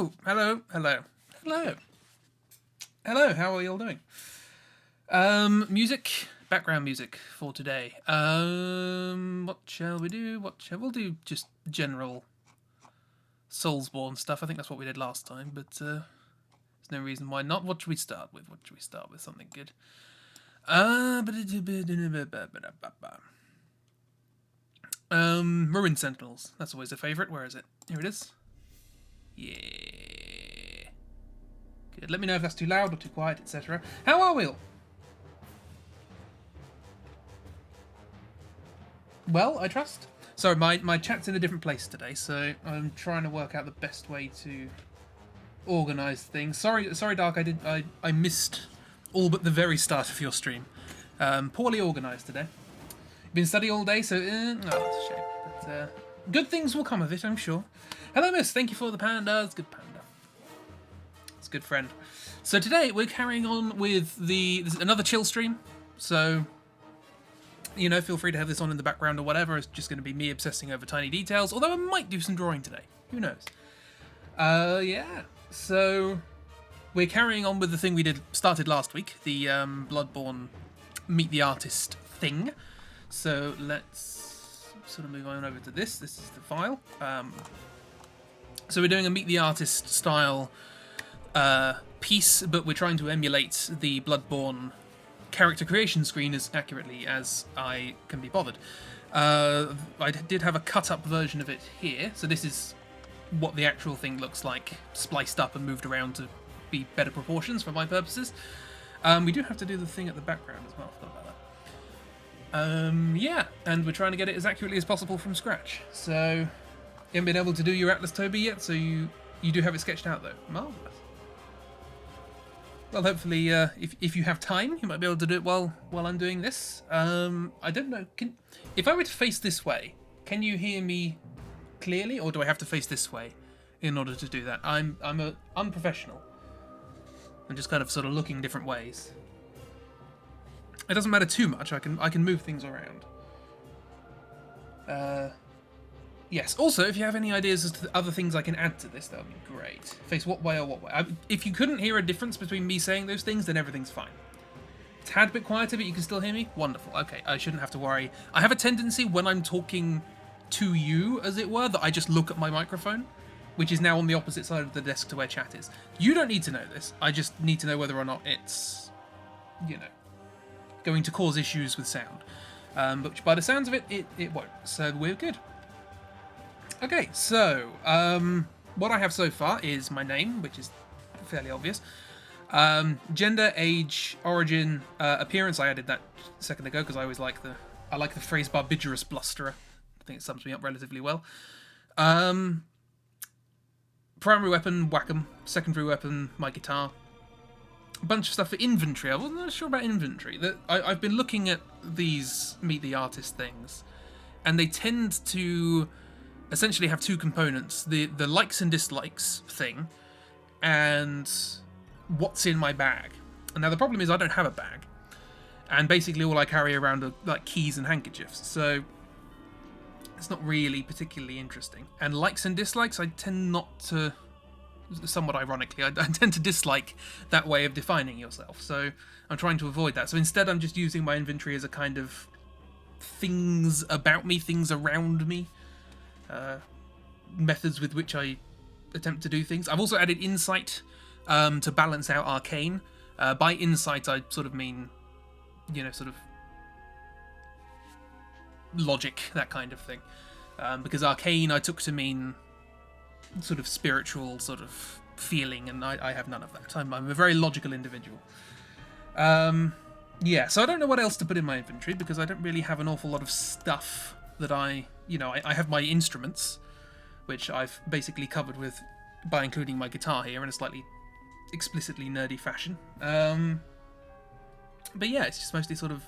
Oh, hello, hello, hello, hello. How are you all doing? Music, background music for today. What shall we do? We'll do just general Soulsborne stuff. I think that's what we did last time, but there's no reason why not. What should we start with? Something good. Ruin Sentinels. That's always a favourite. Where is it? Here it is. Yeah. Good. Let me know if that's too loud or too quiet, etc. How are we all? Well, I trust. Sorry, my chat's in a different place today, so I'm trying to work out the best way to organise things. Sorry, Dark. I missed all but the very start of your stream. Poorly organised today. Been studying all day, so that's a shame. But good things will come of it, I'm sure. Hello, Miss. Thank you for the panda. It's good panda. It's a good friend. So today we're carrying on with this is another chill stream. So, you know, feel free to have this on in the background or whatever. It's just going to be me obsessing over tiny details. Although I might do some drawing today. Who knows? Yeah. So we're carrying on with the thing we started last week, the Bloodborne Meet the Artist thing. So let's sort of move on over to this. This is the file. So we're doing a Meet the Artist style piece, but we're trying to emulate the Bloodborne character creation screen as accurately as I can be bothered. I did have a cut-up version of it here, so this is what the actual thing looks like, spliced up and moved around to be better proportions for my purposes. We do have to do the thing at the background as well. I forgot about that. Yeah, and we're trying to get it as accurately as possible from scratch. So, you haven't been able to do your Atlas Toby yet, so you do have it sketched out though. Marvellous. Well, hopefully, if you have time, you might be able to do it while I'm doing this. I don't know. If I were to face this way, can you hear me clearly, or do I have to face this way in order to do that? I'm a unprofessional. I'm just kind of sort of looking different ways. It doesn't matter too much. I can move things around. Yes. Also, if you have any ideas as to the other things I can add to this, that would be great. Face what way or what way. If you couldn't hear a difference between me saying those things, then everything's fine. Tad bit quieter, but you can still hear me? Wonderful. Okay, I shouldn't have to worry. I have a tendency when I'm talking to you, as it were, that I just look at my microphone, which is now on the opposite side of the desk to where chat is. You don't need to know this. I just need to know whether or not it's, you know, going to cause issues with sound. But by the sounds of it, it won't. So we're good. Okay, so what I have so far is my name, which is fairly obvious. Gender, age, origin, appearance. I added that a second ago because I always like the phrase barbigerous blusterer. I think it sums me up relatively well. Primary weapon, Wacom. Secondary weapon, my guitar. A bunch of stuff for inventory. I wasn't sure about inventory. I've been looking at these Meet the Artist things, and they tend to essentially have two components: the likes and dislikes thing, and what's in my bag. And now the problem is I don't have a bag, and basically all I carry around are like keys and handkerchiefs. So it's not really particularly interesting. And likes and dislikes, I tend not to. Somewhat ironically, I tend to dislike that way of defining yourself, so I'm trying to avoid that. So instead I'm just using my inventory as a kind of things about me, things around me, methods with which I attempt to do things. I've also added insight to balance out arcane. By insight I sort of mean, you know, sort of logic, that kind of thing, because arcane I took to mean sort of spiritual sort of feeling, and I have none of that. I'm a very logical individual. Yeah, so I don't know what else to put in my inventory because I don't really have an awful lot of stuff that I have my instruments, which I've basically covered with by including my guitar here in a slightly explicitly nerdy fashion. But yeah, it's just mostly sort of,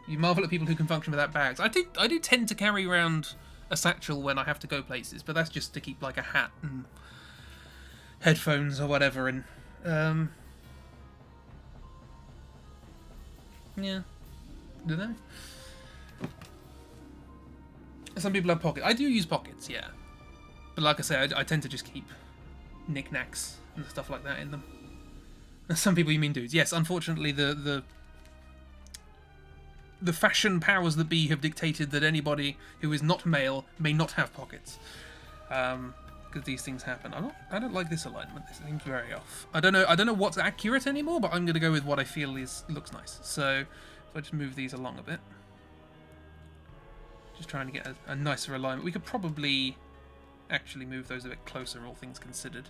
you marvel at people who can function without bags. I do tend to carry around a satchel when I have to go places, but that's just to keep like a hat and headphones or whatever, and yeah, don't know. Some people have pockets. I do use pockets, yeah. But like I say, I tend to just keep knickknacks and stuff like that in them. Some people, you mean dudes? Yes, unfortunately, the fashion powers that be have dictated that anybody who is not male may not have pockets. Because these things happen. I don't like this alignment. This seems very off. I don't know what's accurate anymore, but I'm going to go with what I feel looks nice. So if I just move these along a bit, just trying to get a nicer alignment. We could probably actually move those a bit closer, all things considered.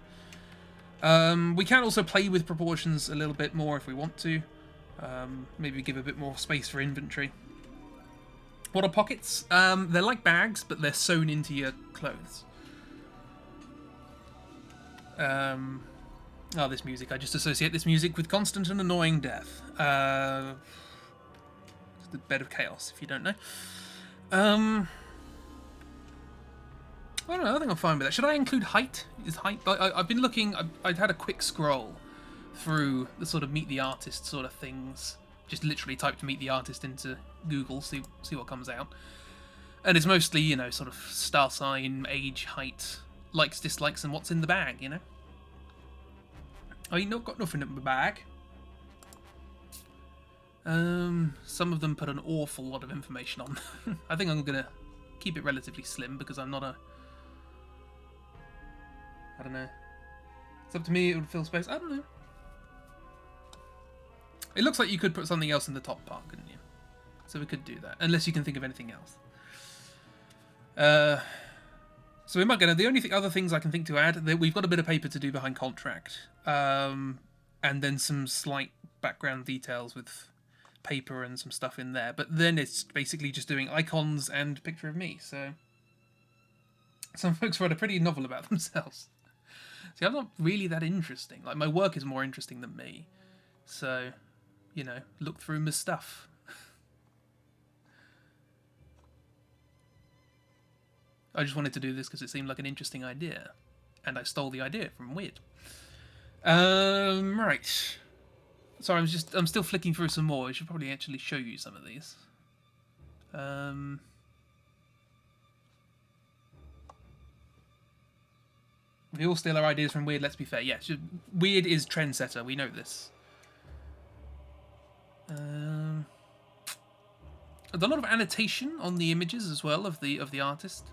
We can also play with proportions a little bit more if we want to. Maybe give a bit more space for inventory. What are pockets? They're like bags, but they're sewn into your clothes. Oh, this music. I just associate this music with constant and annoying death. It's the bed of chaos, if you don't know. I don't know, I think I'm fine with that. Should I include height? Is height... I've been looking... I've had a quick scroll through the sort of meet the artist sort of things. Just literally typed meet the artist into Google, see what comes out. And it's mostly, you know, sort of star sign, age, height, likes, dislikes, and what's in the bag, you know? I ain't got nothing in my bag. Some of them put an awful lot of information on. I think I'm gonna keep it relatively slim because I'm not a... I don't know. It's up to me, it would fill space. I don't know. It looks like you could put something else in the top part, couldn't you? So we could do that, unless you can think of anything else. So we might get the only other things I can think to add, that we've got a bit of paper to do behind contract, and then some slight background details with paper and some stuff in there. But then it's basically just doing icons and picture of me. So some folks wrote a pretty novel about themselves. See, I'm not really that interesting. Like, my work is more interesting than me. So, you know, look through my stuff. I just wanted to do this because it seemed like an interesting idea. And I stole the idea from Weird. Right. Sorry, I'm still flicking through some more. I should probably actually show you some of these. We all steal our ideas from Weird, let's be fair. Yes, Weird is trendsetter, we know this. There's a lot of annotation on the images as well of the artist.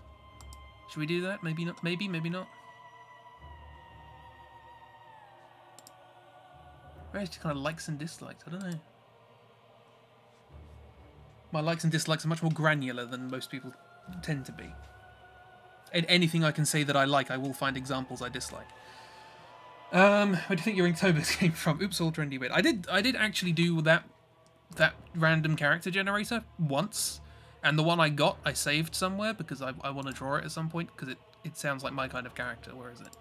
Should we do that? Maybe not. Maybe not. Maybe it's just kind of likes and dislikes. I don't know. My likes and dislikes are much more granular than most people tend to be. And anything I can say that I like, I will find examples I dislike. Where do you think your Inktober came from? Oops, all trendy weird. I did actually do that random character generator once, and the one I got I saved somewhere because I want to draw it at some point because it sounds like my kind of character. Where is it?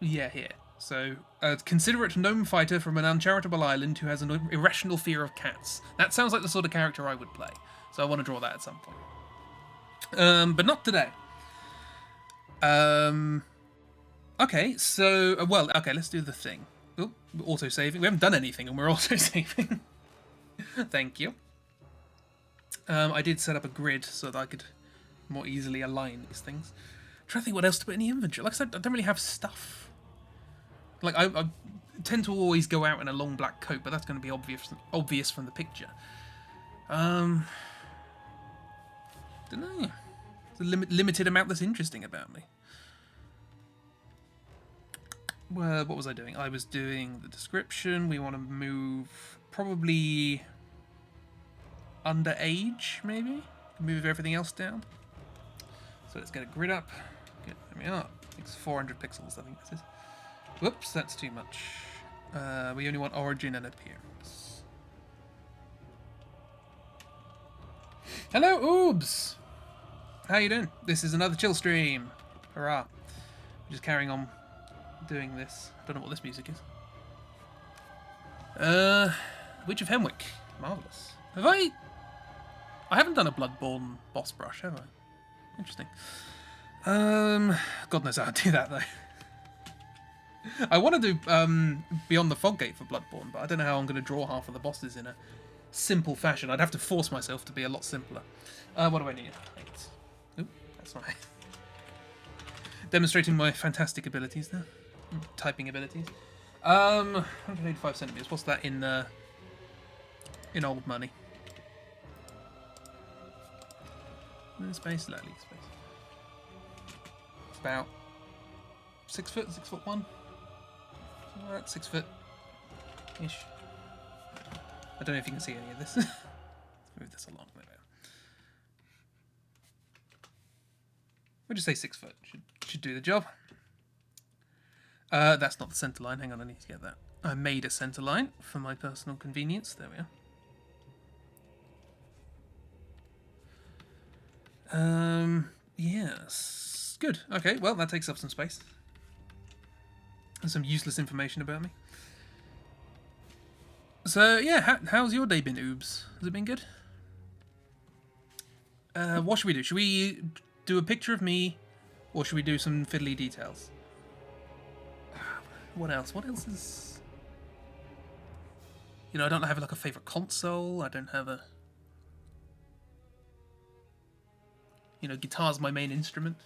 Yeah, here. So, a considerate gnome fighter from an uncharitable island who has an irrational fear of cats. That sounds like the sort of character I would play. So I want to draw that at some point. But not today. Okay, so... okay, let's do the thing. Oh, we're auto-saving. We haven't done anything and we're auto-saving. Thank you. I did set up a grid so that I could more easily align these things. I'm trying to think what else to put in the inventory. Like I said, I don't really have stuff. Like, I tend to always go out in a long black coat, but that's going to be obvious from the picture. Don't know. There's a limited amount that's interesting about me. Well, what was I doing? I was doing the description. We want to move probably under age, maybe? Move everything else down. So let's get a grid up. There we are. It's 400 pixels, I think this is. Whoops, that's too much. We only want origin and appearance. Hello, Oobs! How you doing? This is another chill stream. Hurrah. We're just carrying on doing this. I don't know what this music is. Witch of Hemwick. Marvellous. Have I haven't done a Bloodborne boss brush, have I? Interesting. God knows how to do that, though. I want to do Beyond the Foggate for Bloodborne, but I don't know how I'm going to draw half of the bosses in a simple fashion. I'd have to force myself to be a lot simpler. What do I need? 8. That's right. Demonstrating my fantastic abilities there. Typing abilities. 185 centimeters. What's that in old money? Space, lightly space. It's about 6 foot, 6'1". Something like that, 6 foot ish. I don't know if you can see any of this. Let's move this along. There we are. We'll just say 6 foot. Should do the job. That's not the centre line. Hang on, I need to get that. I made a centre line for my personal convenience. There we are. Yes. Good. Okay, well, that takes up some space. And some useless information about me. So, yeah, how's your day been, Oobs? Has it been good? What should we do? Should we do a picture of me, or should we do some fiddly details? What else? What else is... You know, I don't have like a favourite console. I don't have a... You know, guitar's my main instrument.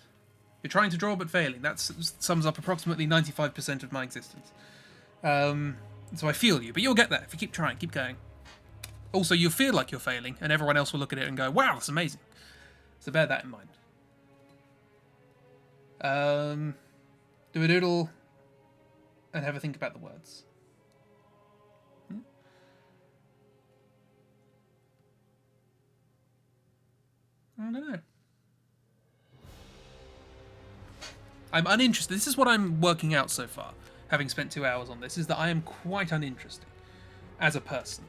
You're trying to draw but failing. That sums up approximately 95% of my existence. So I feel you, but you'll get there if you keep trying, keep going. Also, you'll feel like you're failing, and everyone else will look at it and go, wow, that's amazing. So bear that in mind. Do a doodle and have a think about the words. I don't know. I'm uninterested. This is what I'm working out so far, having spent 2 hours on this, is that I am quite uninteresting as a person.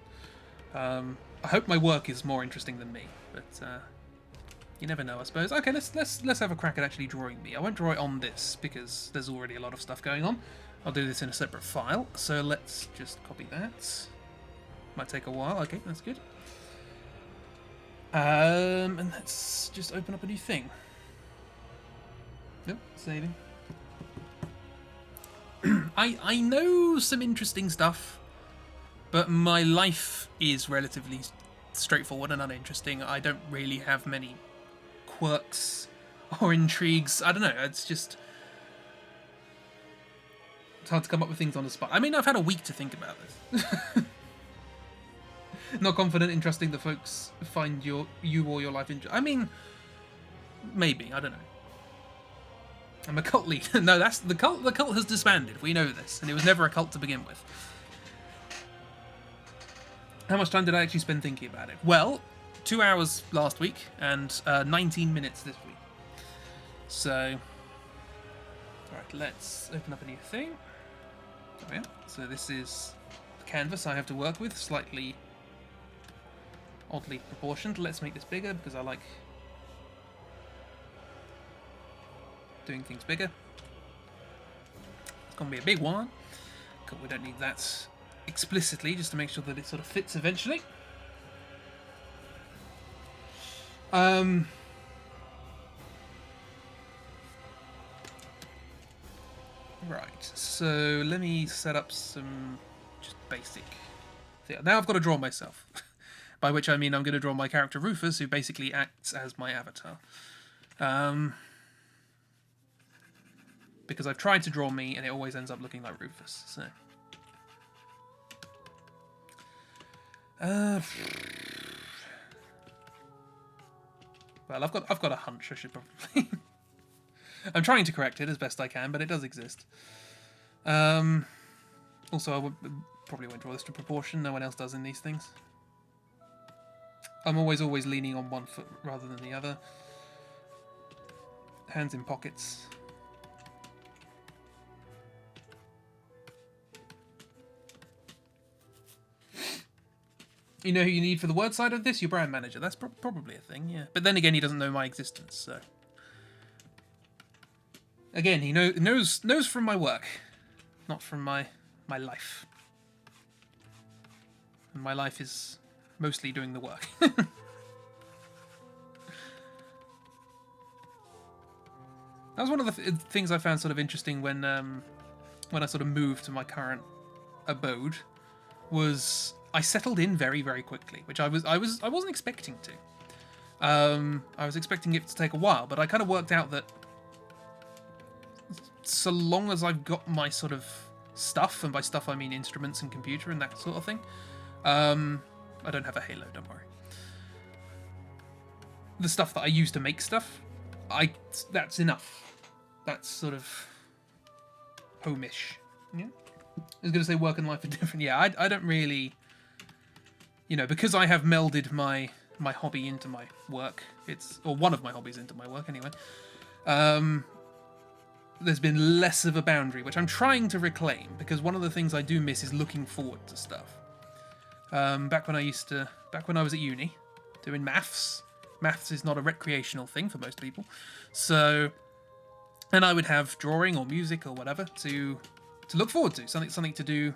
I hope my work is more interesting than me, but you never know, I suppose. Okay, let's have a crack at actually drawing me. I won't draw it on this because there's already a lot of stuff going on. I'll do this in a separate file, so let's just copy that. Might take a while. Okay, that's good. And let's just open up a new thing. Yep, saving. I know some interesting stuff, but my life is relatively straightforward and uninteresting. I don't really have many quirks or intrigues. I don't know, it's just... It's hard to come up with things on the spot. I mean, I've had a week to think about this. Not confident in trusting the folks find you or your life interesting. I mean, maybe, I don't know. I'm a cult leader. No, that's the cult. The cult has disbanded. We know this, and it was never a cult to begin with. How much time did I actually spend thinking about it? Well, 2 hours last week and 19 minutes this week. So, right, let's open up a new thing. There we are. So this is the canvas I have to work with, slightly oddly proportioned. Let's make this bigger because I like doing things bigger. It's going to be a big one. Cool, we don't need that explicitly, just to make sure that it sort of fits eventually. Right, so let me set up some just basic thing. Now I've got to draw myself, by which I mean I'm going to draw my character Rufus, who basically acts as my avatar. Because I've tried to draw me and it always ends up looking like Rufus. So, well, I've got a hunch. I should probably. I'm trying to correct it as best I can, but it does exist. Also, probably won't draw this to proportion. No one else does in these things. I'm always leaning on one foot rather than the other. Hands in pockets. You know who you need for the word side of this? Your brand manager. That's probably a thing, yeah. But then again, he doesn't know my existence, so... Again, he knows from my work, not from my life. And my life is mostly doing the work. That was one of the things I found sort of interesting when I sort of moved to my current abode, was I settled in very, very quickly, which I wasn't expecting to. I was expecting it to take a while, but I kind of worked out that so long as I've got my sort of stuff, and by stuff I mean instruments and computer and that sort of thing, I don't have a Halo, don't worry. The stuff that I use to make stuff, that's enough. That's sort of home-ish. Yeah? I was going to say work and life are different. Yeah, I don't really... You know, because I have melded my hobby into my work, or one of my hobbies into my work anyway, there's been less of a boundary, which I'm trying to reclaim, because one of the things I do miss is looking forward to stuff. Back when I was at uni, doing maths is not a recreational thing for most people, so, and I would have drawing or music or whatever to look forward to, something to do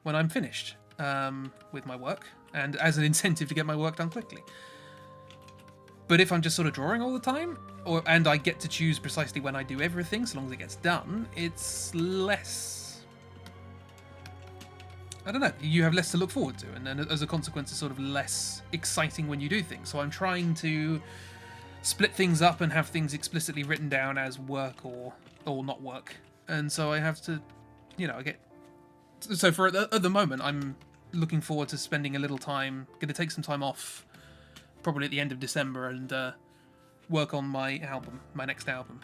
when I'm finished with my work, and as an incentive to get my work done quickly. But if I'm just sort of drawing all the time, and I get to choose precisely when I do everything, so long as it gets done, it's less... I don't know, you have less to look forward to, and then as a consequence it's sort of less exciting when you do things. So I'm trying to split things up and have things explicitly written down as work or not work. And so I have to, you know, So at the moment, I'm looking forward to spending a little time, going to take some time off, probably at the end of December, and work on my next album.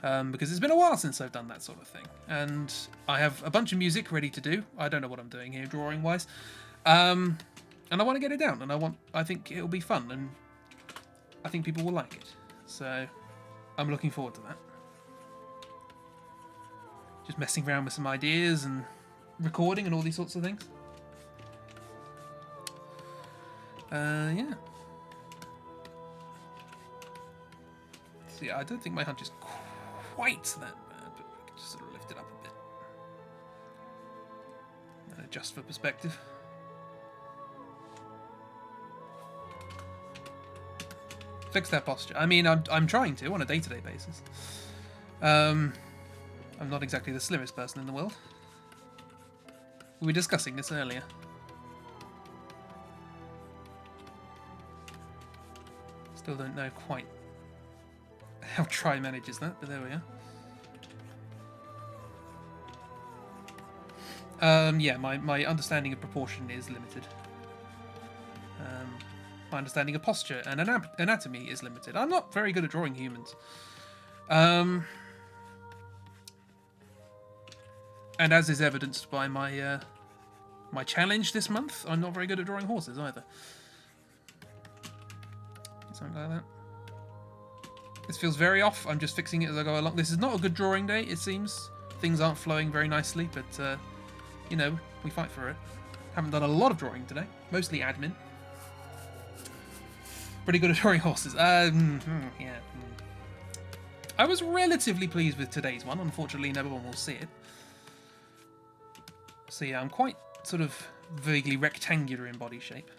Because it's been a while since I've done that sort of thing. And I have a bunch of music ready to do. I don't know what I'm doing here, drawing-wise. And I want to get it down, and I think it'll be fun, and I think people will like it. So I'm looking forward to that. Just messing around with some ideas and recording and all these sorts of things. Yeah. See, I don't think my hunch is quite that bad, but we can just sort of lift it up a bit. And adjust for perspective. Fix that posture. I mean, I'm trying to on a day-to-day basis. I'm not exactly the slimmest person in the world. We were discussing this earlier. Still don't know quite how Try manages that, but there we are. Yeah, my understanding of proportion is limited. My understanding of posture and anatomy is limited. I'm not very good at drawing humans. And as is evidenced by my my challenge this month, I'm not very good at drawing horses either. Something like that. This feels very off. I'm just fixing it as I go along. This is not a good drawing day, it seems. Things aren't flowing very nicely, but, you know, we fight for it. Haven't done a lot of drawing today. Mostly admin. Pretty good at drawing horses. Yeah. I was relatively pleased with today's one. Unfortunately, no one will see it. So yeah, I'm quite sort of vaguely rectangular in body shape.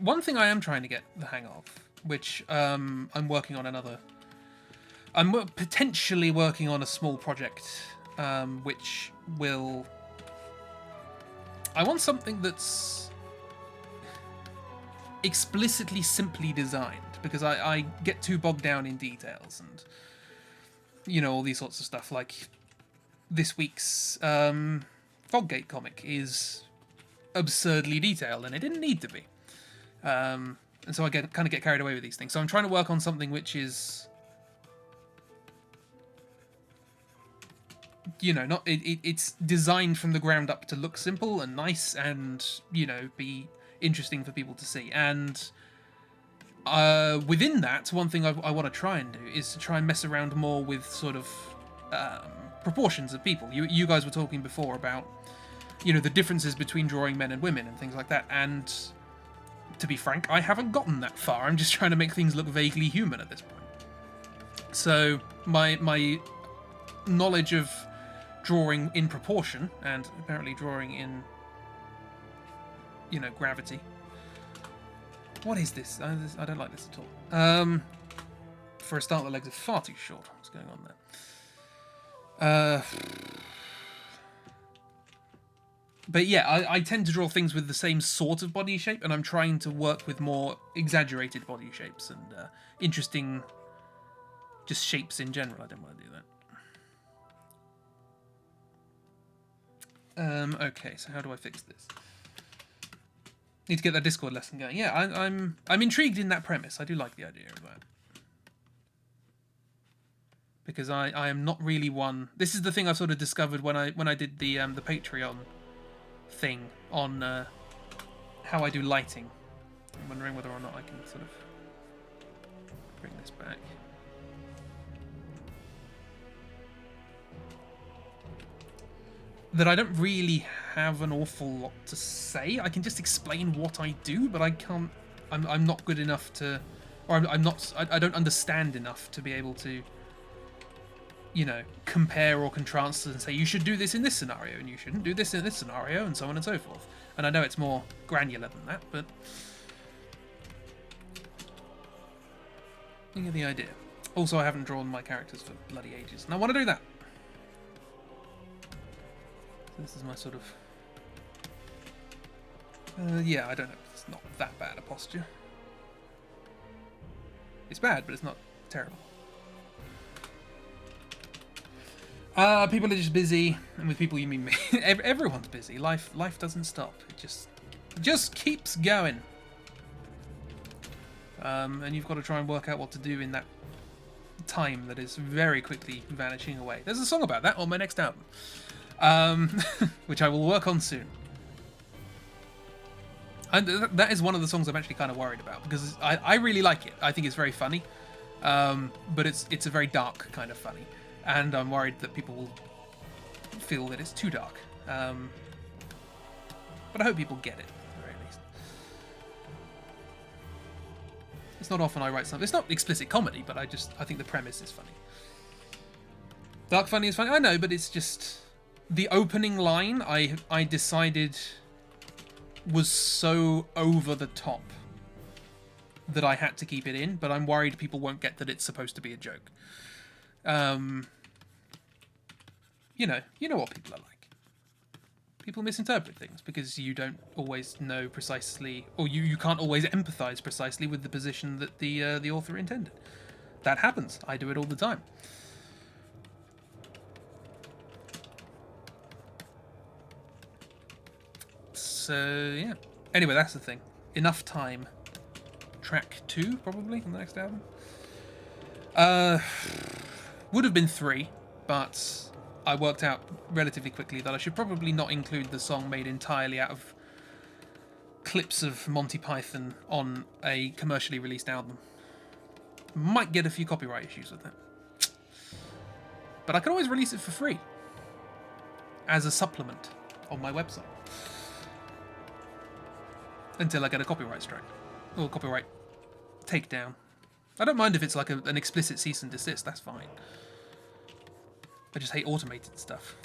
One thing I am trying to get the hang of, which I'm working on another... I'm potentially working on a small project, which will... I want something that's explicitly simply designed, because I get too bogged down in details and, you know, all these sorts of stuff. Like this week's Foggate comic is absurdly detailed, and it didn't need to be. And so I kind of get carried away with these things. So I'm trying to work on something which is, you know, not it's designed from the ground up to look simple and nice and, you know, be interesting for people to see. And within that, one thing I want to try and do is to try and mess around more with sort of proportions of people. You guys were talking before about, you know, the differences between drawing men and women and things like that. And to be frank, I haven't gotten that far. I'm just trying to make things look vaguely human at this point. So my knowledge of drawing in proportion, and apparently drawing in, you know, gravity. What is this? I don't like this at all. For a start, the legs are far too short. What's going on there? But yeah, I tend to draw things with the same sort of body shape, and I'm trying to work with more exaggerated body shapes and interesting just shapes in general. I don't want to do that. Okay, so how do I fix this? Need to get that Discord lesson going. Yeah, I'm intrigued in that premise. I do like the idea of that. Because I am not really one. This is the thing I've sort of discovered when I did the Patreon thing on how I do lighting. I'm wondering whether or not I can sort of bring this back. That I don't really have an awful lot to say. I can just explain what I do, but I can't. I'm not good enough to, or I'm not. I don't understand enough to be able to, you know, compare or contrast and say you should do this in this scenario and you shouldn't do this in this scenario and so on and so forth. And I know it's more granular than that, but you get the idea. Also, I haven't drawn my characters for bloody ages, and I want to do that. This is my sort of... yeah, I don't know. It's not that bad a posture. It's bad, but it's not terrible. People are just busy, and with people you mean me. Everyone's busy. Life doesn't stop. It just keeps going. And you've got to try and work out what to do in that time that is very quickly vanishing away. There's a song about that on my next album. Which I will work on soon. And that is one of the songs I'm actually kind of worried about, because I really like it. I think it's very funny, but it's a very dark kind of funny, and I'm worried that people will feel that it's too dark. But I hope people get it, at the very least. It's not often I write something. It's not explicit comedy, but I think the premise is funny. Dark funny is funny. I know, but it's just... The opening line, I decided was so over the top that I had to keep it in, but I'm worried people won't get that it's supposed to be a joke. You know what people are like. People misinterpret things because you don't always know precisely, or you can't always empathize precisely with the position that the author intended. That happens. I do it all the time. So, yeah. Anyway, that's the thing. Enough time. Track 2, probably, on the next album. Would have been 3, but I worked out relatively quickly that I should probably not include the song made entirely out of clips of Monty Python on a commercially released album. Might get a few copyright issues with that. But I can always release it for free. As a supplement on my website. Until I get a copyright strike. Or copyright takedown. I don't mind if it's like an explicit cease and desist, that's fine. I just hate automated stuff.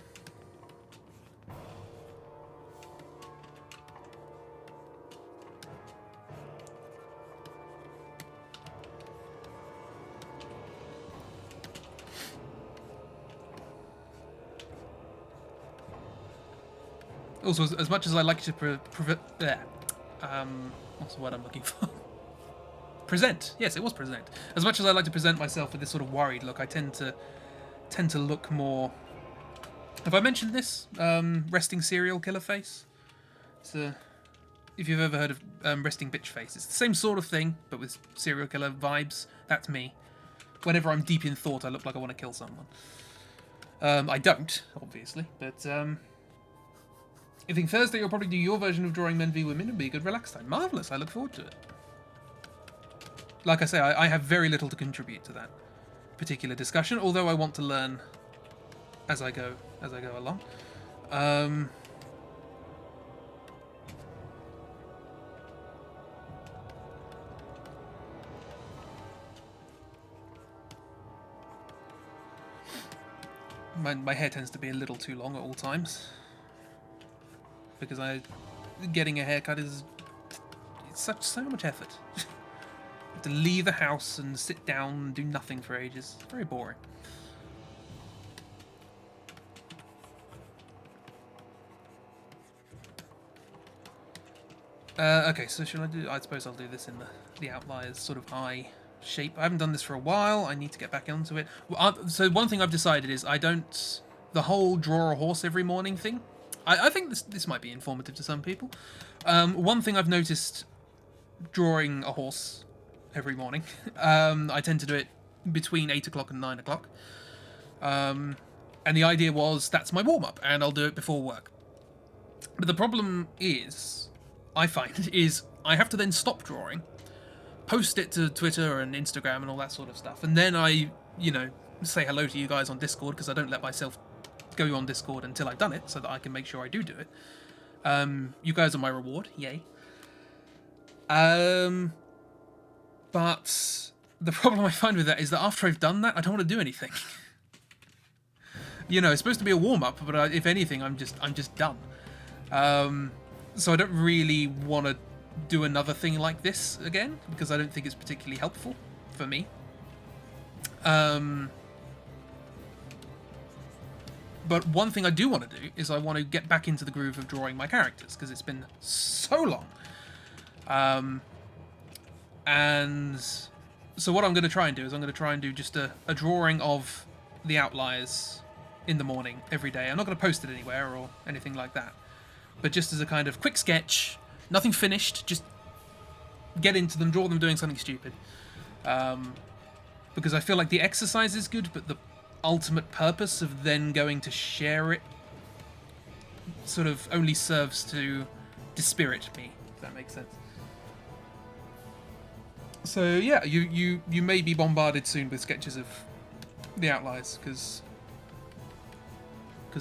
Also, as much as I like to what's the word I'm looking for? Present. Yes, it was present. As much as I like to present myself with this sort of worried look, I tend to look more... Have I mentioned this? Resting serial killer face? It's if you've ever heard of resting bitch face, it's the same sort of thing, but with serial killer vibes. That's me. Whenever I'm deep in thought, I look like I want to kill someone. I don't, obviously, but... I think Thursday you'll probably do your version of Drawing Men v Women. It'll be a good relax time. Marvellous, I look forward to it. Like I say, I have very little to contribute to that particular discussion, although I want to learn as I go along. My hair tends to be a little too long at all times. Because getting a haircut is so much effort. To leave the house and sit down and do nothing for ages. It's very boring. Okay, so should I do... I suppose I'll do this in the outliers sort of eye shape. I haven't done this for a while. I need to get back onto it. Well, so one thing I've decided is I don't... The whole draw a horse every morning thing. I think this might be informative to some people. One thing I've noticed drawing a horse every morning, I tend to do it between 8 o'clock and 9 o'clock. And the idea was that's my warm-up, and I'll do it before work. But the problem is, I find, is I have to then stop drawing, post it to Twitter and Instagram and all that sort of stuff, and then I, say hello to you guys on Discord, because I don't let myself go on Discord until I've done it, so that I can make sure I do it. You guys are my reward, yay. But the problem I find with that is that after I've done that, I don't want to do anything. It's supposed to be a warm-up, but if anything, I'm just done. So I don't really want to do another thing like this again, because I don't think it's particularly helpful for me. But one thing I do want to do is I want to get back into the groove of drawing my characters, because it's been so long. And so what I'm going to try and do is I'm going to try and do just a drawing of the outliers in the morning every day. I'm not going to post it anywhere or anything like that, but just as a kind of quick sketch, nothing finished, just get into them, draw them doing something stupid. Because I feel like the exercise is good, but the ultimate purpose of then going to share it sort of only serves to dispirit me, if that makes sense. So yeah, you may be bombarded soon with sketches of the outliers, because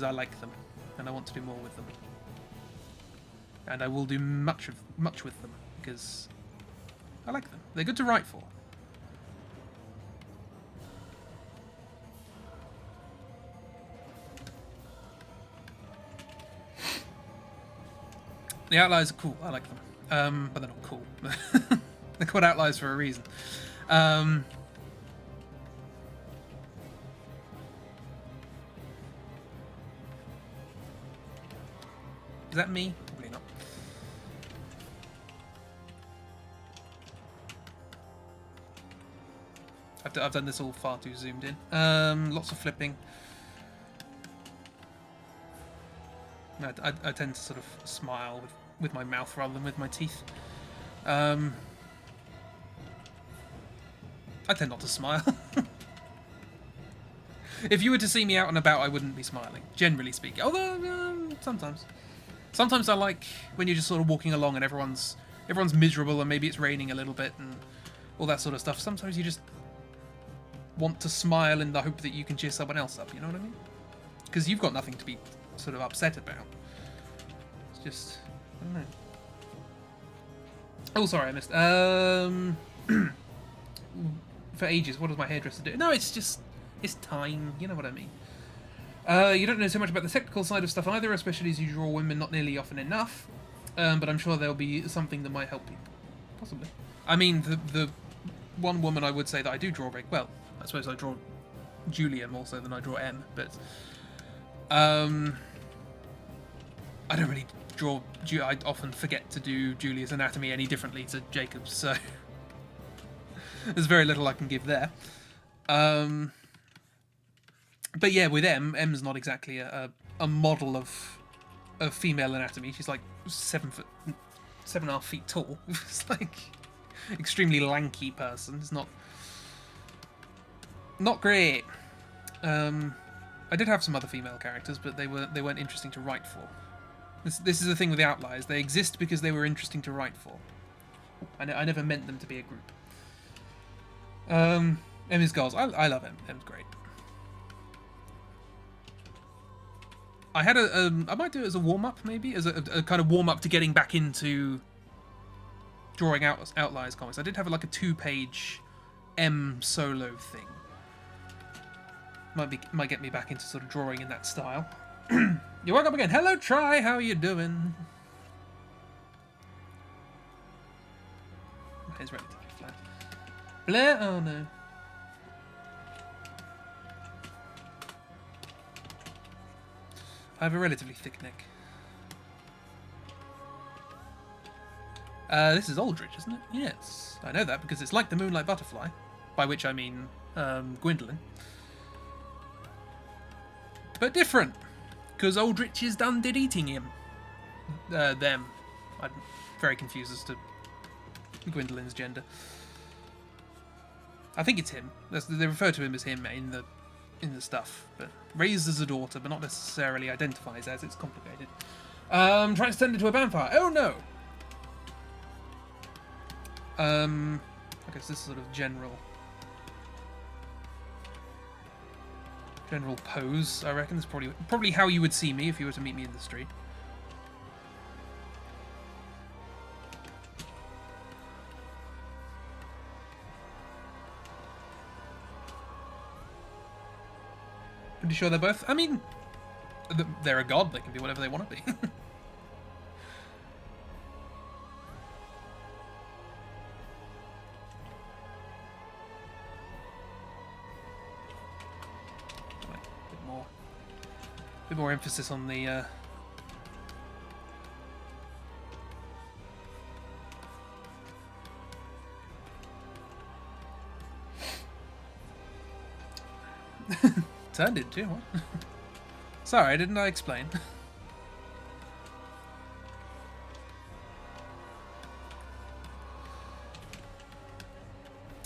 I like them and I want to do more with them, and I will do much with them because I like them. They're good to write for. The outliers are cool. I like them, but they're not cool. They're called outliers for a reason. Is that me? Probably not. I've done this all far too zoomed in. Lots of flipping. I tend to sort of smile with my mouth rather than with my teeth. I tend not to smile. If you were to see me out and about, I wouldn't be smiling, generally speaking. Although, sometimes. Sometimes I like when you're just sort of walking along and everyone's miserable and maybe it's raining a little bit and all that sort of stuff. Sometimes you just want to smile in the hope that you can cheer someone else up, you know what I mean? Because you've got nothing to be sort of upset about. It's just, I don't know. Oh, sorry, I missed. For ages, what does my hairdresser do? No, it's time, you know what I mean. You don't know so much about the technical side of stuff either, especially as you draw women not nearly often enough. But I'm sure there'll be something that might help you. Possibly. I mean, the one woman I would say that I do draw very well. I suppose I draw Julia more so than I draw M, but I don't really draw. I often forget to do Julia's anatomy any differently to Jacob's, so there's very little I can give there. But yeah, with M's not exactly a model of female anatomy. She's like 7.5 feet tall. It's like extremely lanky person. It's not great. I did have some other female characters, but they weren't interesting to write for. This is the thing with the outliers. They exist because they were interesting to write for. I never meant them to be a group. M is goals. I love M. M's great. I had I might do it as a warm-up, maybe, as a kind of warm-up to getting back into drawing outliers comics. I did have like a 2-page M solo thing. Might get me back into sort of drawing in that style. You woke up again. Hello, Try. How are you doing? My hair's relatively flat. Blair. Oh no. I have a relatively thick neck. This is Aldrich, isn't it? Yes, I know that because it's like the Moonlight Butterfly, by which I mean Gwendolyn. But different, because Aldrich is done did eating him. Them. I'm very confused as to Gwendolyn's gender. I think it's him. They refer to him as him in the stuff, but raised as a daughter, but not necessarily identifies as. It's complicated. Trying to turn into a vampire. Oh no. I guess this sort of general pose, I reckon, is probably how you would see me if you were to meet me in the street. Pretty sure they're both. I mean, they're a god. They can be whatever they want to be. Bit more emphasis on the turned into what? Sorry, didn't I explain?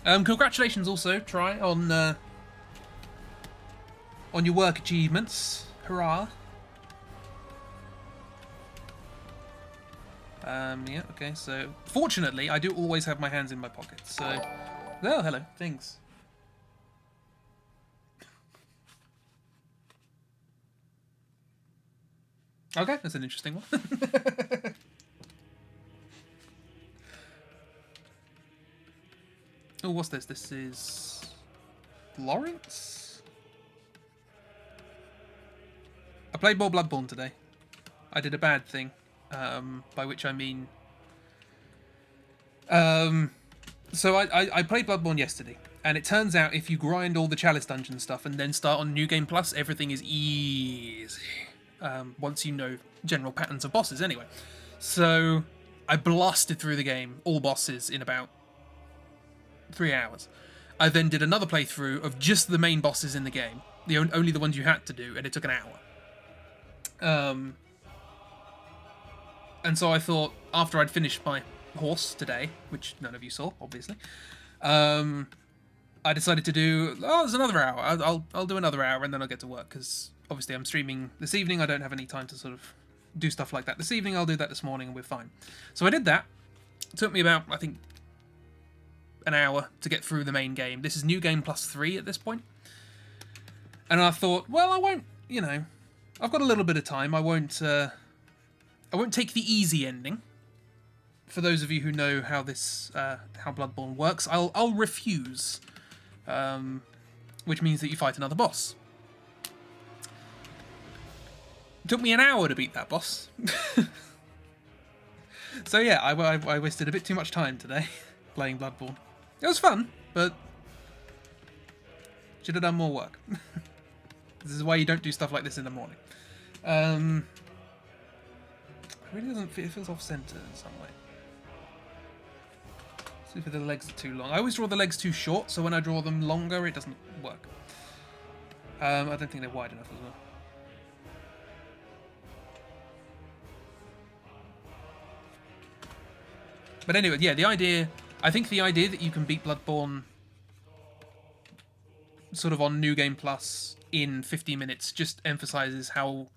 Congratulations also, Try, on your work achievements. Hurrah. Yeah, okay, so fortunately I do always have my hands in my pockets, so oh hello, thanks. Okay, that's an interesting one. Oh, what's this? This is Lawrence? I played more Bloodborne today. I did a bad thing, by which I mean... So I played Bloodborne yesterday, and it turns out if you grind all the Chalice Dungeon stuff and then start on New Game Plus, everything is easy. Once you know general patterns of bosses anyway. So I blasted through the game, all bosses, in about 3 hours. I then did another playthrough of just the main bosses in the game, only the ones you had to do, and it took an hour. And so I thought, after I'd finished my horse today, which none of you saw, obviously, I decided to do, there's another hour. I'll do another hour and then I'll get to work, because obviously I'm streaming this evening. I don't have any time to sort of do stuff like that this evening. I'll do that this morning and we're fine. So I did that. It took me about, I think, an hour to get through the main game. This is New Game Plus 3 at this point. And I thought, well, I won't, I've got a little bit of time. I won't take the easy ending. For those of you who know how this, how Bloodborne works, I'll refuse, which means that you fight another boss. It took me an hour to beat that boss. So yeah, I wasted a bit too much time today playing Bloodborne. It was fun, but should have done more work. This is why you don't do stuff like this in the morning. It really doesn't feel, it feels off-center in some way. See if the legs are too long. I always draw the legs too short, so when I draw them longer, it doesn't work. I don't think they're wide enough as well. But anyway, yeah, I think the idea that you can beat Bloodborne sort of on New Game Plus in 50 minutes just emphasizes how...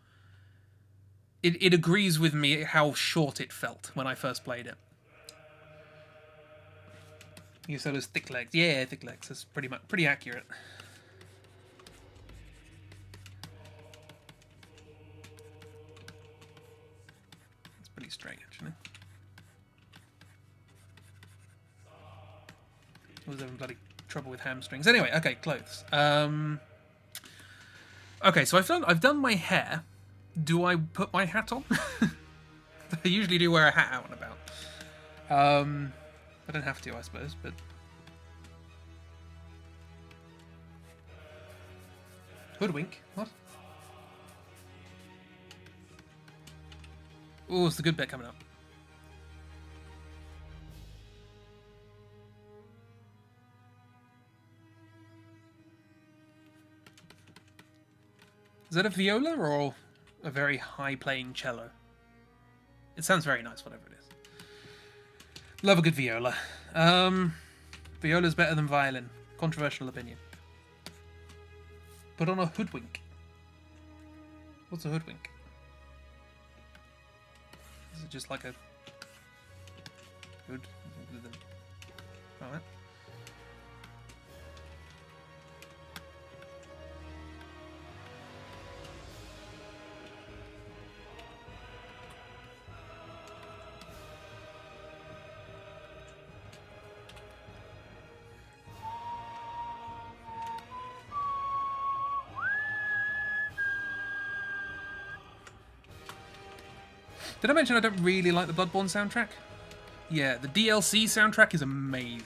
It agrees with me how short it felt when I first played it. You said it was thick legs. Yeah, thick legs. That's pretty accurate. It's pretty straight, actually. I was having bloody trouble with hamstrings. Anyway, okay, clothes. Okay, so I've done my hair. Do I put my hat on? I usually do wear a hat out and about. I don't have to, I suppose, but... Hoodwink? What? Oh, it's the good bit coming up. Is that a viola or a very high-playing cello? It sounds very nice, whatever it is. Love a good viola. Viola's better than violin. Controversial opinion. Put on a hoodwink. What's a hoodwink? Is it just like a hood? Alright. Did I mention I don't really like the Bloodborne soundtrack? Yeah, the DLC soundtrack is amazing.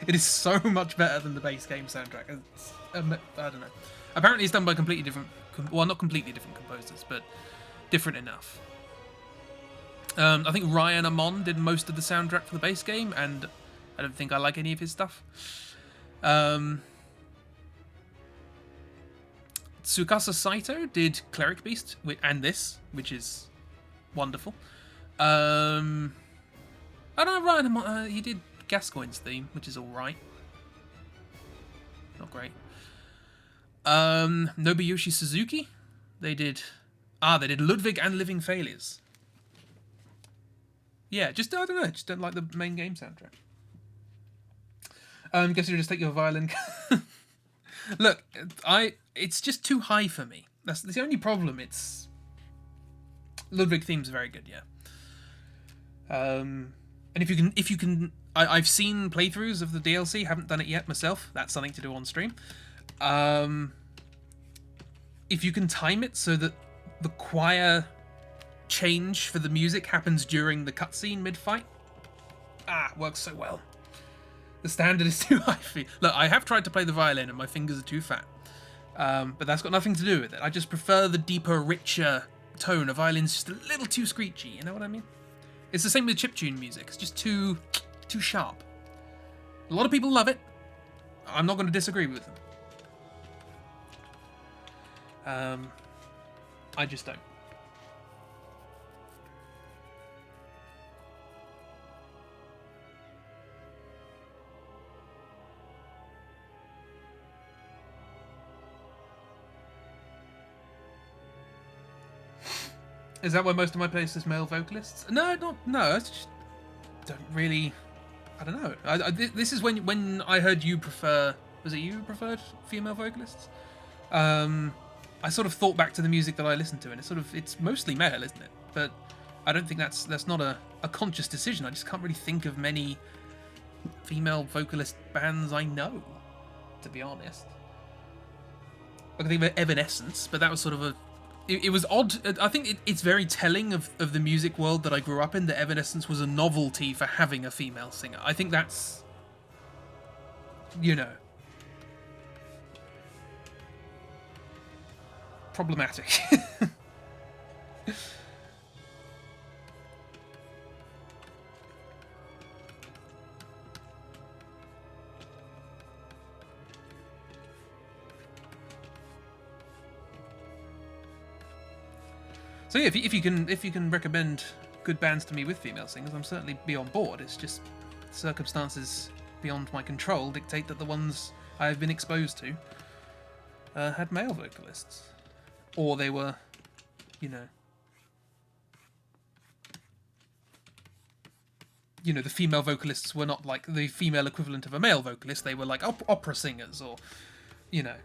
It is so much better than the base game soundtrack. It's, I don't know. Apparently it's done by completely different... Well, not completely different composers, but different enough. I think Ryan Amon did most of the soundtrack for the base game, and I don't think I like any of his stuff. Tsukasa Saito did Cleric Beast and this, which is wonderful. I don't know, Ryan, he did Gascoigne's theme, which is alright. Not great. Nobuyoshi Suzuki, they did Ludwig and Living Failures. Yeah, just, I don't know, just don't like the main game soundtrack. Guess you just take your violin. Look, it's just too high for me. That's the only problem. It's Ludwig theme's very good, yeah. And if you can, I've seen playthroughs of the DLC. Haven't done it yet myself. That's something to do on stream. If you can time it so that the choir change for the music happens during the cutscene mid-fight, works so well. The standard is too high for me. Look, I have tried to play the violin and my fingers are too fat. But that's got nothing to do with it. I just prefer the deeper, richer tone. A violin's just a little too screechy, you know what I mean? It's the same with chiptune music. It's just too sharp. A lot of people love it. I'm not going to disagree with them. I just don't. Is that why most of my playlist is male vocalists? No, I just don't really... I don't know. This is when I heard you prefer... Was it you who preferred female vocalists? I sort of thought back to the music that I listened to, and it's mostly male, isn't it? But I don't think that's not a conscious decision. I just can't really think of many female vocalist bands I know, to be honest. I can think of Evanescence, but that was sort of it was odd. I think it's very telling of the music world that I grew up in that Evanescence was a novelty for having a female singer. I think that's, you know, problematic. So yeah, if you can recommend good bands to me with female singers, I'm certainly be on board. It's just circumstances beyond my control dictate that the ones I have been exposed to had male vocalists, or they were, you know, the female vocalists were not like the female equivalent of a male vocalist. They were like opera singers, or, you know,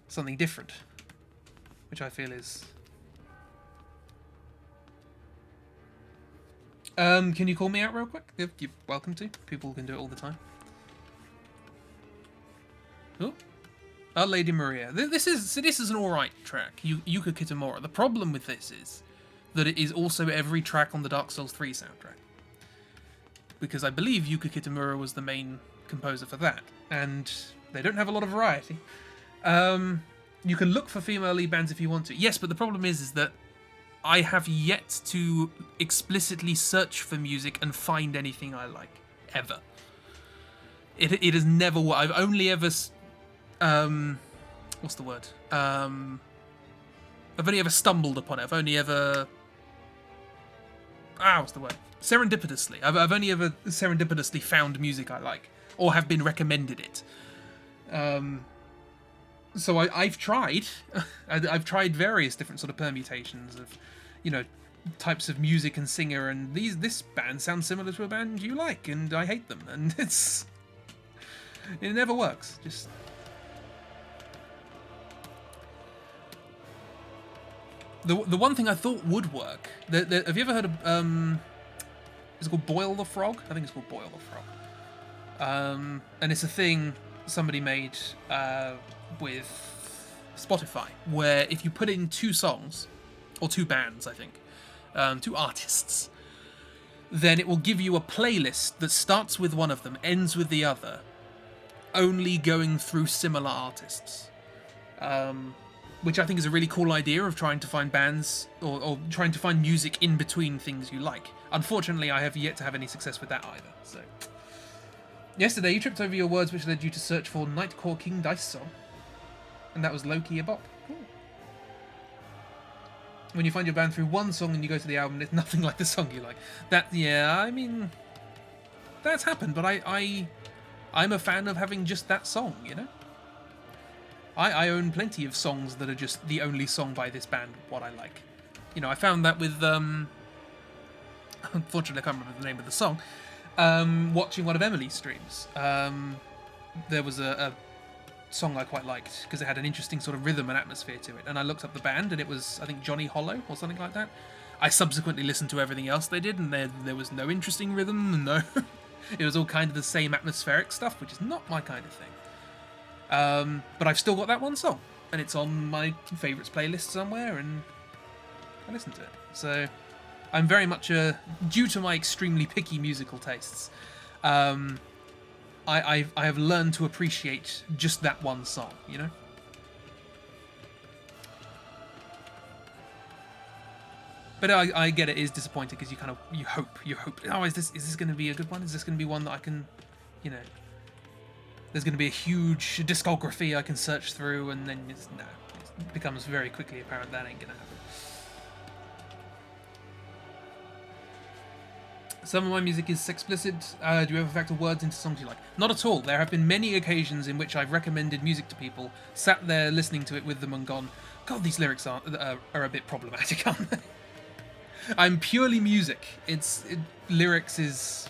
something different, which I feel is. Can you call me out real quick? You're welcome to. People can do it all the time. Oh, Lady Maria. This is an alright track. Yuka Kitamura. The problem with this is that it is also every track on the Dark Souls 3 soundtrack, because I believe Yuka Kitamura was the main composer for that, and they don't have a lot of variety. You can look for female lead bands if you want to. Yes, but the problem is that I have yet to explicitly search for music and find anything I like, ever. It has never worked. I've only ever what's the word? I've only ever stumbled upon it. I've only ever what's the word? Serendipitously. I've only ever serendipitously found music I like or have been recommended it. So I've tried. I've tried various different sort of permutations of, types of music and singer, and this band sounds similar to a band you like, and I hate them, and it never works. Just the one thing I thought would work. Have you ever heard of is it called Boil the Frog? I think it's called Boil the Frog. And it's a thing somebody made with Spotify, where if you put in 2 songs, or 2 bands, I think, 2 artists, then it will give you a playlist that starts with one of them, ends with the other, only going through similar artists. Which I think is a really cool idea of trying to find bands, or trying to find music in between things you like. Unfortunately, I have yet to have any success with that either, so... Yesterday, you tripped over your words, which led you to search for Nightcore King Dice song. And that was low-key a bop. Cool. When you find your band through one song and you go to the album, it's nothing like the song you like. I mean... That's happened, but I'm a fan of having just that song, I own plenty of songs that are just the only song by this band, what I like. I found that with... Unfortunately, I can't remember the name of the song. Watching one of Emily's streams, there was a song I quite liked because it had an interesting sort of rhythm and atmosphere to it, and I looked up the band and it was, I think, Johnny Hollow or something like that. I subsequently listened to everything else they did, and there was no interesting rhythm, no. It was all kind of the same atmospheric stuff, which is not my kind of thing. But I've still got that one song, and it's on my favourites playlist somewhere, and I listen to it. So I'm very much due to my extremely picky musical tastes, I have learned to appreciate just that one song, But I get it is disappointing because you hope. Oh, is this going to be a good one? Is this going to be one that I can, there's going to be a huge discography I can search through, and then it becomes very quickly apparent that ain't going to happen. Some of my music is explicit. Do you ever factor words into songs you like? Not at all. There have been many occasions in which I've recommended music to people, sat there listening to it with them and gone, God, these lyrics are a bit problematic, aren't they? I'm purely music. Lyrics is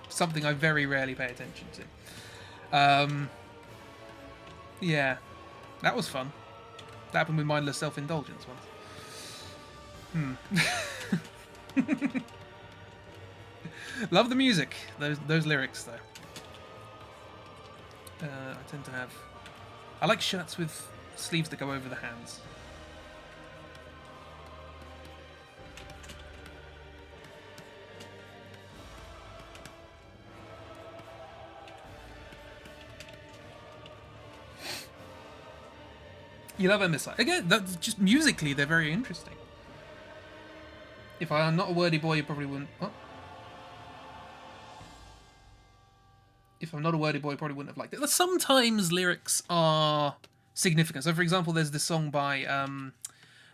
something I very rarely pay attention to. Yeah, that was fun. That happened with Mindless Self-Indulgence once. Love the music. Those lyrics, though. I tend to have... I like shirts with sleeves that go over the hands. You love MSI. Again, that's just musically, they're very interesting. If I am not a wordy boy, you probably wouldn't... Oh. If I'm not a wordy boy, I probably wouldn't have liked it. Sometimes lyrics are significant. So, for example, there's this song by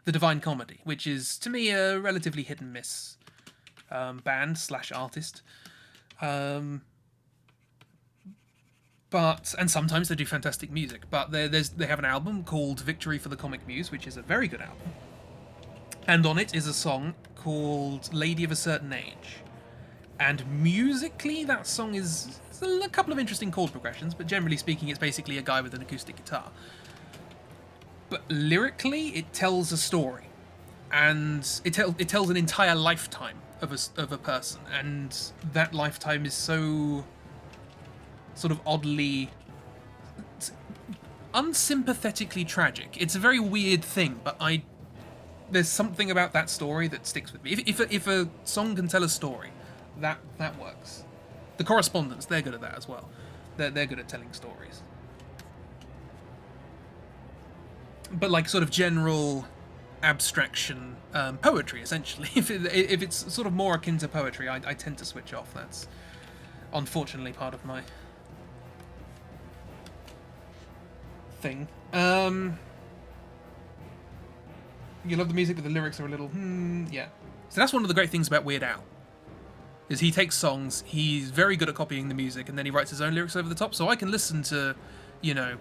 The Divine Comedy, which is, to me, a relatively hit-and-miss band/artist. And sometimes they do fantastic music. But they have an album called Victory for the Comic Muse, which is a very good album. And on it is a song called Lady of a Certain Age. And musically, that song is a couple of interesting chord progressions, but generally speaking, it's basically a guy with an acoustic guitar. But lyrically, it tells a story. And it tells an entire lifetime of a person. And that lifetime is so... sort of oddly... unsympathetically tragic. It's a very weird thing, but there's something about that story that sticks with me. If a song can tell a story, that works. The Correspondents, they're good at that as well. They're good at telling stories. But like sort of general abstraction poetry, essentially. If it's sort of more akin to poetry, I tend to switch off. That's unfortunately part of my thing. You love the music, but the lyrics are a little, yeah. So that's one of the great things about Weird Al. Is he takes songs, he's very good at copying the music, and then he writes his own lyrics over the top. So I can listen to,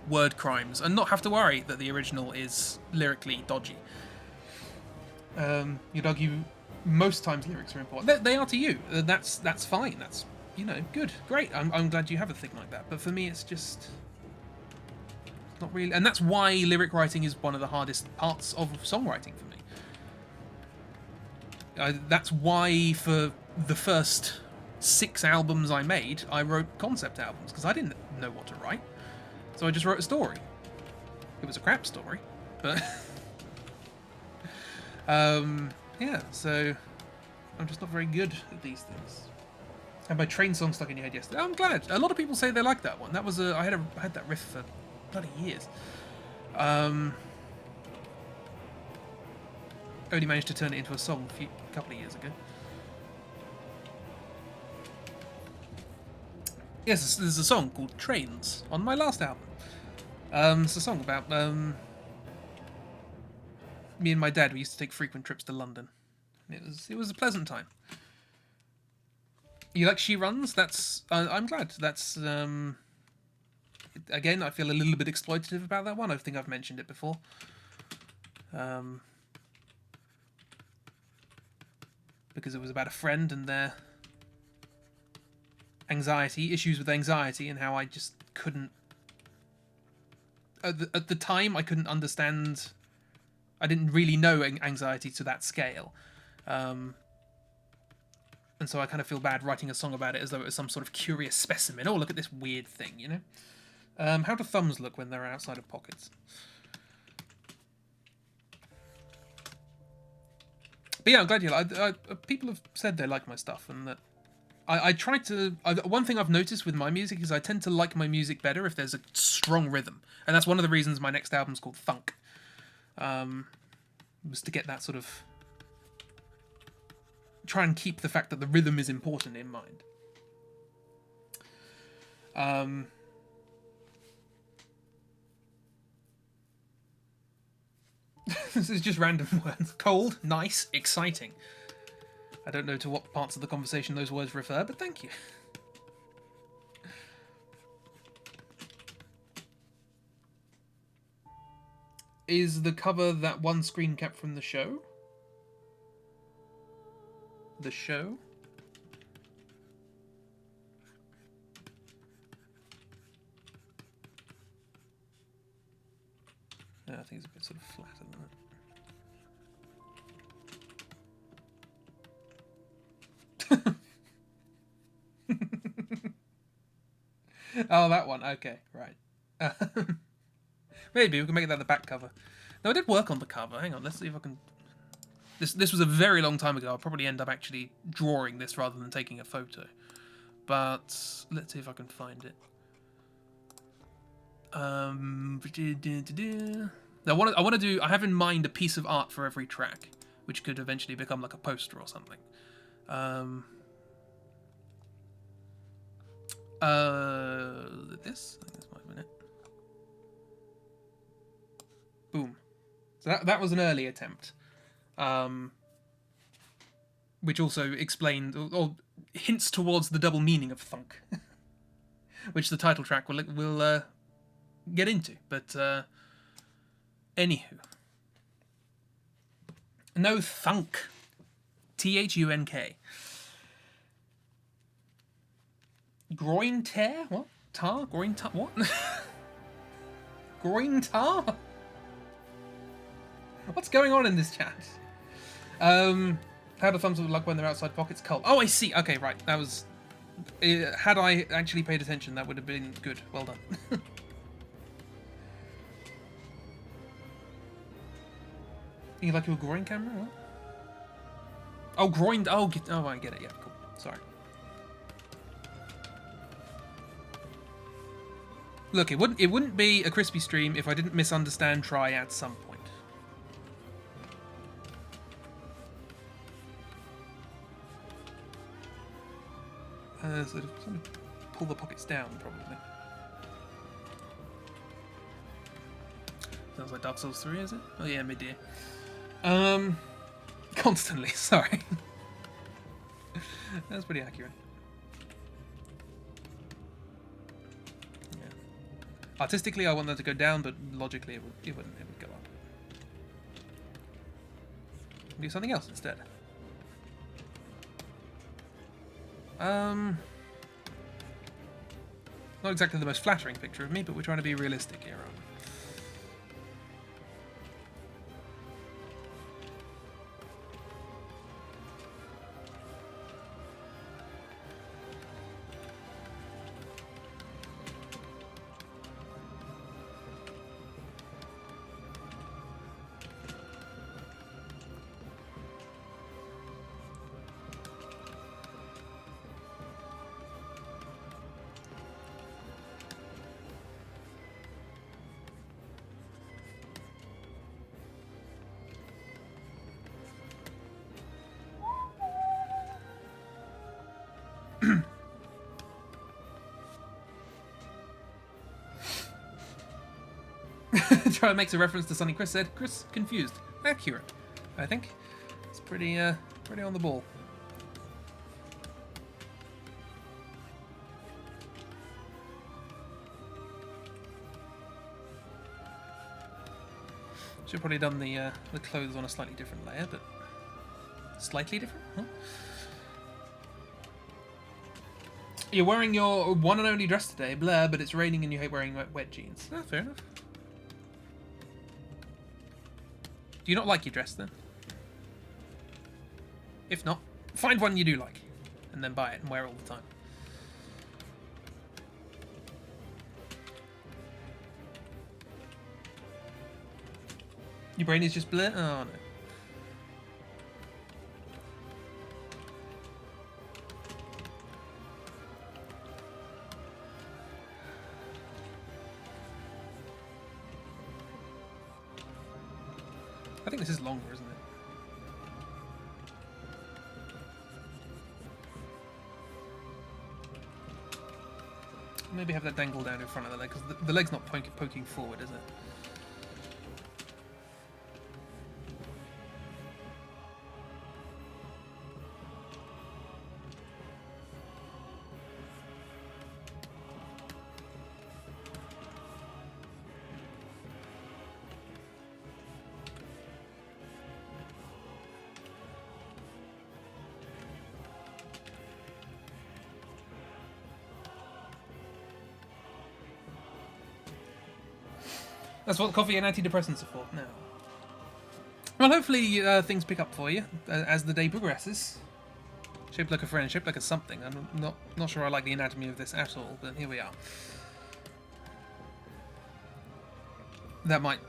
word crimes and not have to worry that the original is lyrically dodgy. You'd argue most times lyrics are important. They are to you. That's fine. That's good, great. I'm glad you have a thing like that. But for me, it's just not really. And that's why lyric writing is one of the hardest parts of songwriting for me. That's why for the first 6 albums I made, I wrote concept albums, because I didn't know what to write. So I just wrote a story. It was a crap story, but yeah, so I'm just not very good at these things. And my train song stuck in your head yesterday. I'm glad. A lot of people say they like that one. That was I had that riff for bloody years. Only managed to turn it into a song a couple of years ago. Yes, there's a song called Trains on my last album. It's a song about me and my dad. We used to take frequent trips to London. It was a pleasant time. You like She Runs? That's I'm glad. That's again, I feel a little bit exploitative about that one. I think I've mentioned it before. Because it was about a friend and their issues with anxiety, and how I just couldn't. At the time, I couldn't understand. I didn't really know anxiety to that scale. And so I kind of feel bad writing a song about it as though it was some sort of curious specimen. Oh, look at this weird thing, How do thumbs look when they're outside of pockets? But yeah, I'm glad you like. People have said they like my stuff, and that I try to. One thing I've noticed with my music is I tend to like my music better if there's a strong rhythm, and that's one of the reasons my next album's called Thunk. Was to get that sort of. Try and keep the fact that the rhythm is important in mind. This is just random words. Cold, nice, exciting. I don't know to what parts of the conversation those words refer, but thank you. Is the cover that one screen cap from the show? The show? Yeah, I think it's a bit sort of flat at the minute. Oh, that one. Okay, right. Maybe we can make that the back cover. No, I did work on the cover. Hang on, let's see if I can. This was a very long time ago. I'll probably end up actually drawing this rather than taking a photo. But let's see if I can find it. Now, I want to do. I have in mind a piece of art for every track, which could eventually become like a poster or something. This. I think this might have been it. Boom. So that was an early attempt, which also explained or hints towards the double meaning of thunk, which the title track will get into. But anywho, no thunk, Thunk. Groin tear? What? Tar? Groin tar? What? Groin tar? What's going on in this chat? How do thumbs look like when they're outside pockets? Cold. Oh, I see. Okay, right. That was... had I actually paid attention, that would have been good. Well done. You like your groin camera? What? Oh, groin... Oh, I get it. Yeah, cool. Sorry. Look, it wouldn't be a crispy stream if I didn't misunderstand try at some point. So pull the pockets down, probably. Sounds like Dark Souls 3, is it? Oh yeah, mid-year. Constantly, sorry. That's pretty accurate. Yeah. Artistically, I want that to go down, but logically, it wouldn't. It would go up. Do something else instead. Not exactly the most flattering picture of me, but we're trying to be realistic here, aren't we? Try makes a reference to something Chris said. Chris confused. Accurate, I think. It's pretty pretty on the ball. Should have probably done the clothes on a slightly different layer, but slightly different. Huh? You're wearing your one and only dress today, blah, but it's raining and you hate wearing wet jeans. Ah, fair enough. Do you not like your dress then? If not, find one you do like, and then buy it and wear it all the time. Your brain is just bleh? Oh no. I think this is longer, isn't it? Maybe have that dangle down in front of the leg, because the leg's not poking forward, is it? That's what coffee and antidepressants are for now. Well, hopefully things pick up for you as the day progresses. Shaped like a friend, shaped like a something. I'm not sure I like the anatomy of this at all, but here we are. That might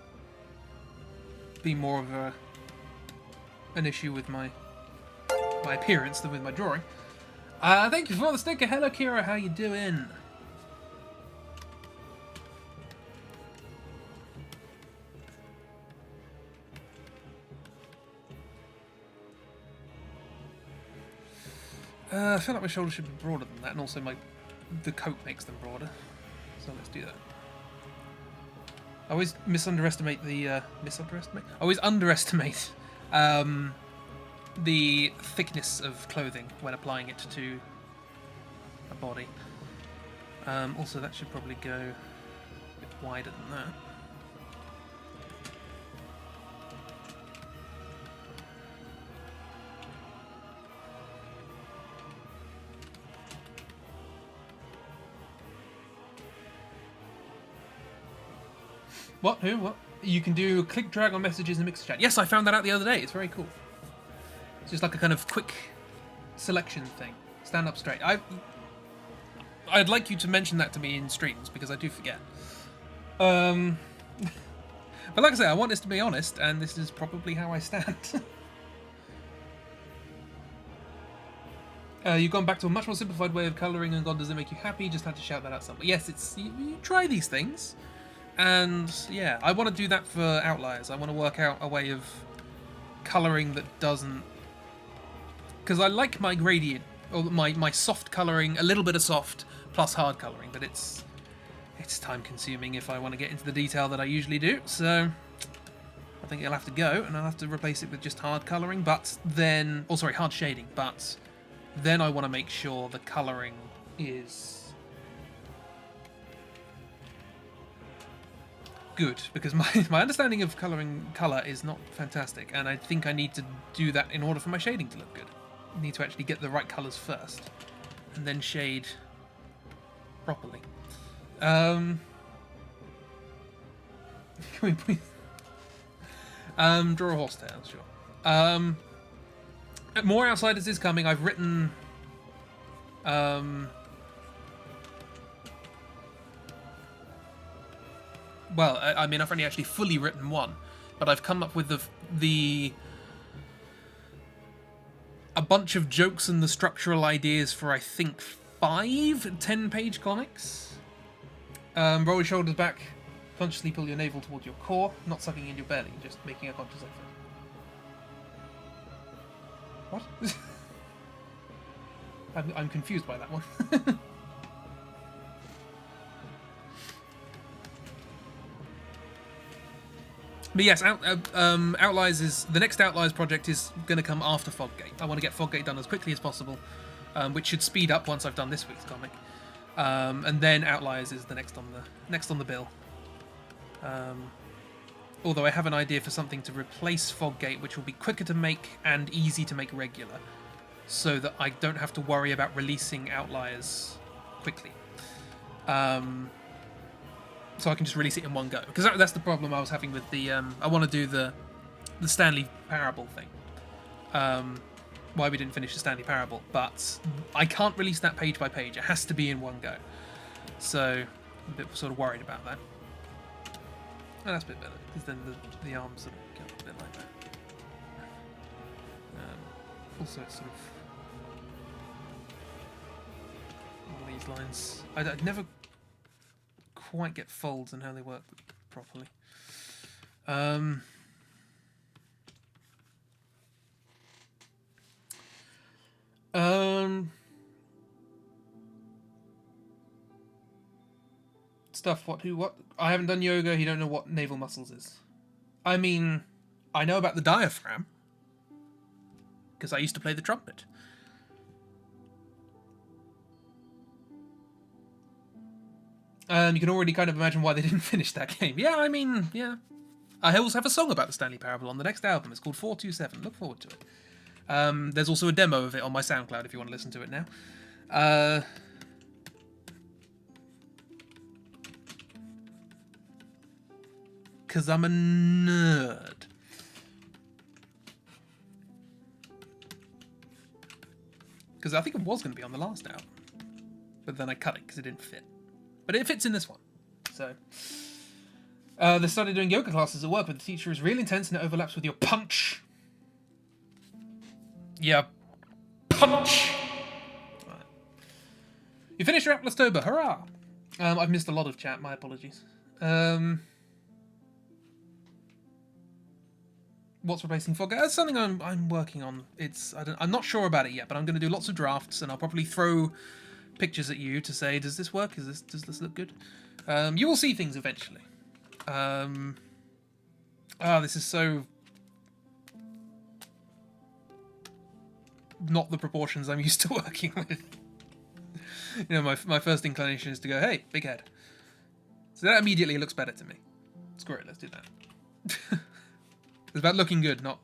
be more of an issue with my appearance than with my drawing. Thank you for the sticker. Hello, Kira. How you doing? I feel like my shoulders should be broader than that, and also the coat makes them broader. So let's do that. I always underestimate the the thickness of clothing when applying it to a body. Also, that should probably go a bit wider than that. What? Who? What? You can do click drag on messages in mixer chat. Yes, I found that out the other day. It's very cool. It's just like a kind of quick selection thing. Stand up straight. I'd like you to mention that to me in streams because I do forget. But like I say, I want this to be honest, and this is probably how I stand. You've gone back to a much more simplified way of colouring, and God, does it make you happy? Just had to shout that out somewhere. Yes, it's you try these things. And yeah, I want to do that for Outliers. I want to work out a way of colouring that doesn't... Because I like my gradient, or my soft colouring, a little bit of soft plus hard colouring, but it's it's time consuming if I want to get into the detail that I usually do, so I think I'll have to go, and I'll have to replace it with just hard colouring, but then... Oh, sorry, hard shading, but then I want to make sure the colouring is good, because my understanding of colour is not fantastic, and I think I need to do that in order for my shading to look good. I need to actually get the right colours first, and then shade properly. Can we please... draw a horsetail, sure. More Outsiders is coming. I've written... well, I mean, I've only actually fully written one, but I've come up with a bunch of jokes and the structural ideas for, I think, 5 10-page comics. Roll your shoulders back, consciously pull your navel towards your core, not sucking in your belly, just making a conscious effort. What? I'm confused by that one. But yes, Outliers is... The next Outliers project is going to come after Foggate. I want to get Foggate done as quickly as possible, which should speed up once I've done this week's comic. And then Outliers is the next on the bill. Although I have an idea for something to replace Foggate, which will be quicker to make and easy to make regular, so that I don't have to worry about releasing Outliers quickly. So I can just release it in one go. Because that's the problem I was having with the... I want to do the Stanley Parable thing. Why we didn't finish the Stanley Parable. But I can't release that page by page. It has to be in one go. So I'm a bit sort of worried about that. And that's a bit better, because then the arms are a bit like that. Also, it's sort of... all these lines... I'd never quite get folds and how they work properly. Stuff, what, who, what? I haven't done yoga, you don't know what navel muscles is. I mean, I know about the diaphragm, because I used to play the trumpet. You can already kind of imagine why they didn't finish that game. Yeah, I mean, yeah. I also have a song about the Stanley Parable on the next album. It's called 427. Look forward to it. There's also a demo of it on my SoundCloud if you want to listen to it now. Because I'm a nerd. Because I think it was going to be on the last album. But then I cut it because it didn't fit. But it fits in this one. So, they started doing yoga classes at work, but the teacher is really intense and it overlaps with your punch. Yeah, punch! Right. You finished your Atlas Toba, hurrah! I've missed a lot of chat, my apologies. What's replacing Fog? That's something I'm working on. I'm not sure about it yet, but I'm going to do lots of drafts, and I'll probably throw pictures at you to say, does this work? Does this look good? You will see things eventually. This is so not the proportions I'm used to working with. You know, my first inclination is to go, hey, big head. So that immediately looks better to me. Screw it, let's do that. It's about looking good, not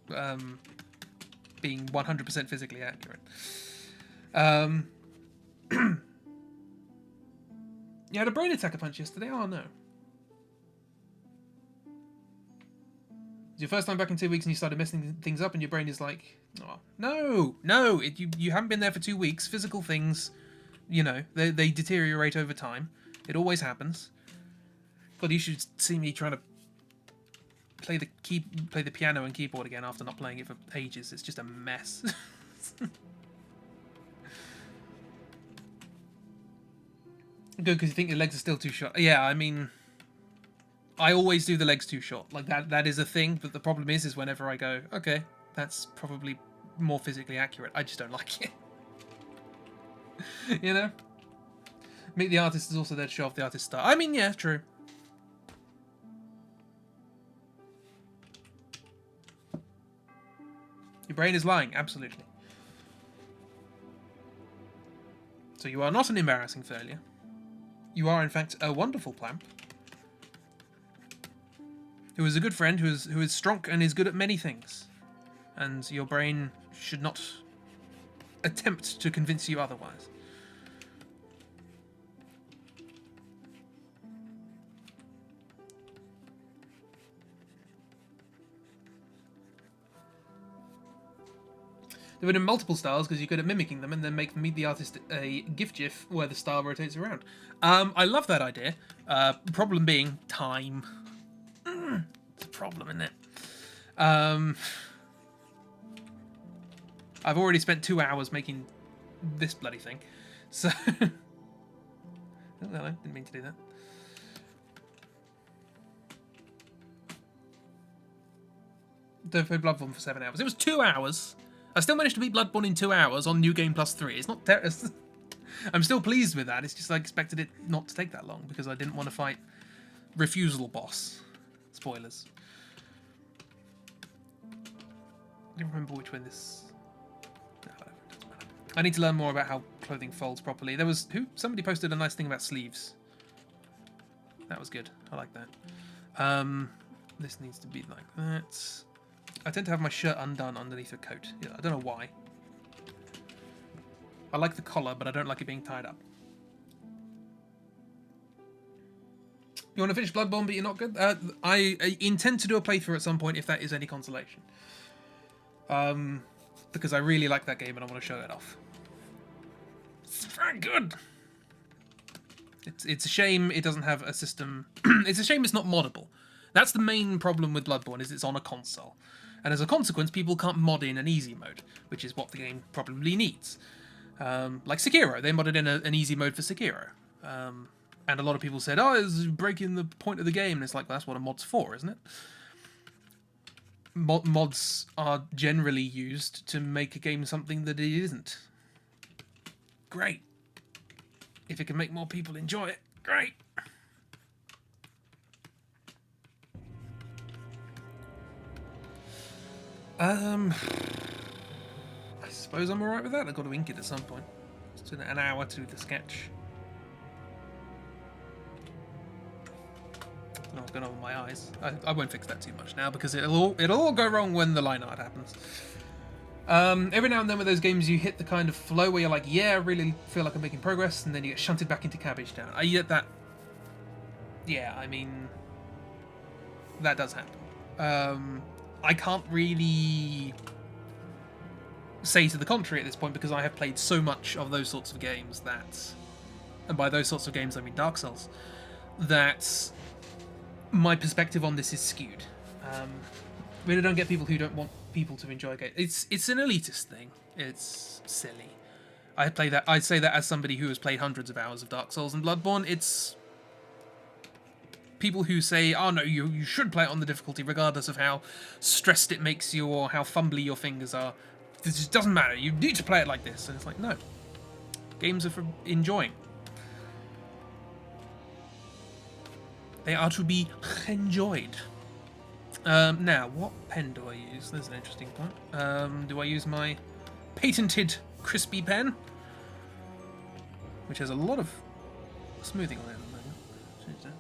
being 100% physically accurate. You had a brain attack punch yesterday? Oh, no. It's your first time back in 2 weeks and you started messing things up and your brain is like, oh, no, you haven't been there for 2 weeks. Physical things, you know, they deteriorate over time. It always happens. God, you should see me trying to play the piano and keyboard again after not playing it for ages. It's just a mess. Good, because you think your legs are still too short. Yeah, I mean, I always do the legs too short. Like, that is a thing, but the problem is whenever I go, okay, that's probably more physically accurate, I just don't like it. You know? Meet the artist is also there to show off the artist's style. I mean, yeah, true. Your brain is lying, absolutely. So you are not an embarrassing failure. You are, in fact, a wonderful plamp. Who is a good friend, who is strong and is good at many things. And your brain should not attempt to convince you otherwise. There were multiple styles because you could have mimicking them and then make them meet the artist a GIF GIF where the style rotates around. I love that idea. Problem being time. It's a problem, isn't it? I've already spent 2 hours making this bloody thing, so. Oh, hello, didn't mean to do that. Don't play Bloodborne for 7 hours. It was 2 hours. I still managed to beat Bloodborne in 2 hours on New Game Plus 3. It's not I'm still pleased with that. It's just I expected it not to take that long because I didn't want to fight Refusal Boss. Spoilers. I don't remember which one this... No, doesn't matter. I need to learn more about how clothing folds properly. There was... Somebody posted a nice thing about sleeves. That was good. I like that. This needs to be like that. I tend to have my shirt undone underneath a coat. Yeah, I don't know why. I like the collar, but I don't like it being tied up. You want to finish Bloodborne, but you're not good? I intend to do a playthrough at some point, if that is any consolation. Because I really like that game and I want to show it off. It's very good! It's a shame it doesn't have a system... It's a shame it's not moddable. That's the main problem with Bloodborne, is it's on a console. And as a consequence, people can't mod in an easy mode, which is what the game probably needs. Like Sekiro, they modded in an easy mode for Sekiro. And a lot of people said, oh, it's breaking the point of the game. And it's like, well, that's what a mod's for, isn't it? Mods are generally used to make a game something that it isn't. Great. If it can make more people enjoy it, great. I suppose I'm alright with that. I've got to ink it at some point. It's an hour to the sketch. I don't know what's going on with my eyes. I won't fix that too much now because it'll all go wrong when the line art happens. Every now and then with those games you hit the kind of flow where you're like, yeah, I really feel like I'm making progress, and then you get shunted back into Cabbage Town. I get that. Yeah, I mean, that does happen. I can't really say to the contrary at this point because I have played so much of those sorts of games that, and by those sorts of games I mean Dark Souls, that my perspective on this is skewed. Really don't get people who don't want people to enjoy a game. It's an elitist thing. It's silly. I'd say that as somebody who has played hundreds of hours of Dark Souls and Bloodborne. It's people who say, oh no, you should play it on the difficulty regardless of how stressed it makes you or how fumbly your fingers are. It just doesn't matter. You need to play it like this. And it's like, no. Games are for enjoying. They are to be enjoyed. Now, what pen do I use? There's an interesting point. Do I use my patented crispy pen? Which has a lot of smoothing on it at the moment. Change that.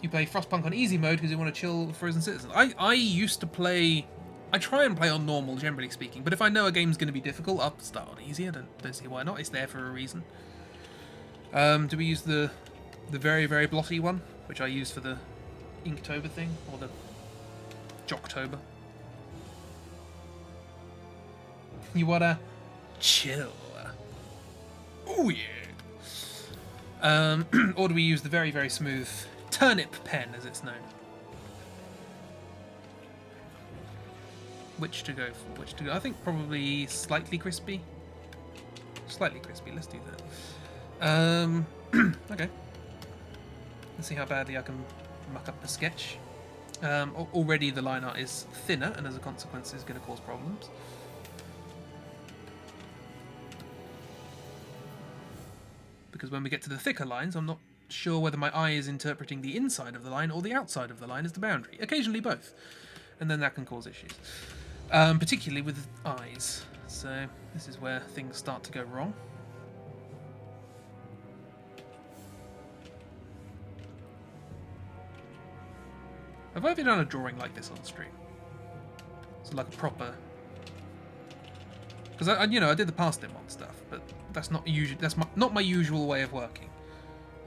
You play Frostpunk on easy mode because you want to chill with Frozen Citizens. I used to play... I try and play on normal, generally speaking, but if I know a game's going to be difficult, I'll start on easy. I don't see why not. It's there for a reason. Do we use the very, very blotty one, which I use for the Inktober thing, or the Jocktober? You wanna chill? Oh yeah. Or do we use the very, very smooth turnip pen, as it's known? Which to go for? Which to go? I think probably slightly crispy. Slightly crispy. Let's do that. Okay. Let's see how badly I can muck up the sketch. Already the line art is thinner, and as a consequence, is going to cause problems. because when we get to the thicker lines, I'm not sure whether my eye is interpreting the inside of the line or the outside of the line as the boundary. Occasionally both, and then that can cause issues, particularly with eyes. So this is where things start to go wrong. Have I ever done a drawing like this on stream? So like a proper... Because I did the Parsnip mod stuff, but that's not usually not my usual way of working.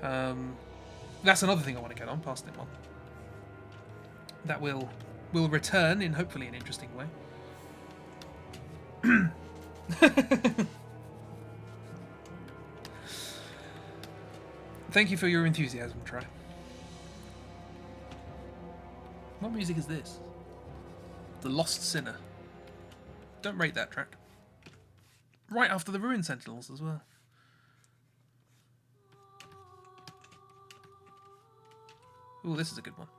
That's another thing I want to get on, Parsnip mod. That will return in hopefully an interesting way. Thank you for your enthusiasm, Try. What music is this? The Lost Sinner. Don't rate that track. Right after the Ruin Sentinels as well. Ooh, this is a good one.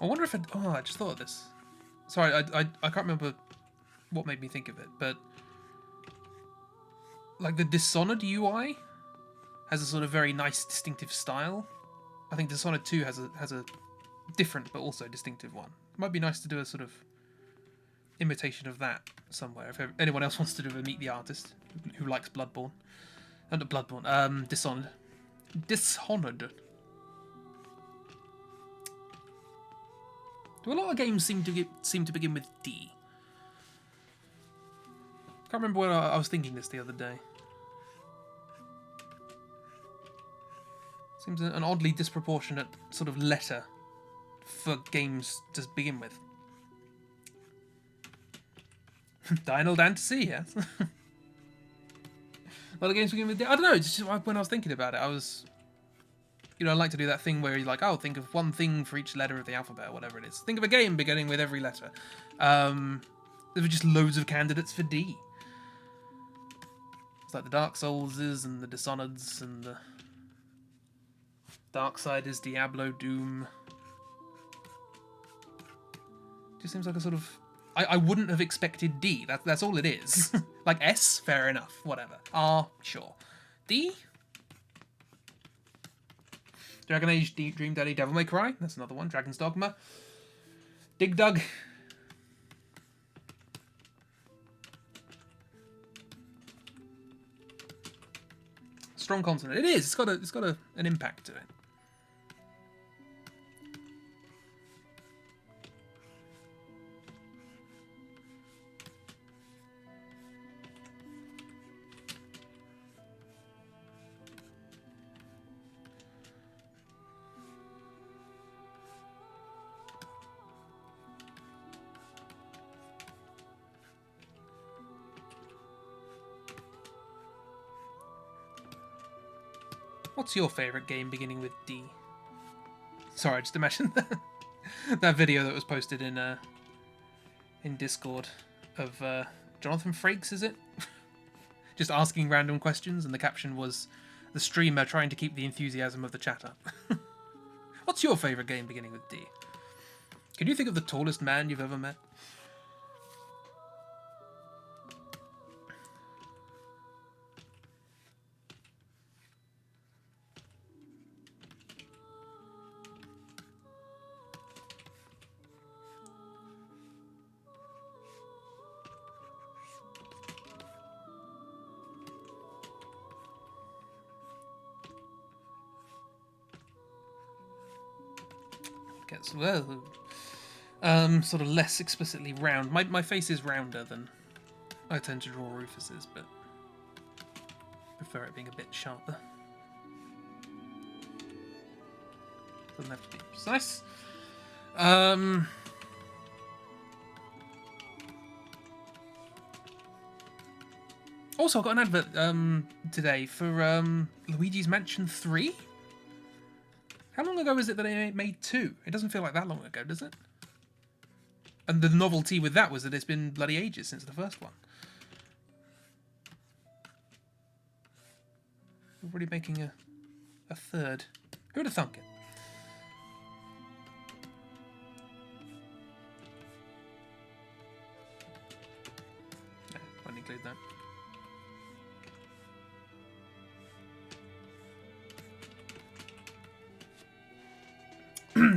I wonder if I just thought of this. Sorry, I can't remember what made me think of it, but like the Dishonored UI has a sort of very nice distinctive style. I think Dishonored 2 has a different but also distinctive one. It might be nice to do a sort of imitation of that somewhere. If anyone else wants to do a Meet the Artist who likes Bloodborne. Not Bloodborne, Dishonored. Dishonored. Do a lot of games seem to begin with D? Can't remember where I was thinking this the other day. Seems an oddly disproportionate sort of letter for games to begin with. Dynal Fantasy, yes. A lot of games begin with D. I don't know, it's just when I was thinking about it, I was... I like to do that thing where you're like, oh, think of one thing for each letter of the alphabet, or whatever it is. Think of a game beginning with every letter. There were just loads of candidates for D. It's like the Dark Soulses and the Dishonoured's and the Darksiders, Diablo, Doom. Just seems like a sort of... I wouldn't have expected D. That's all it is. Like S, fair enough, whatever. R, sure. D? Dragon Age, Dream Daddy, Devil May Cry. That's another one. Dragon's Dogma. Dig Dug. Strong consonant. It is. It's got an impact to it. What's your favourite game beginning with D? Sorry, I just imagined that video that was posted in Discord of Jonathan Frakes, is it? Just asking random questions, and the caption was the streamer trying to keep the enthusiasm of the chat up. What's your favourite game beginning with D? Can you think of the tallest man you've ever met? Gets well, sort of less explicitly round. My face is rounder than I tend to draw Rufus's, but I prefer it being a bit sharper. Doesn't have to be precise. Also, I got an advert today for Luigi's Mansion 3. How long ago is it that they made 2? It doesn't feel like that long ago, does it? And the novelty with that was that it's been bloody ages since the first one. We're already making a third. Who would have thunk it? No, won't include that.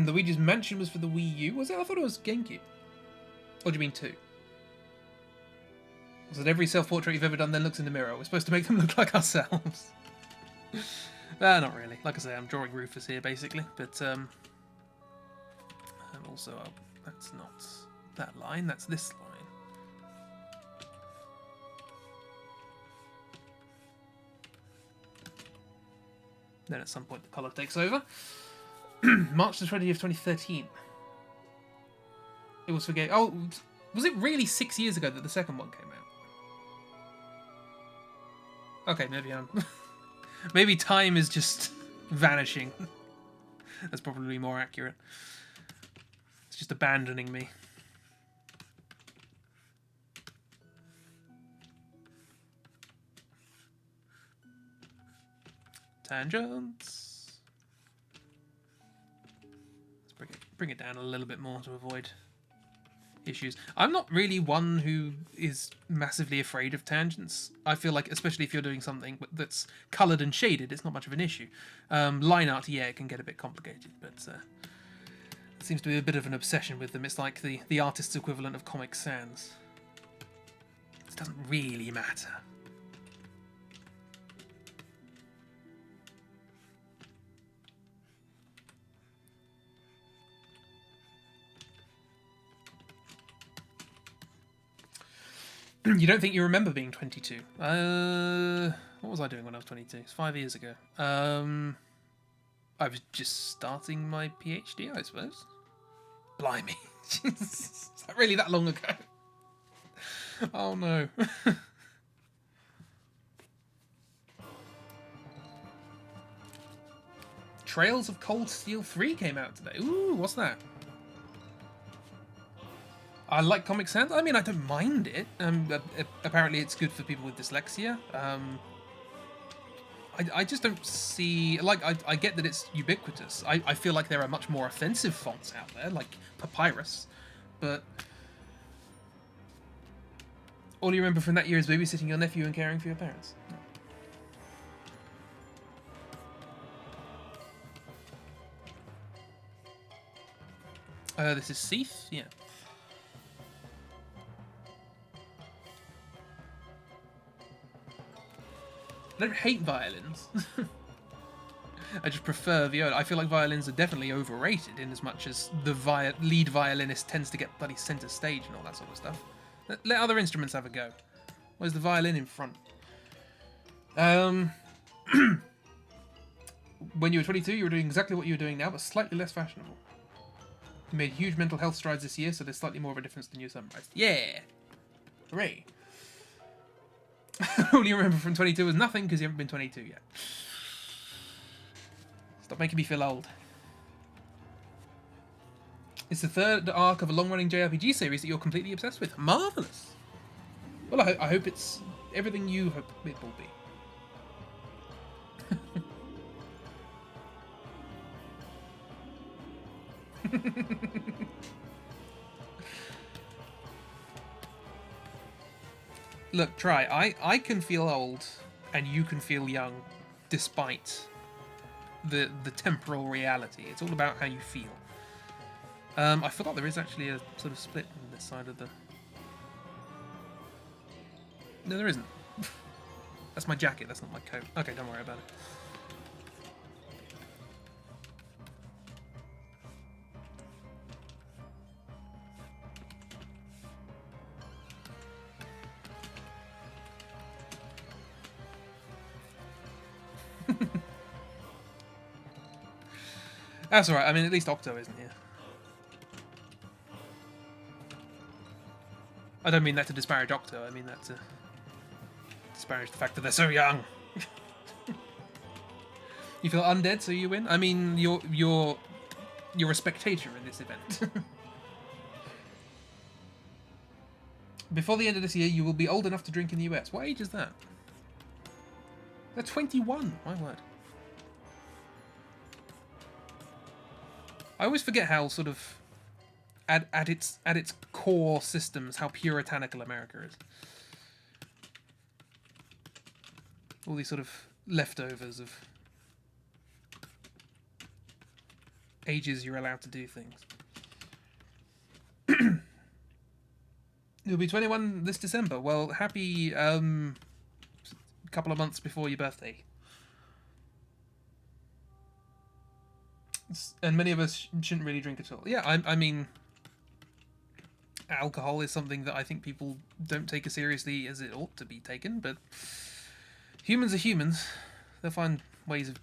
Luigi's Mansion was for the Wii U, was it? I thought it was GameCube. Or do you mean 2? Was it every self-portrait you've ever done then looks in the mirror? We're supposed to make them look like ourselves. Not really. Like I say, I'm drawing Rufus here, basically. But, and also, that's not that line, that's this line. Then at some point the colour takes over. March the 20th, 2013. It was for game. Oh, was it really 6 years ago that the second one came out? Okay, maybe I'm. Maybe time is just vanishing. That's probably more accurate. It's just abandoning me. Tangents. Bring it down a little bit more to avoid issues. I'm not really one who is massively afraid of tangents. I feel like, especially if you're doing something that's coloured and shaded, it's not much of an issue. Line art, yeah, it can get a bit complicated, but it seems to be a bit of an obsession with them. It's like the artist's equivalent of Comic Sans. It doesn't really matter. You don't think you remember being 22? What was I doing when I was 22? It's 5 years ago. I was just starting my PhD, I suppose. Blimey. Is that really that long ago? Oh no. Trails of Cold Steel 3 came out today. Ooh, what's that? I like Comic Sans. I mean, I don't mind it. Apparently, it's good for people with dyslexia. I just don't see... Like, I get that it's ubiquitous. I feel like there are much more offensive fonts out there, like Papyrus. But all you remember from that year is babysitting your nephew and caring for your parents. This is Seath? Yeah. I don't hate violins. I just prefer viola. I feel like violins are definitely overrated in as much as the lead violinist tends to get bloody centre stage and all that sort of stuff. Let other instruments have a go. Where's the violin in front? When you were 22, you were doing exactly what you're doing now, but slightly less fashionable. You made huge mental health strides this year, so there's slightly more of a difference than you summarised. Yeah! Hooray! All you remember from 22 is nothing because you haven't been 22 yet. Stop making me feel old. It's the third arc of a long-running JRPG series that you're completely obsessed with. Marvellous! Well, I hope it's everything you hope it will be. Look, try. I can feel old, and you can feel young, despite the temporal reality. It's all about how you feel. I forgot there is actually a sort of split on this side of the... No, there isn't. That's my jacket, that's not my coat. Okay, don't worry about it. That's alright, I mean, at least Octo isn't here. I don't mean that to disparage Octo. I mean that to disparage the fact that they're so young. You feel undead, so you win. I mean, you're a spectator in this event. Before the end of this year, you will be old enough to drink in the US. What age is that? They're 21. My word. I always forget how sort of at its core systems how puritanical America is. All these sort of leftovers of ages you're allowed to do things. You'll be 21 this December. Well, happy couple of months before your birthday. And many of us shouldn't really drink at all. Yeah, I mean, alcohol is something that I think people don't take as seriously as it ought to be taken, but humans are humans. They'll find ways of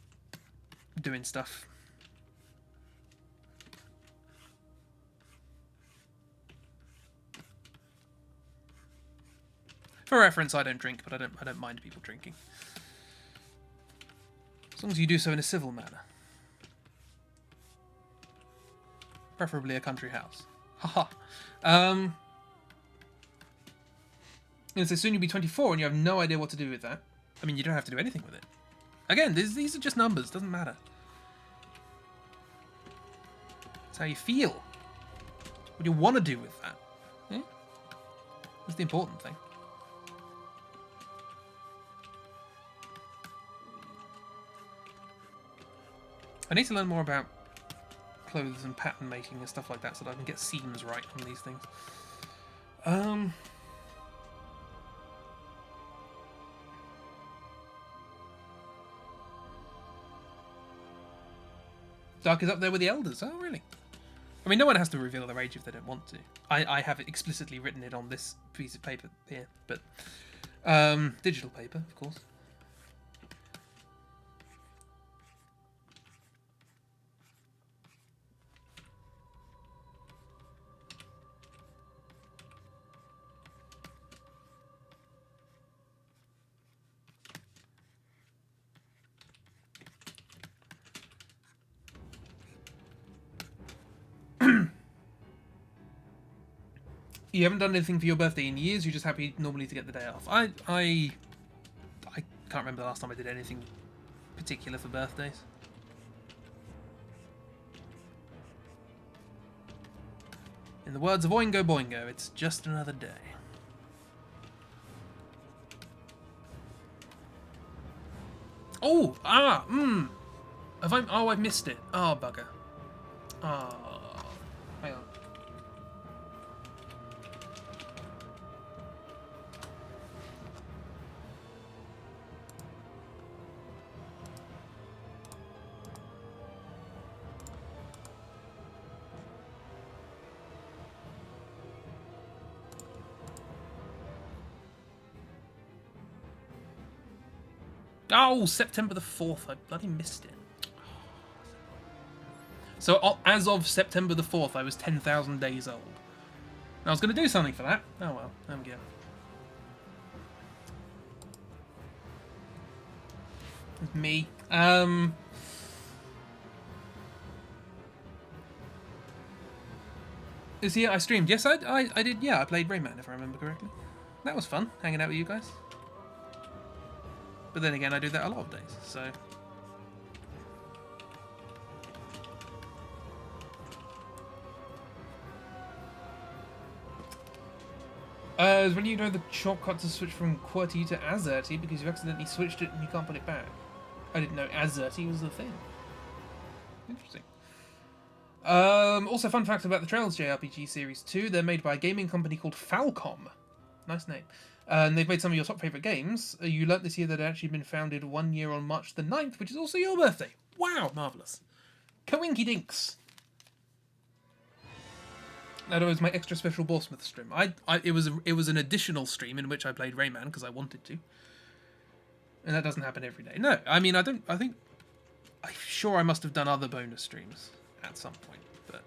doing stuff. For reference, I don't drink, but I don't mind people drinking. As long as you do so in a civil manner. Preferably a country house. Haha. And so soon you'll be 24 and you have no idea what to do with that. I mean, you don't have to do anything with it. Again, these are just numbers. Doesn't matter. It's how you feel. What do you want to do with that? Eh? That's the important thing. I need to learn more about clothes and pattern making and stuff like that so that I can get seams right on these things. Dark is up there with the elders. Oh, really? I mean, no one has to reveal their age if they don't want to. I have it explicitly written it on this piece of paper here, but digital paper, of course. You haven't done anything for your birthday in years. You're just happy normally to get the day off. I can't remember the last time I did anything particular for birthdays. In the words of Oingo Boingo, it's just another day. Oh, Have I? Oh, I missed it. Oh, bugger. Oh, hang on. Oh, September the 4th. I bloody missed it. So, as of September the 4th, I was 10,000 days old. I was going to do something for that. Oh well, there we go. It's me. Is he? I streamed. Yes, I did. Yeah, I played Rayman, if I remember correctly. That was fun, hanging out with you guys. But then again, I do that a lot of days, so... When you know the shortcut to switch from QWERTY to AZERTY because you accidentally switched it and you can't put it back. I didn't know AZERTY was the thing. Interesting. Also, fun fact about the Trails JRPG Series 2, they're made by a gaming company called Falcom. Nice name. And they've made some of your top favourite games. You learnt this year that it had actually been founded 1 year on March the 9th, which is also your birthday. Wow, marvellous. Coinky dinks. That was my extra special Borsmith stream. It was an additional stream in which I played Rayman because I wanted to. And that doesn't happen every day. No, I mean, I'm sure I must have done other bonus streams at some point, but...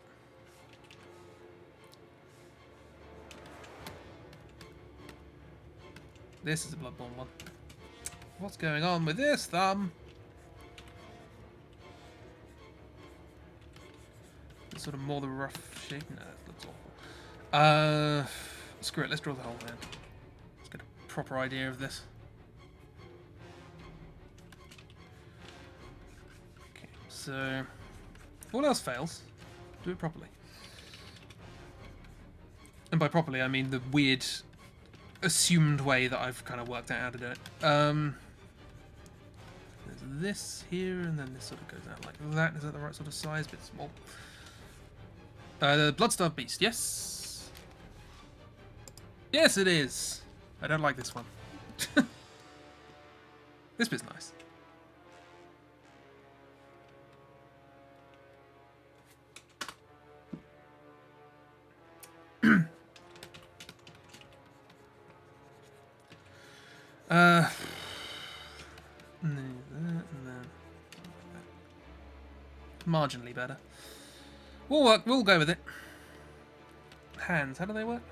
This is a Bloodborne one. What's going on with this thumb? It's sort of more the rough shape. No, that looks awful. Screw it. Let's draw the whole hand. Let's get a proper idea of this. Okay, so if all else fails, do it properly. And by properly, I mean the weird, assumed way that I've kind of worked out how to do it. There's this here, and then this sort of goes out like that. Is that the right sort of size? Bit small. The Bloodstarved Beast, yes. Yes, it is. I don't like this one. This bit's nice. And then marginally better. We'll work. We'll go with it. Hands. How do they work?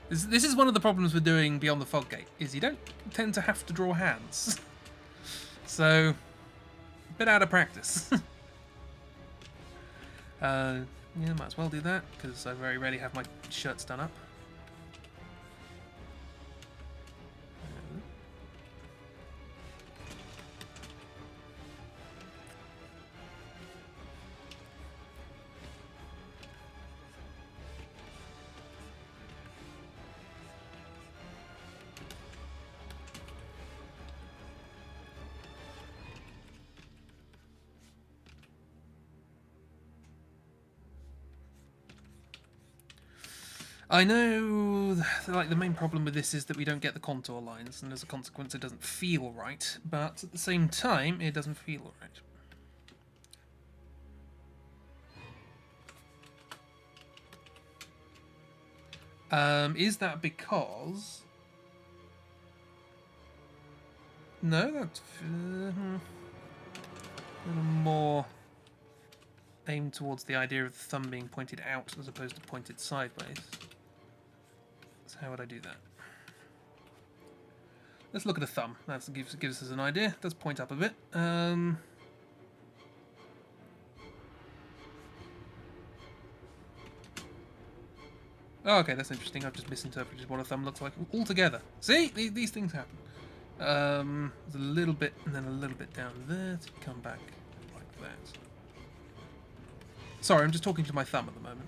This is one of the problems with doing Beyond the Foggate. Is you don't tend to have to draw hands. So, a bit out of practice. Yeah, might as well do that because I very rarely have my shirts done up. I know, like, the main problem with this is that we don't get the contour lines, and as a consequence it doesn't feel right, but at the same time, it doesn't feel right. Is that because... No, that's a little more aimed towards the idea of the thumb being pointed out as opposed to pointed sideways. How would I do that? Let's look at a thumb. That gives us an idea. It does point up a bit. Oh, okay, that's interesting. I've just misinterpreted what a thumb looks like altogether. See? These things happen. There's a little bit and then a little bit down there to come back like that. Sorry, I'm just talking to my thumb at the moment.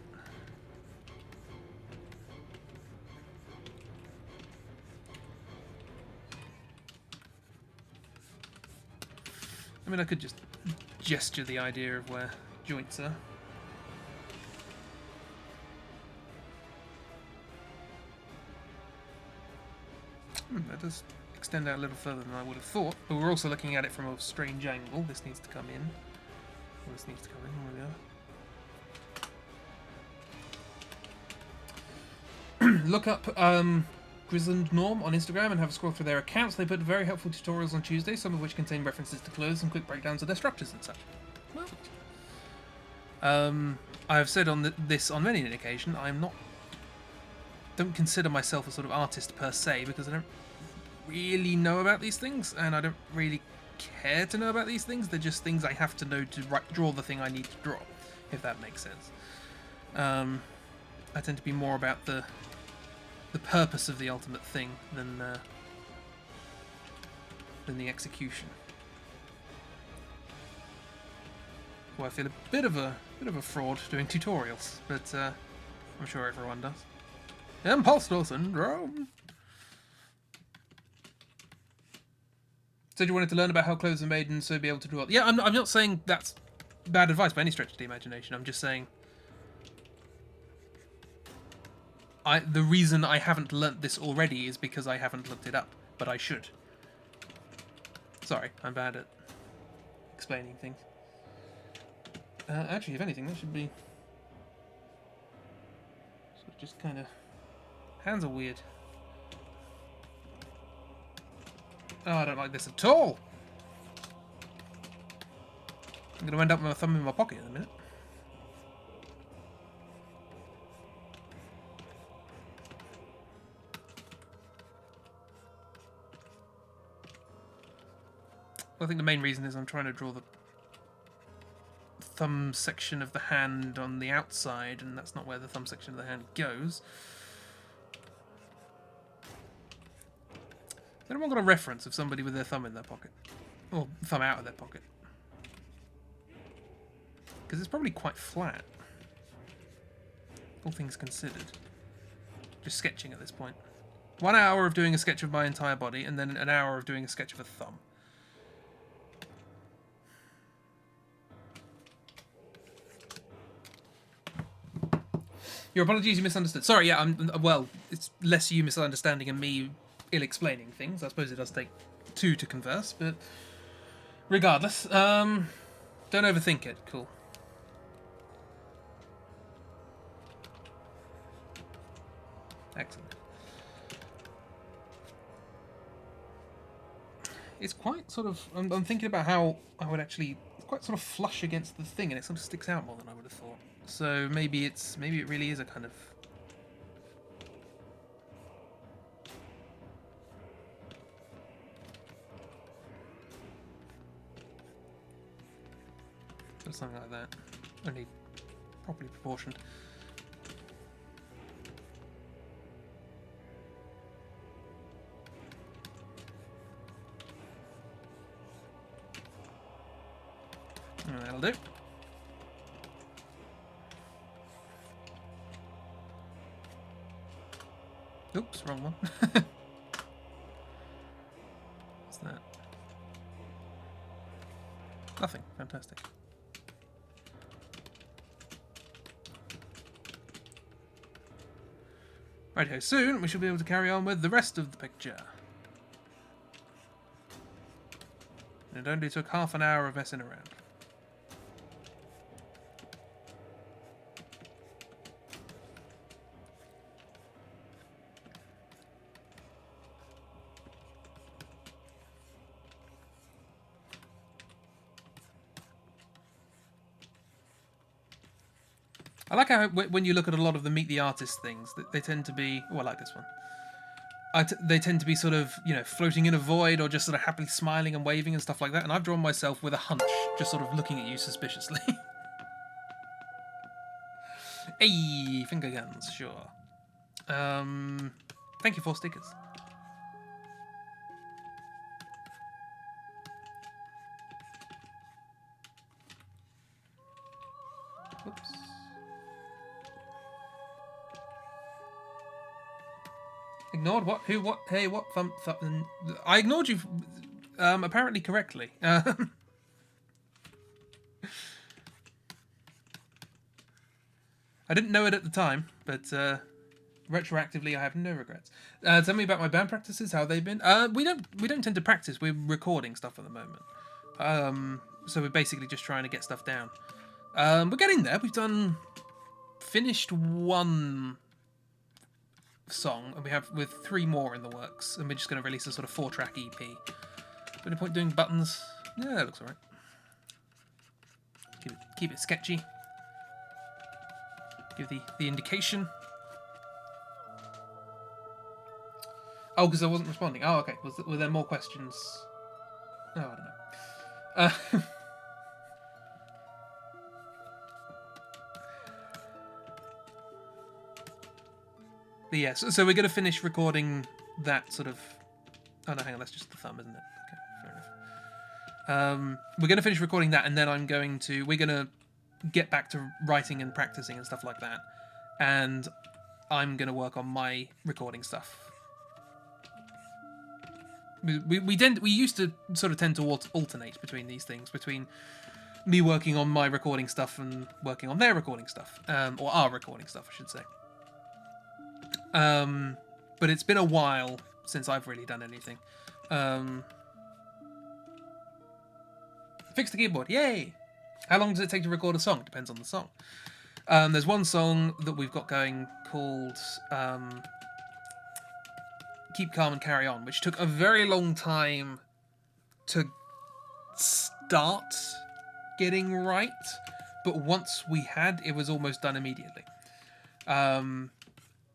I mean, I could just gesture the idea of where joints are. That does extend out a little further than I would have thought, but we're also looking at it from a strange angle. This needs to come in. Or this needs to come in, one or the other. Look up Grizzled Norm on Instagram and have a scroll through their accounts. They put very helpful tutorials on Tuesday, some of which contain references to clothes and quick breakdowns of their structures and such. I have said on this on many an occasion, don't consider myself a sort of artist per se, because I don't really know about these things, and I don't really care to know about these things. They're just things I have to know to draw the thing I need to draw, if that makes sense. I tend to be more about the purpose of the ultimate thing than the execution. Well, I feel a bit of a fraud doing tutorials, but I'm sure everyone does. Imposter syndrome. So you wanted to learn about how clothes are made and so be able to draw. Yeah, I'm not saying that's bad advice by any stretch of the imagination. I'm just saying the reason I haven't learnt this already is because I haven't looked it up, but I should. Sorry, I'm bad at explaining things. Actually, if anything, that should be... So just kind of... Hands are weird. Oh, I don't like this at all! I'm going to end up with my thumb in my pocket in a minute. I think the main reason is I'm trying to draw the thumb section of the hand on the outside, and that's not where the thumb section of the hand goes. Has anyone got a reference of somebody with their thumb in their pocket? Or thumb out of their pocket? Because it's probably quite flat. All things considered. Just sketching at this point. 1 hour of doing a sketch of my entire body, and then an hour of doing a sketch of a thumb. Your apologies, you misunderstood. Sorry, yeah, well, it's less you misunderstanding and me ill-explaining things. I suppose it does take two to converse, but regardless, don't overthink it. Cool. Excellent. It's quite sort of... I'm thinking about how I would actually... It's quite sort of flush against the thing, and it sort of sticks out more than I would have thought. So maybe it really is a kind of... or something like that. Only properly proportioned. That'll do. Oops, wrong one. What's that? Nothing. Fantastic. Righto, soon we shall be able to carry on with the rest of the picture. And it only took half an hour of messing around. I like how when you look at a lot of the Meet the Artist things, they tend to be... Oh, I like this one. They tend to be sort of, you know, floating in a void or just sort of happily smiling and waving and stuff like that. And I've drawn myself with a hunch, just sort of looking at you suspiciously. Hey, finger guns, sure. Thank you for stickers. Whoops. Ignored what? Who? What? Hey, what? I ignored you, apparently correctly. I didn't know it at the time, but retroactively, I have no regrets. Tell me about my band practices. How they've been? We don't tend to practice. We're recording stuff at the moment. So we're basically just trying to get stuff down. We're getting there. We've finished one song, and we have with 3 more in the works, and we're just going to release a sort of 4-track EP. Any point doing buttons? Yeah, that looks alright. Keep it sketchy. Give the indication. Oh, because I wasn't responding. Oh, okay. Were there more questions? Oh, I don't know. But yeah, so we're going to finish recording that sort of... Oh, no, hang on. That's just the thumb, isn't it? Okay, fair enough. We're going to finish recording that, and then we're going to get back to writing and practicing and stuff like that. And I'm going to work on my recording stuff. We used to sort of tend to alternate between these things, between me working on my recording stuff and working on their recording stuff, or our recording stuff, I should say. But it's been a while since I've really done anything. Fix the keyboard, yay! How long does it take to record a song? Depends on the song. There's one song that we've got going called Keep Calm and Carry On, which took a very long time to start getting right, but once we had, it was almost done immediately.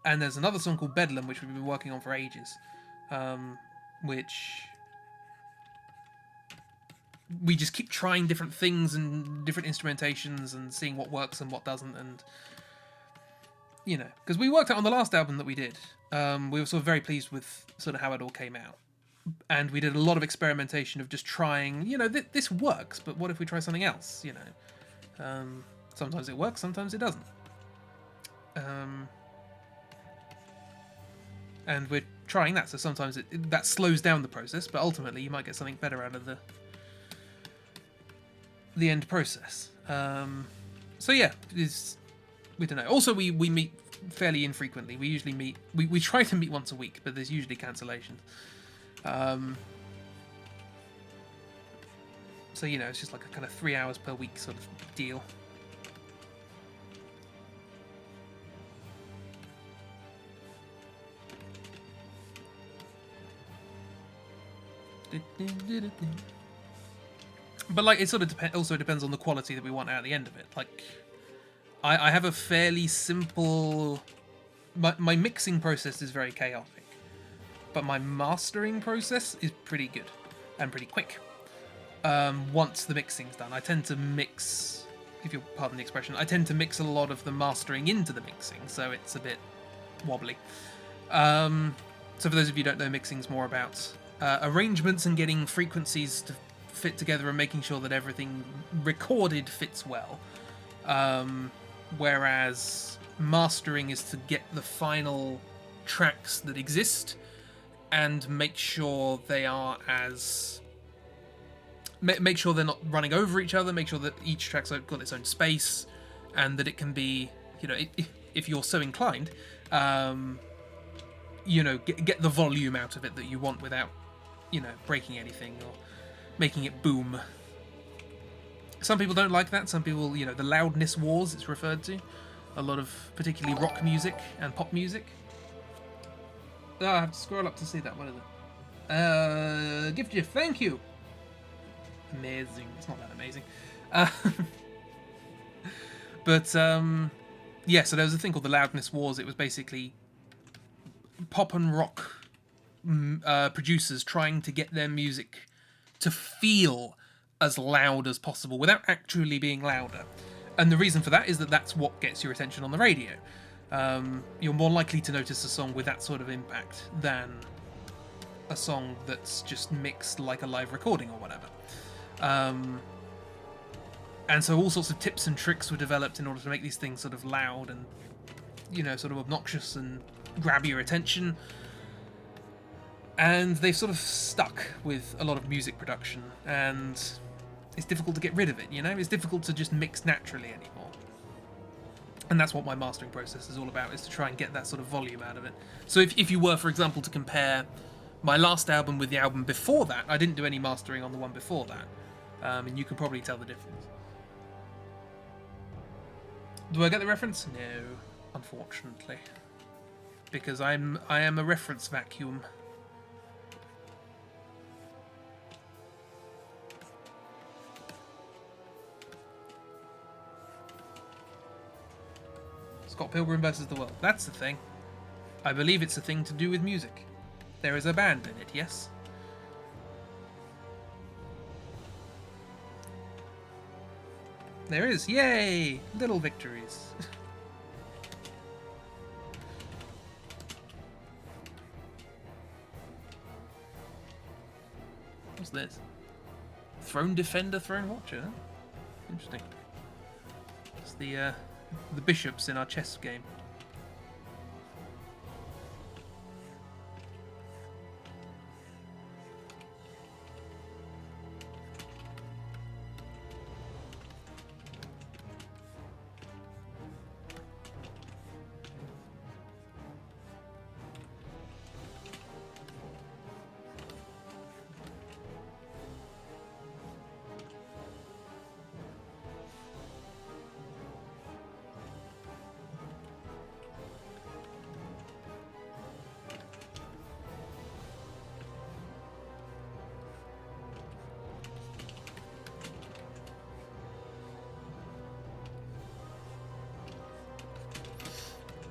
And there's another song called Bedlam, which we've been working on for ages, which we just keep trying different things and different instrumentations and seeing what works and what doesn't, and because we worked out on the last album that we did, we were sort of very pleased with sort of how it all came out, and we did a lot of experimentation of just trying, this works, but what if we try something else, sometimes it works, sometimes it doesn't, and we're trying that, so sometimes that slows down the process, but ultimately you might get something better out of the end process. So yeah, we don't know. Also, we meet fairly infrequently. We usually meet. We try to meet once a week, but there's usually cancellations. So it's just like a kind of 3 hours per week sort of deal. But like, it sort of also depends on the quality that we want out at the end of it. Like, I have a fairly simple. My mixing process is very chaotic, but my mastering process is pretty good and pretty quick. Once the mixing's done, I tend to mix. If you'll pardon the expression, I tend to mix a lot of the mastering into the mixing, so it's a bit wobbly. So for those of you who don't know, mixing's more about arrangements and getting frequencies to fit together and making sure that everything recorded fits well. Whereas mastering is to get the final tracks that exist and make sure they are make sure they're not running over each other, make sure that each track's got its own space, and that it can be, if you're so inclined, get the volume out of it that you want without, breaking anything or making it boom. Some people don't like that. Some people, the loudness wars it's referred to. A lot of particularly rock music and pop music. Oh, I have to scroll up to see that. What is it? Gift you, thank you. Amazing. It's not that amazing. But yeah, so there was a thing called the loudness wars. It was basically pop and rock producers trying to get their music to feel as loud as possible without actually being louder. And the reason for that is that that's what gets your attention on the radio. You're more likely to notice a song with that sort of impact than a song that's just mixed like a live recording or whatever. And so all sorts of tips and tricks were developed in order to make these things sort of loud and, sort of obnoxious and grab your attention. And they've sort of stuck with a lot of music production, and it's difficult to get rid of it, It's difficult to just mix naturally anymore. And that's what my mastering process is all about, is to try and get that sort of volume out of it. So if you were, for example, to compare my last album with the album before that, I didn't do any mastering on the one before that. And you can probably tell the difference. Do I get the reference? No, unfortunately. Because I am a reference vacuum. Scott Pilgrim vs. the World. That's the thing. I believe it's a thing to do with music. There is a band in it, yes. There is. Yay! Little victories. What's this? Throne Defender, Throne Watcher. Huh? Interesting. It's the bishops in our chess game.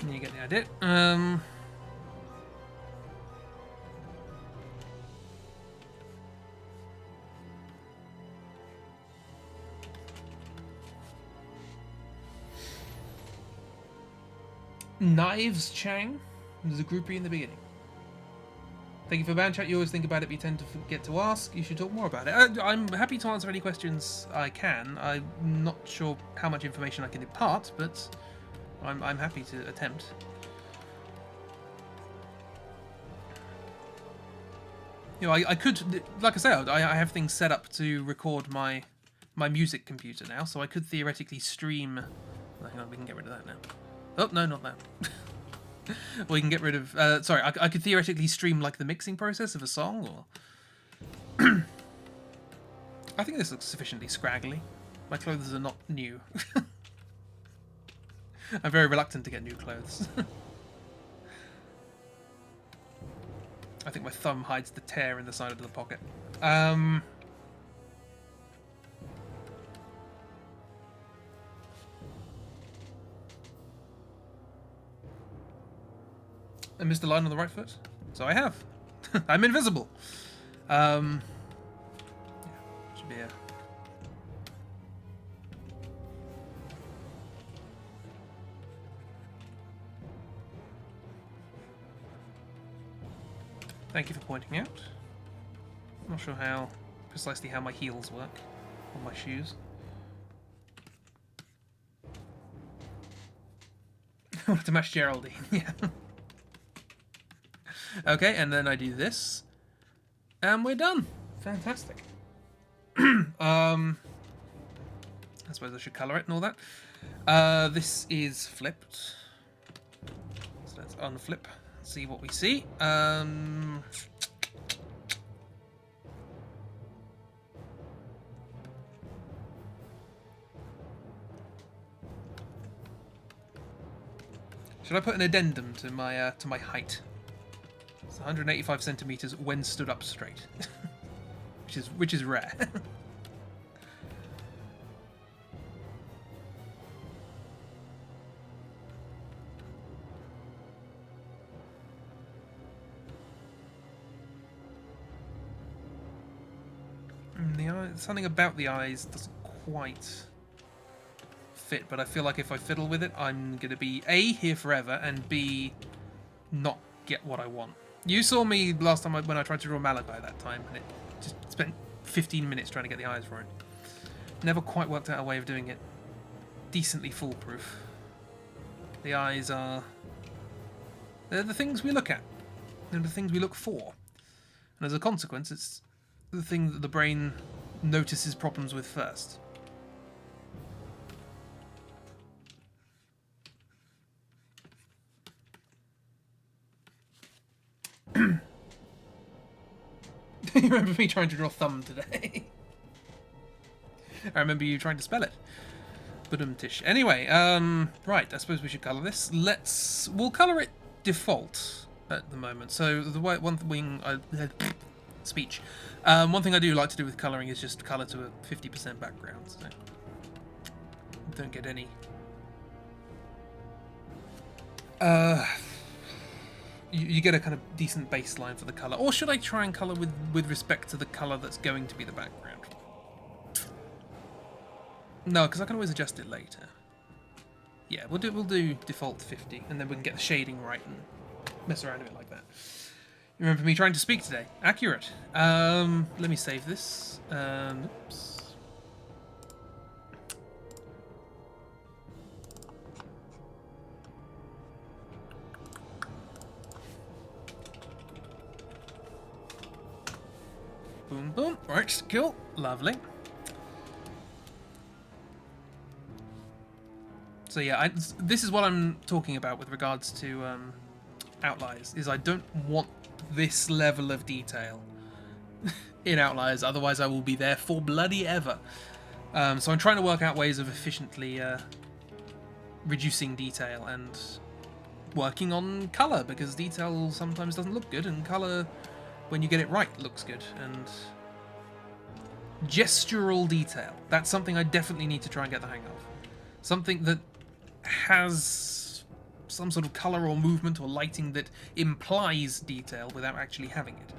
You get the idea. Knives Chang was a groupie in the beginning. Thank you for band chat. You always think about it, but you tend to forget to ask. You should talk more about it. I'm happy to answer any questions I can. I'm not sure how much information I can impart, but I'm happy to attempt. You know, I could, like I said, I have things set up to record my music computer now, so I could theoretically stream. Hang on, we can get rid of that now. Oh no, not that. We can get rid of. Sorry, I could theoretically stream like the mixing process of a song, or. I think this looks sufficiently scraggly. My clothes are not new. I'm very reluctant to get new clothes. I think my thumb hides the tear in the side of the pocket. I missed the line on the right foot, so I have. I'm invisible. Yeah, should be a... Thank you for pointing out. I'm not sure precisely how my heels work on my shoes. I want to match Geraldine, yeah. Okay, and then I do this. And we're done. Fantastic. I suppose I should colour it and all that. This is flipped. So let's unflip. See what we see. Should I put an addendum to my height? It's 185 centimeters when stood up straight, which is rare. Something about the eyes doesn't quite fit, but I feel like if I fiddle with it, I'm gonna be A, here forever, and B, not get what I want. You saw me last time when I tried to draw Malachi that time, and it just spent 15 minutes trying to get the eyes right. Never quite worked out a way of doing it decently foolproof. The eyes they're the things we look at. They're the things we look for. And as a consequence, it's the thing that the brain notices problems with first. You remember me trying to draw thumb today? I remember you trying to spell it. Badum-tish. Anyway, right, I suppose we should colour this. We'll colour it default at the moment. So the one thing speech. One thing I do like to do with colouring is just colour to a 50% background. So don't get any. You get a kind of decent baseline for the colour. Or should I try and colour with respect to the colour that's going to be the background? No, because I can always adjust it later. Yeah, we'll do default 50, and then we can get the shading right and mess around a bit like that. You remember me trying to speak today? Accurate. Let me save this. Oops. Boom, boom. Right, cool. Lovely. So yeah, this is what I'm talking about with regards to outliers, is I don't want this level of detail in outliers, otherwise I will be there for bloody ever. So I'm trying to work out ways of efficiently reducing detail and working on colour, because detail sometimes doesn't look good, and colour, when you get it right, looks good. And gestural detail, that's something I definitely need to try and get the hang of. Something that has some sort of colour or movement or lighting that implies detail without actually having it.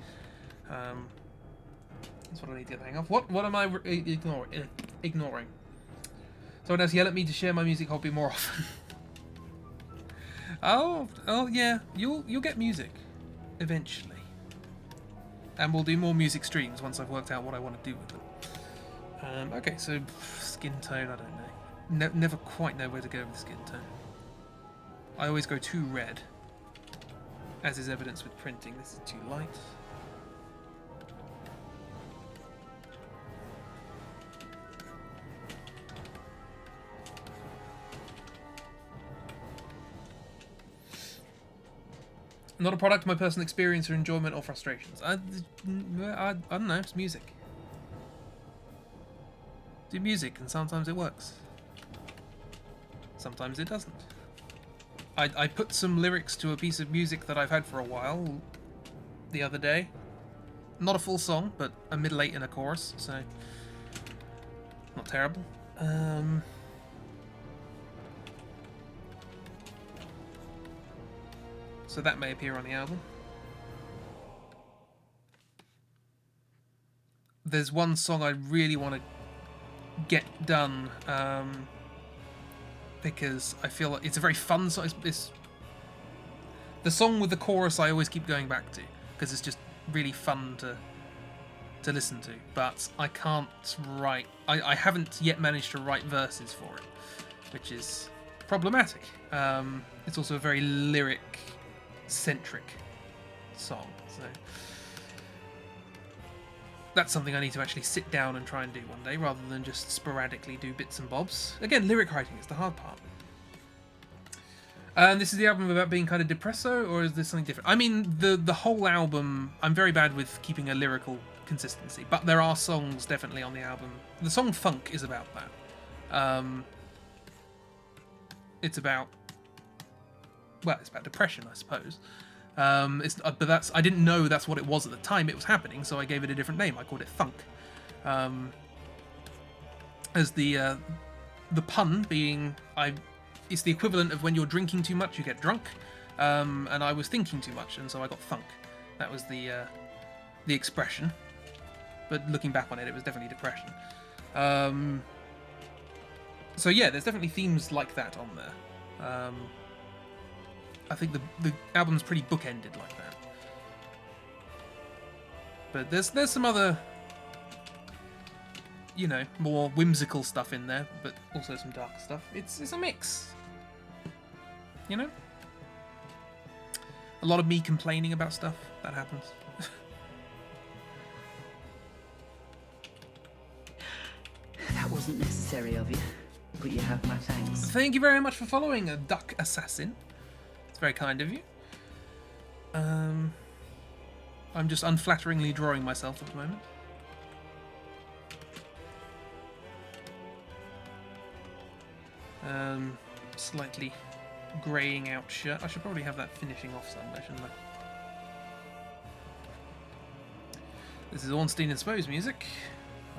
That's what I need to get the hang of. What am I ignoring? Someone else yell at me to share my music hobby more often. Oh yeah, you'll get music eventually, and we'll do more music streams once I've worked out what I want to do with them. Okay, so skin tone, I don't know. Never quite know where to go with skin tone. I always go too red, as is evidenced with printing. This is too light. Not a product of my personal experience or enjoyment or frustrations. I don't know, it's music. Do music, and sometimes it works. Sometimes it doesn't. I put some lyrics to a piece of music that I've had for a while the other day. Not a full song, but a middle eight and a chorus, so not terrible. So that may appear on the album. There's one song I really want to get done, because I feel like it's a very fun song. It's the song with the chorus I always keep going back to, because it's just really fun to listen to. But I can't write... I haven't yet managed to write verses for it, which is problematic. It's also a very lyric-centric song, so... That's something I need to actually sit down and try and do one day, rather than just sporadically do bits and bobs. Again, lyric writing is the hard part. And this is the album about being kind of depresso, or is this something different? I mean, the whole album, I'm very bad with keeping a lyrical consistency, but there are songs definitely on the album. The song Funk is about that. It's about... well, it's about depression, I suppose. But that's... I didn't know that's what it was at the time it was happening, so I gave it a different name. I called it Funk. As the pun being... It's the equivalent of when you're drinking too much, you get drunk. And I was thinking too much, and so I got Funk. That was the expression. But looking back on it, it was definitely depression. So yeah, there's definitely themes like that on there. I think the album's pretty bookended like that. But there's some other, you know, more whimsical stuff in there, but also some darker stuff. It's a mix. You know? A lot of me complaining about stuff. That happens. That wasn't necessary of you, but you have my thanks. Thank you very much for following, a Duck Assassin. It's very kind of you. I'm just unflatteringly drawing myself at the moment. Slightly greying out shirt. I should probably have that finishing off someday, shouldn't I? This is Ornstein and Spo's music.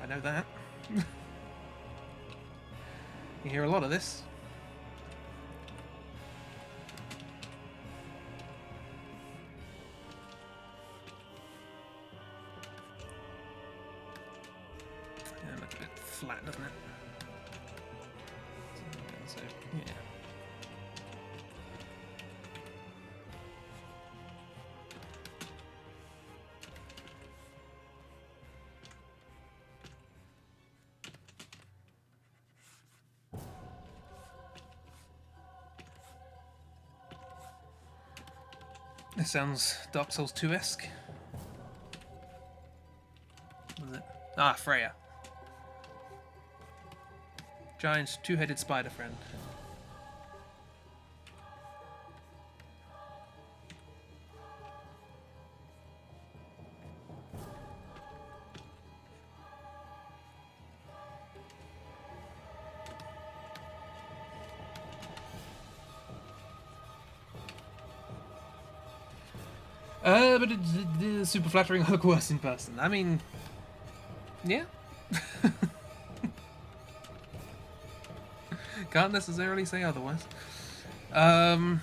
I know that. You hear a lot of this. Yeah, it looks a bit flat, doesn't it? So, yeah. This sounds Dark Souls 2-esque. What is it? Ah, Freya. Giant two-headed spider friend. But it's super flattering. I look worse in person. I mean, yeah. Can't necessarily say otherwise. Okay,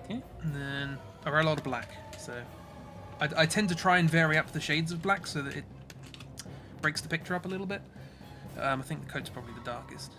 and then I wear a lot of black, so I tend to try and vary up the shades of black so that it breaks the picture up a little bit. I think the coat's probably the darkest.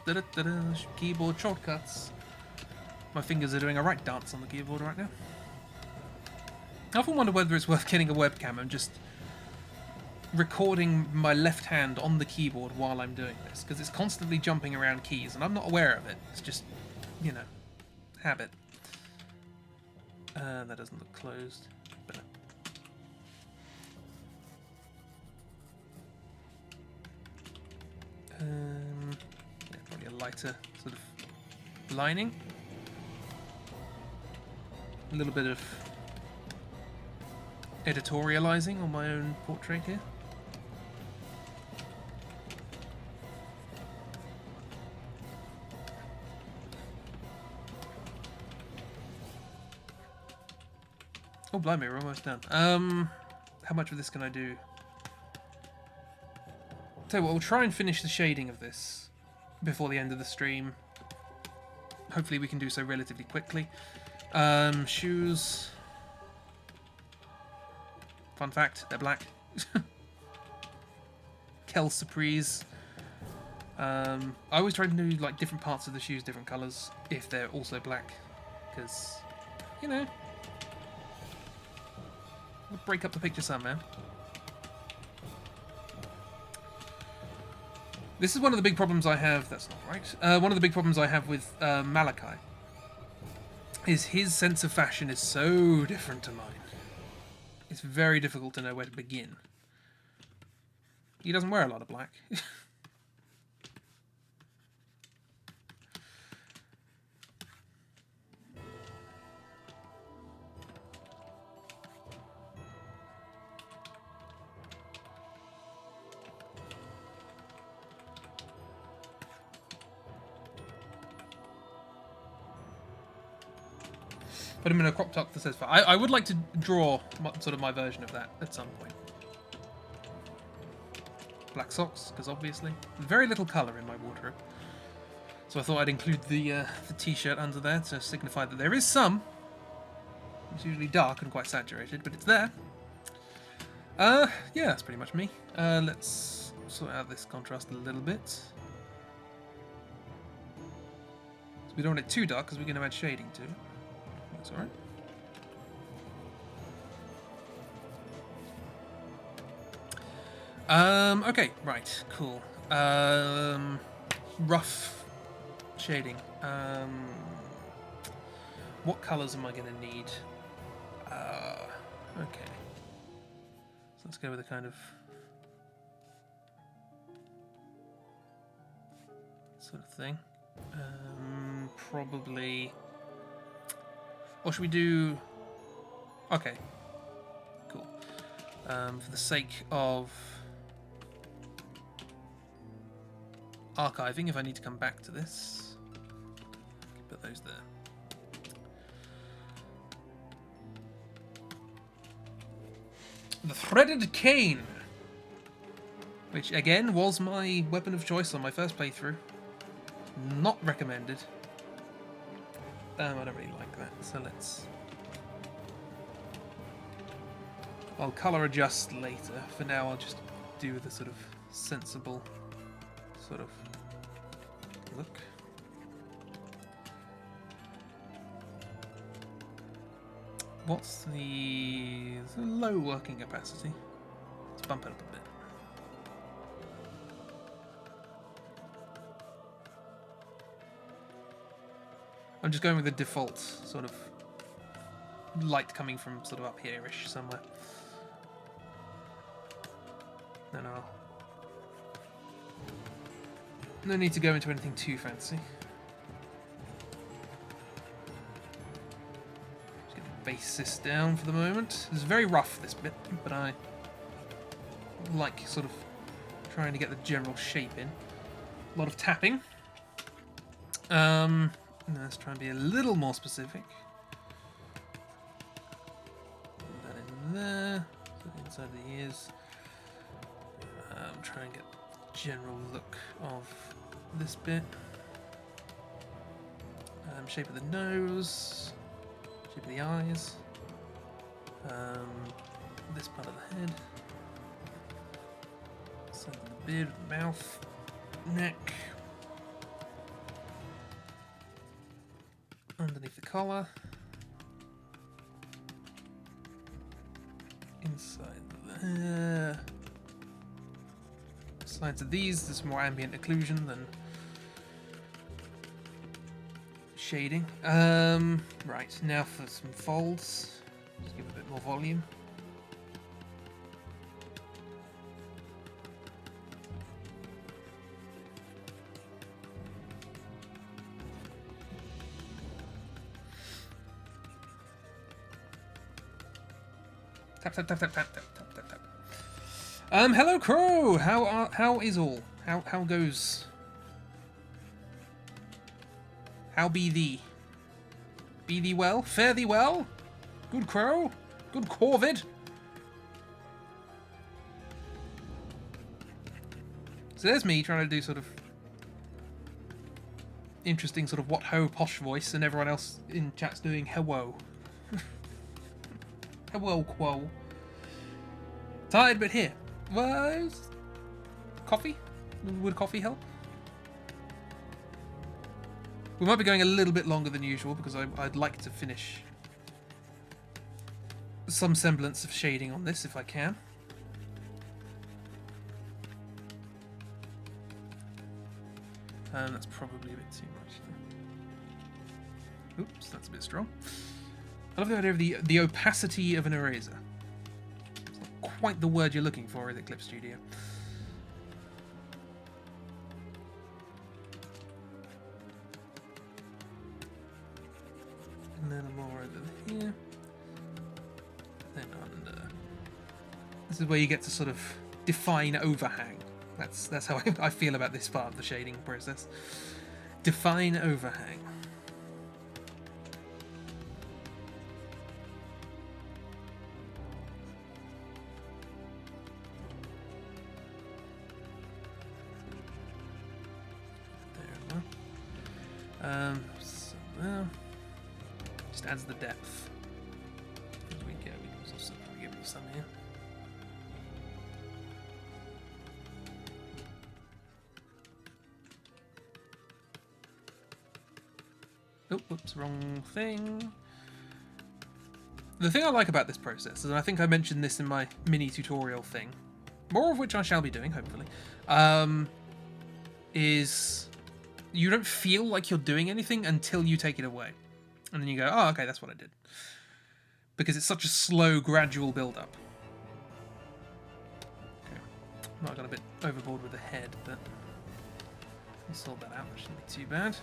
That's keyboard shortcuts. My fingers are doing a right dance on the keyboard right now. I often wonder whether it's worth getting a webcam and just recording my left hand on the keyboard while I'm doing this, because it's constantly jumping around keys and I'm not aware of it. It's just, you know, habit. That doesn't look closed. But yeah, probably a lighter sort of lining. A little bit of editorializing on my own portrait here. Oh, blimey, we're almost done. How much of this can I do? Tell you what, we'll try and finish the shading of this before the end of the stream. Hopefully we can do so relatively quickly. Shoes. Fun fact, they're black. Kel Surprise. I always try to do like different parts of the shoes, different colours, if they're also black. Because, you know, we'll break up the picture somehow. This is one of the big problems I have. That's not right. One of the big problems I have with Malachi is his sense of fashion is so different to mine. It's very difficult to know where to begin. He doesn't wear a lot of black. Put him in a crop top that says fat. I would like to draw sort of my version of that at some point. Black socks, because obviously. Very little colour in my wardrobe. So I thought I'd include the t-shirt under there to signify that there is some. It's usually dark and quite saturated, but it's there. Yeah, that's pretty much me. Let's sort out this contrast a little bit. So we don't want it too dark because we're going to add shading to it. That's alright. Okay, right, cool. Rough shading. What colours am I going to need? Okay. So let's go with a kind of sort of thing. Probably. Or should we do... Okay. Cool. For the sake of archiving, if I need to come back to this, put those there. The Threaded Cane, which again was my weapon of choice on my first playthrough. Not recommended. I don't really like that, so let's... I'll colour adjust later. For now, I'll just do the sort of sensible sort of look. What's the low working capacity? Let's bump it up a bit. I'm just going with the default sort of light coming from sort of up here-ish somewhere. No need to go into anything too fancy. Just gonna base this down for the moment. It's very rough, this bit, but I like sort of trying to get the general shape in. A lot of tapping. Let's try and be a little more specific. Put that in there. Put it inside the ears. Try and get the general look of this bit. Shape of the nose. Shape of the eyes. This part of the head. Side of the beard, mouth, neck. Underneath the collar. Inside the sides of these, there's more ambient occlusion than shading. Right, now for some folds. Just give it a bit more volume. Tap tap tap tap tap tap tap tap tap. Hello Crow. How is all? How goes? How be thee? Be thee well? Fare thee well? Good Crow? Good Corvid? So there's me trying to do sort of interesting sort of what ho posh voice, and everyone else in chat's doing hello. Hello Quo. Tired but here. Well, coffee? Would coffee help? We might be going a little bit longer than usual because I'd like to finish some semblance of shading on this if I can. That's probably a bit too much. Oops, that's a bit strong. I love the idea of the opacity of an eraser. It's not quite the word you're looking for in the Clip Studio. And then more over here. Then under. This is where you get to sort of define overhang. That's how I feel about this part of the shading process. Define overhang. So there. Just adds the depth. As we go, we can also give it some here. Oh, oops, wrong thing. The thing I like about this process, and I think I mentioned this in my mini tutorial thing, more of which I shall be doing, hopefully, is you don't feel like you're doing anything until you take it away. And then you go, oh, okay, that's what I did. Because it's such a slow, gradual build-up. Okay. Might have got a bit overboard with the head, but we'll sort that out. That shouldn't be too bad.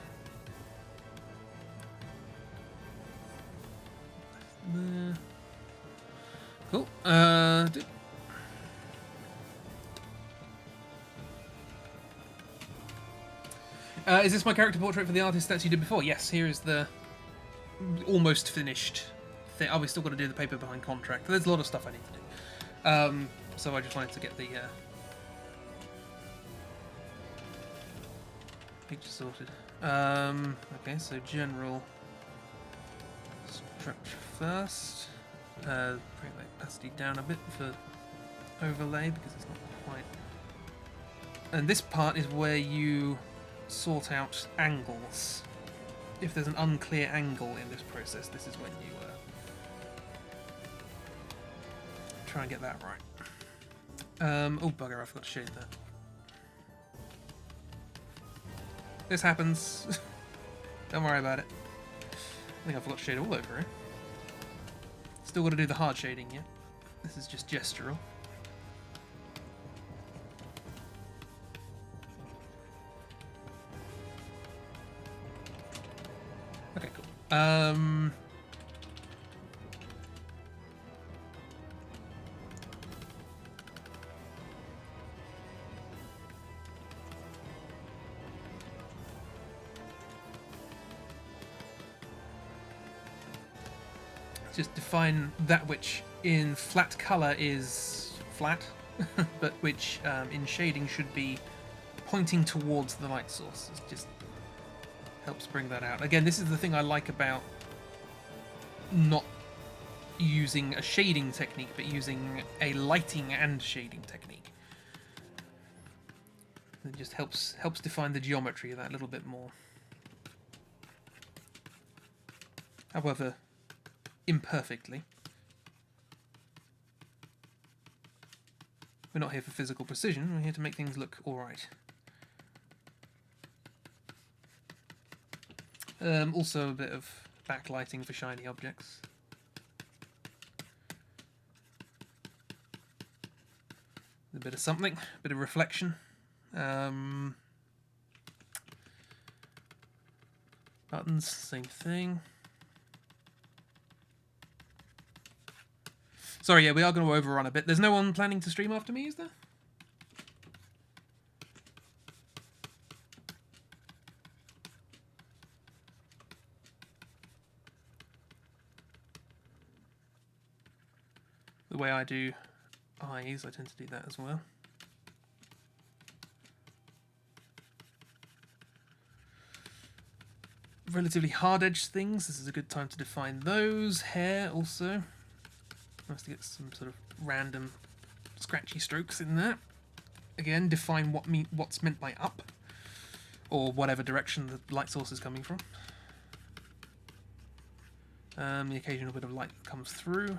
Cool. Is this my character portrait for the artist that you did before? Yes, here is the almost finished thing. Oh, we still got to do the paper behind contract. There's a lot of stuff I need to do. So I just wanted to get the picture sorted. Okay, so general structure first. Bring the opacity down a bit for overlay because it's not quite. And this part is where you sort out angles. If there's an unclear angle in this process, this is when you try and get that right. Oh bugger, I forgot to shade that. This happens. Don't worry about it. I think I forgot to shade all over it. Still got to do the hard shading yet. This is just gestural. Okay, cool. just define that which in flat color is flat, but which in shading should be pointing towards the light source. It just helps bring that out. Again, this is the thing I like about not using a shading technique, but using a lighting and shading technique. It just helps define the geometry of that a little bit more. However, imperfectly. We're not here for physical precision, we're here to make things look alright. Also a bit of backlighting for shiny objects. A bit of something, a bit of reflection. Buttons, same thing. Sorry, yeah, we are going to overrun a bit. There's no one planning to stream after me, is there? The way I do eyes, I tend to do that as well. Relatively hard-edged things, this is a good time to define those. Hair also. Nice to get some sort of random scratchy strokes in there. Again, define what's meant by up, or whatever direction the light source is coming from. The occasional bit of light that comes through.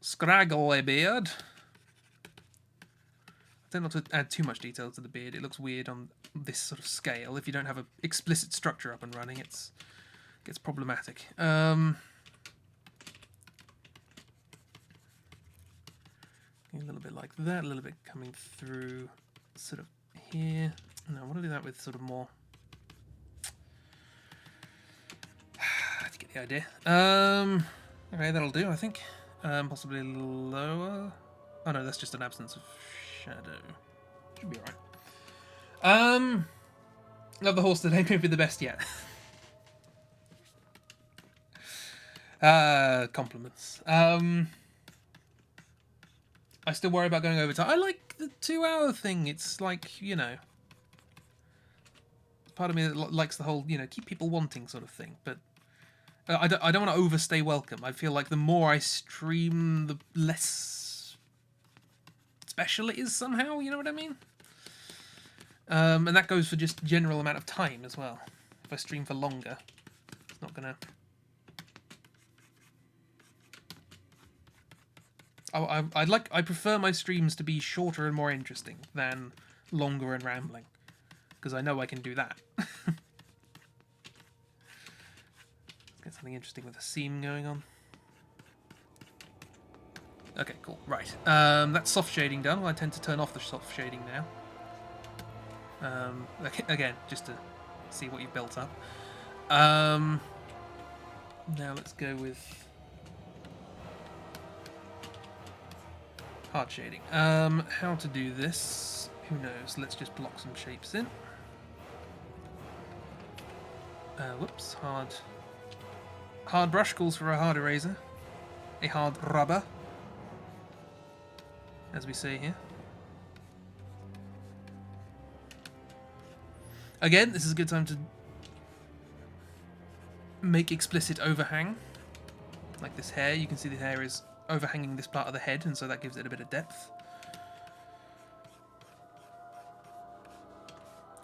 Scraggly beard. I tend not to add too much detail to the beard. It looks weird on this sort of scale. If you don't have an explicit structure up and running, it gets problematic. A little bit like that, a little bit coming through sort of here. No, I want to do that with sort of more... to get the idea. Okay, that'll do, I think. Possibly a little lower. Oh no, that's just an absence of shadow. Should be alright. Love the horse today, maybe the best yet. Compliments. I still worry about going over time. I like the 2-hour thing. It's like, you know, part of me that likes the whole, you know, keep people wanting sort of thing. But I don't want to overstay welcome. I feel like the more I stream, the less special it is somehow. You know what I mean? And that goes for just general amount of time as well. If I stream for longer, it's not gonna... I prefer my streams to be shorter and more interesting than longer and rambling, because I know I can do that. Let's get something interesting with a seam going on. Okay, cool. Right. That's soft shading done. Well, I tend to turn off the soft shading now. Again, just to see what you've built up. Now let's go with hard shading. How to do this? Who knows? Let's just block some shapes in. Whoops, hard brush calls for a hard eraser. A hard rubber, as we say here. Again, this is a good time to make explicit overhang. Like this hair, you can see the hair is overhanging this part of the head, and so that gives it a bit of depth.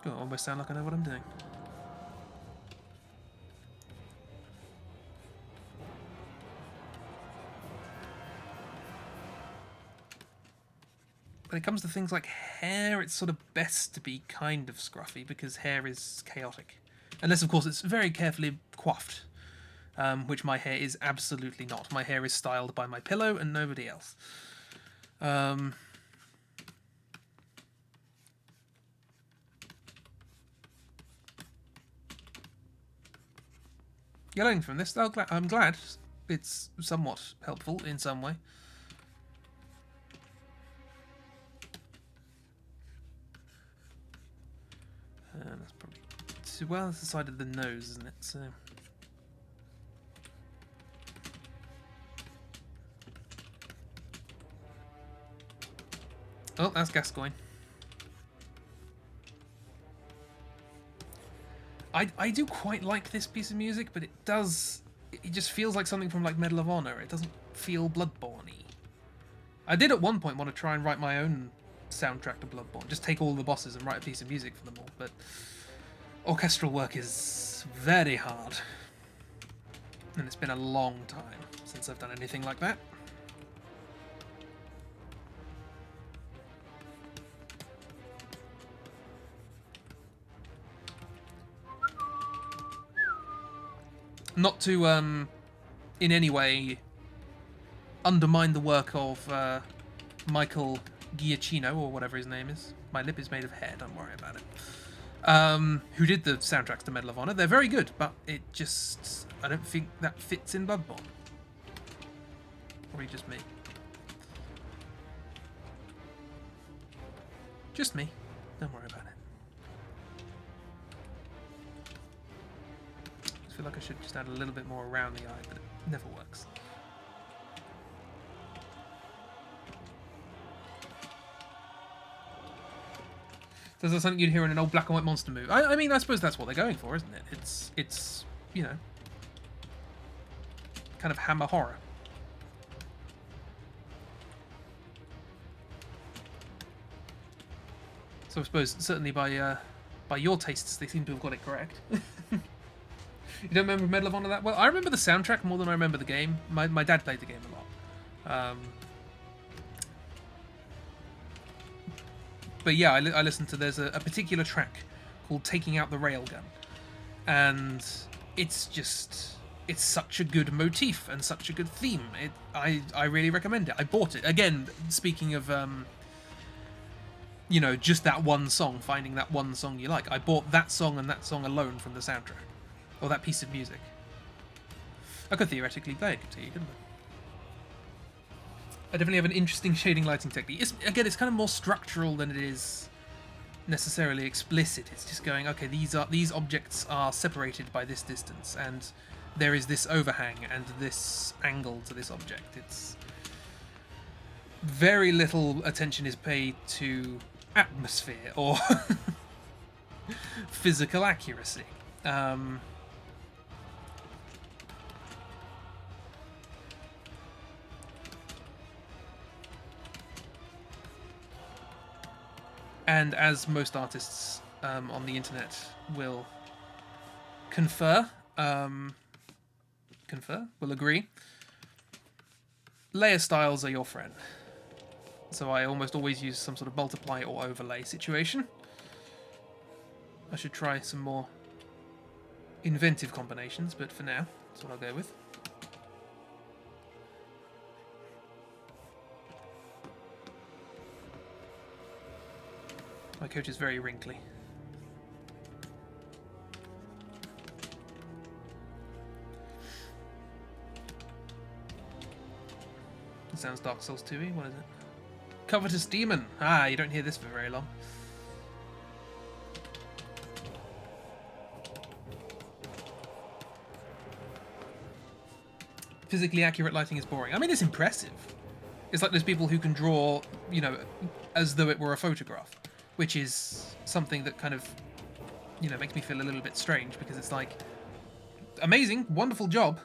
Oh, I almost sound like I know what I'm doing. When it comes to things like hair, it's sort of best to be kind of scruffy, because hair is chaotic. Unless, of course, it's very carefully coiffed, which my hair is absolutely not. My hair is styled by my pillow and nobody else. You're learning from this. Oh, I'm glad it's somewhat helpful in some way. to... Well, it's the side of the nose, isn't it? So... Oh, that's Gascoigne. I do quite like this piece of music, but it just feels like something from like Medal of Honor. It doesn't feel Bloodborne-y. I did at one point want to try and write my own soundtrack to Bloodborne. Just take all the bosses and write a piece of music for them all, but orchestral work is very hard. And it's been a long time since I've done anything like that. Not to, in any way, undermine the work of Michael Giacchino, or whatever his name is. My lip is made of hair, don't worry about it. Who did the soundtracks to Medal of Honor. They're very good, but it just... I don't think that fits in Bloodborne. Or just me. Just me. Don't worry about it. I feel like I should just add a little bit more around the eye, but it never works. So is that something you'd hear in an old black and white monster movie? I mean, I suppose that's what they're going for, isn't it? It's you know, kind of Hammer horror. So I suppose certainly by your tastes, they seem to have got it correct. You don't remember Medal of Honor that well? I remember the soundtrack more than I remember the game. My dad played the game a lot. But yeah, I listened to... There's a particular track called Taking Out the Railgun. And it's just... It's such a good motif and such a good theme. I really recommend it. I bought it. Again, speaking of... you know, just that one song, finding that one song you like. I bought that song and that song alone from the soundtrack. Or that piece of music. I could theoretically play it to you, couldn't I definitely have an interesting shading lighting technique. Again, it's kind of more structural than it is necessarily explicit. It's just going, okay, these objects are separated by this distance, and there is this overhang and this angle to this object. It's very little attention is paid to atmosphere or physical accuracy. And as most artists on the internet will will agree, layer styles are your friend. So I almost always use some sort of multiply or overlay situation. I should try some more inventive combinations, but for now, that's what I'll go with. My coat is very wrinkly. It sounds Dark Souls 2-y. What is it? Covetous Demon. Ah, you don't hear this for very long. Physically accurate lighting is boring. I mean, it's impressive. It's like those people who can draw, you know, as though it were a photograph. Which is something that kind of, you know, makes me feel a little bit strange, because it's like, amazing, wonderful job.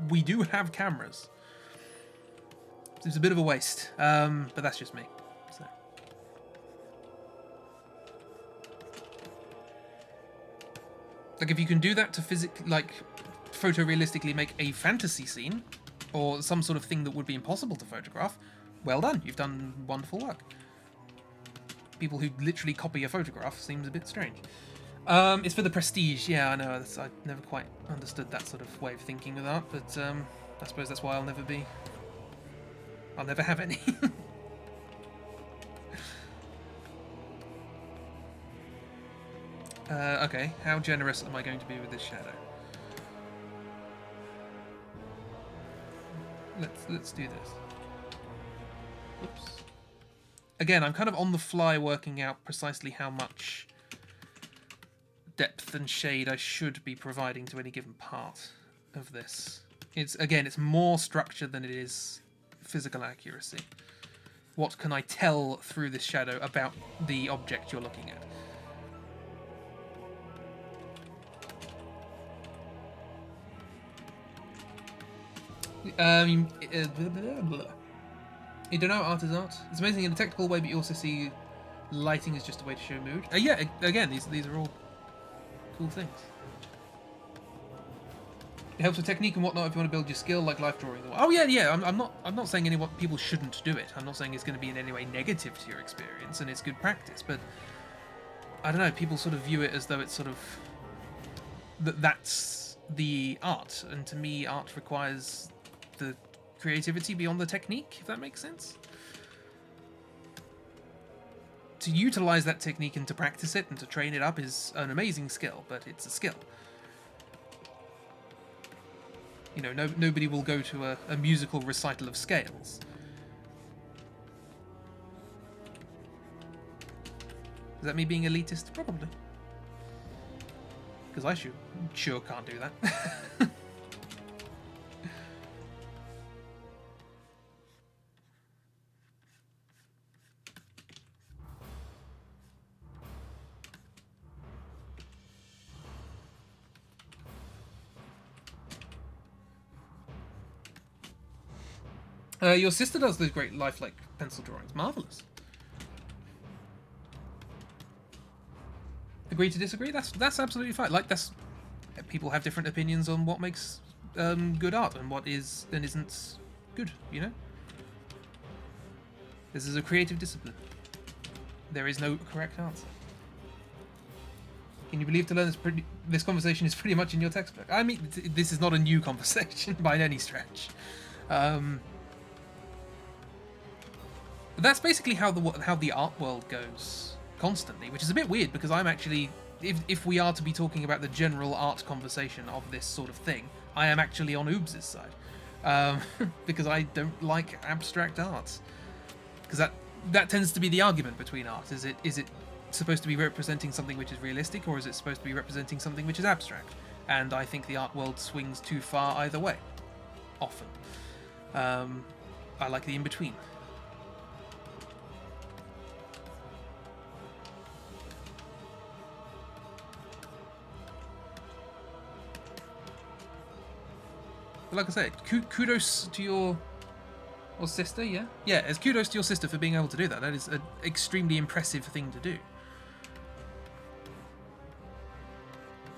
We do have cameras. It's a bit of a waste, but that's just me. So. Like, if you can do that to photorealistically make a fantasy scene, or some sort of thing that would be impossible to photograph, well done. You've done wonderful work. People who literally copy a photograph seems a bit strange. It's for the prestige. Yeah, I know. I've never quite understood that sort of way of thinking with art, but I suppose that's why I'll never have any. Okay, how generous am I going to be with this shadow? Let's do this. Oops. Again, I'm kind of on the fly working out precisely how much depth and shade I should be providing to any given part of this. It's more structure than it is physical accuracy. What can I tell through this shadow about the object you're looking at? You don't know art is art. It's amazing in a technical way, but you also see lighting is just a way to show mood. Yeah, again, these are all cool things. It helps with technique and whatnot if you want to build your skill, like life drawing. Oh yeah. I'm not saying people shouldn't do it. I'm not saying it's going to be in any way negative to your experience, and it's good practice. But I don't know. People sort of view it as though it's sort of that's the art, and to me, art requires the creativity beyond the technique. If that makes sense. To utilize that technique and to practice it and to train it up is an amazing skill, but it's a skill. You know, nobody will go to a musical recital of scales. Is that me being elitist? Probably. Because I sure can't do that. Your sister does those great lifelike pencil drawings. Marvellous. Agree to disagree? That's absolutely fine. Like, people have different opinions on what makes good art and what is and isn't good, you know? This is a creative discipline. There is no correct answer. Can you believe to learn this conversation is pretty much in your textbook? I mean, this is not a new conversation by any stretch. But that's basically how the art world goes constantly, which is a bit weird because I'm actually, if we are to be talking about the general art conversation of this sort of thing, I am actually on Oobs' side, because I don't like abstract art, because that tends to be the argument between art. Is it supposed to be representing something which is realistic, or is it supposed to be representing something which is abstract? And I think the art world swings too far either way, often. I like the in-between. But like I said, kudos to your sister, yeah? Yeah, it's kudos to your sister for being able to do that. That is an extremely impressive thing to do.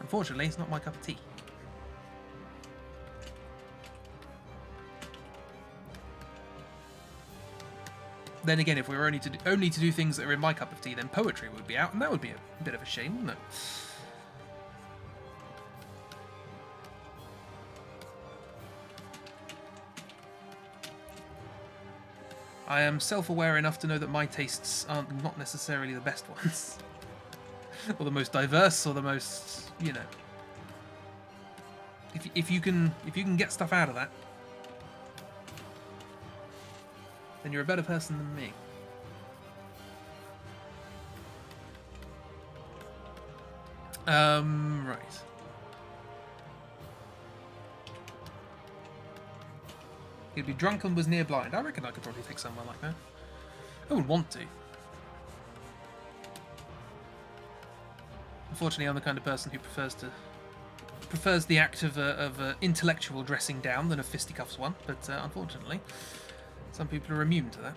Unfortunately, it's not my cup of tea. Then again, if we were only to do things that are in my cup of tea, then poetry would be out, and that would be a bit of a shame, wouldn't it? I am self-aware enough to know that my tastes are not necessarily the best ones. Or the most diverse, or the most, you know. If you can get stuff out of that, then you're a better person than me. Right. He'd be drunk and was near blind. I reckon I could probably pick someone like that. I would want to. Unfortunately, I'm the kind of person who prefers the act of intellectual dressing down than a fisticuffs one. But unfortunately, some people are immune to that.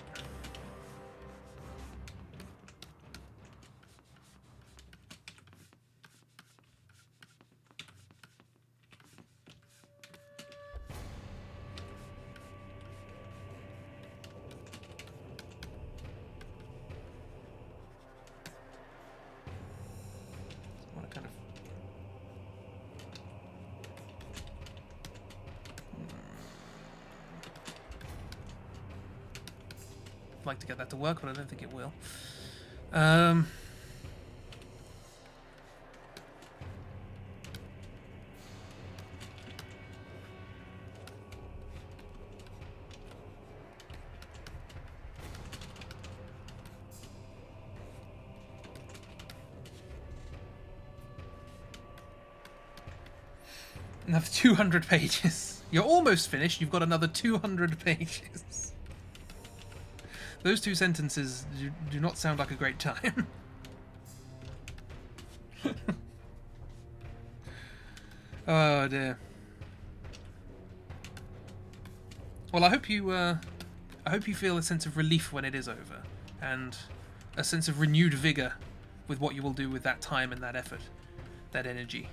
Like to get that to work, but I don't think it will. Another 200 pages. You're almost finished. You've got another 200 pages. Those two sentences do not sound like a great time. Oh dear. Well, I hope you feel a sense of relief when it is over, and a sense of renewed vigor with what you will do with that time and that effort, that energy.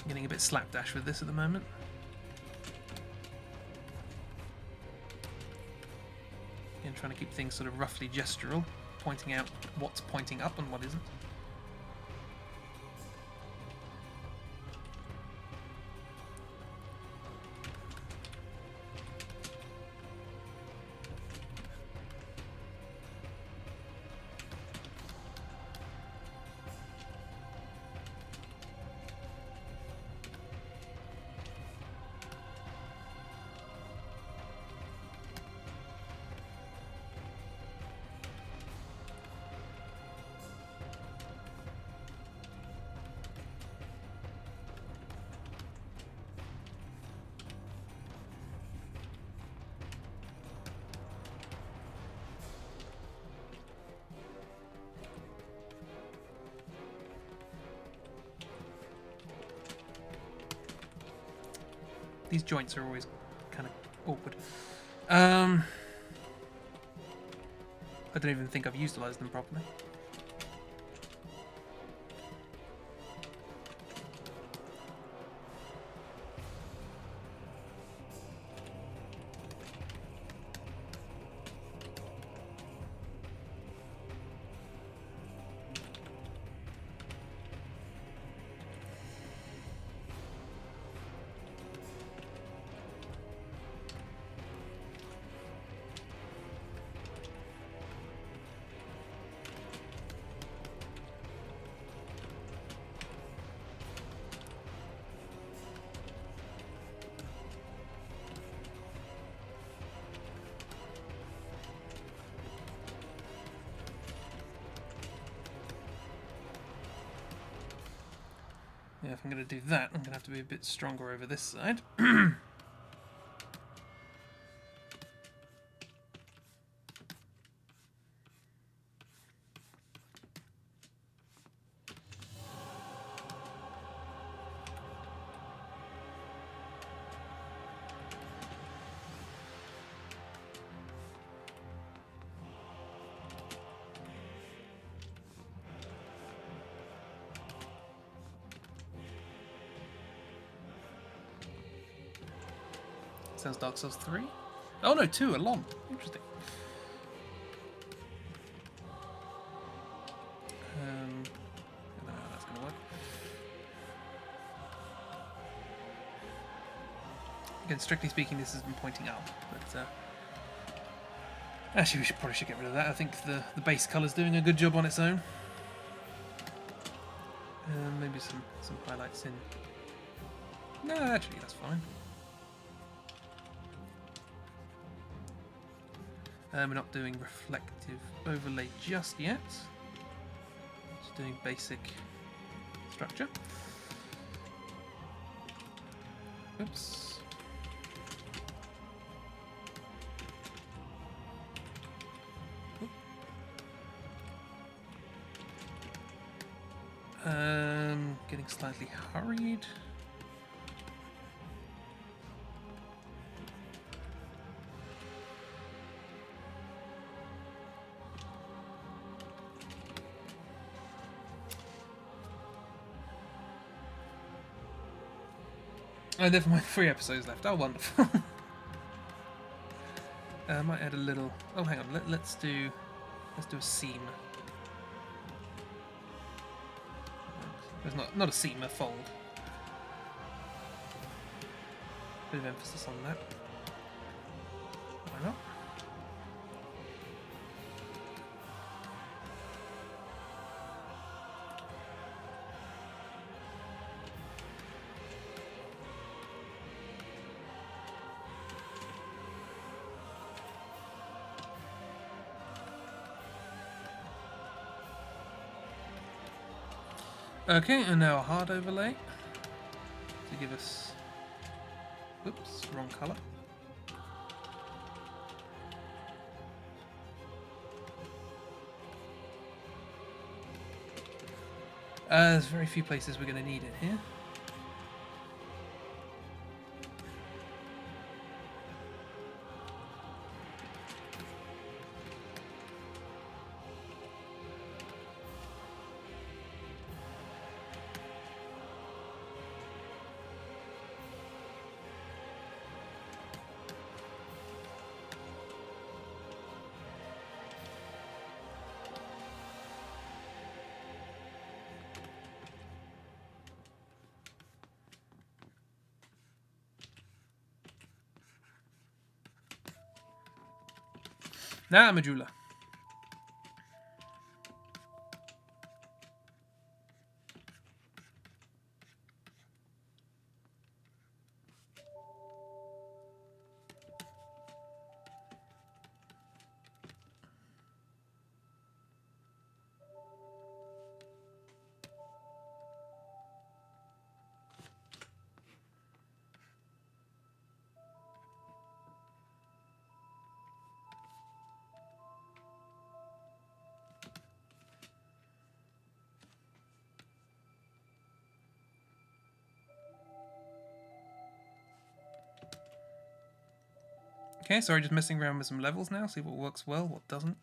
Getting a bit slapdash with this at the moment. Again, trying to keep things sort of roughly gestural, pointing out what's pointing up and what isn't. These joints are always kind of awkward. I don't even think I've utilised them properly. Yeah, if I'm going to do that, I'm going to have to be a bit stronger over this side. Sounds Dark Souls 3. Oh no, 2, a long. Interesting. I don't know how that's going to work. Again, strictly speaking, this has been pointing up, but actually, probably should get rid of that. I think the base colour's doing a good job on its own. Maybe some highlights in. No, actually, that's fine. We're not doing reflective overlay just yet. Just doing basic structure. Oops. Oop. Getting slightly hurried. Oh, never mind, 3 episodes left. Oh, wonderful. I might add a little. Oh, hang on. Let's do a seam. There's not a seam, a fold. Bit of emphasis on that. Why not? Okay, and now a hard overlay to give us... Oops, wrong colour. There's very few places we're going to need it here. Now, Majula. Okay, sorry, just messing around with some levels now, see what works well, what doesn't.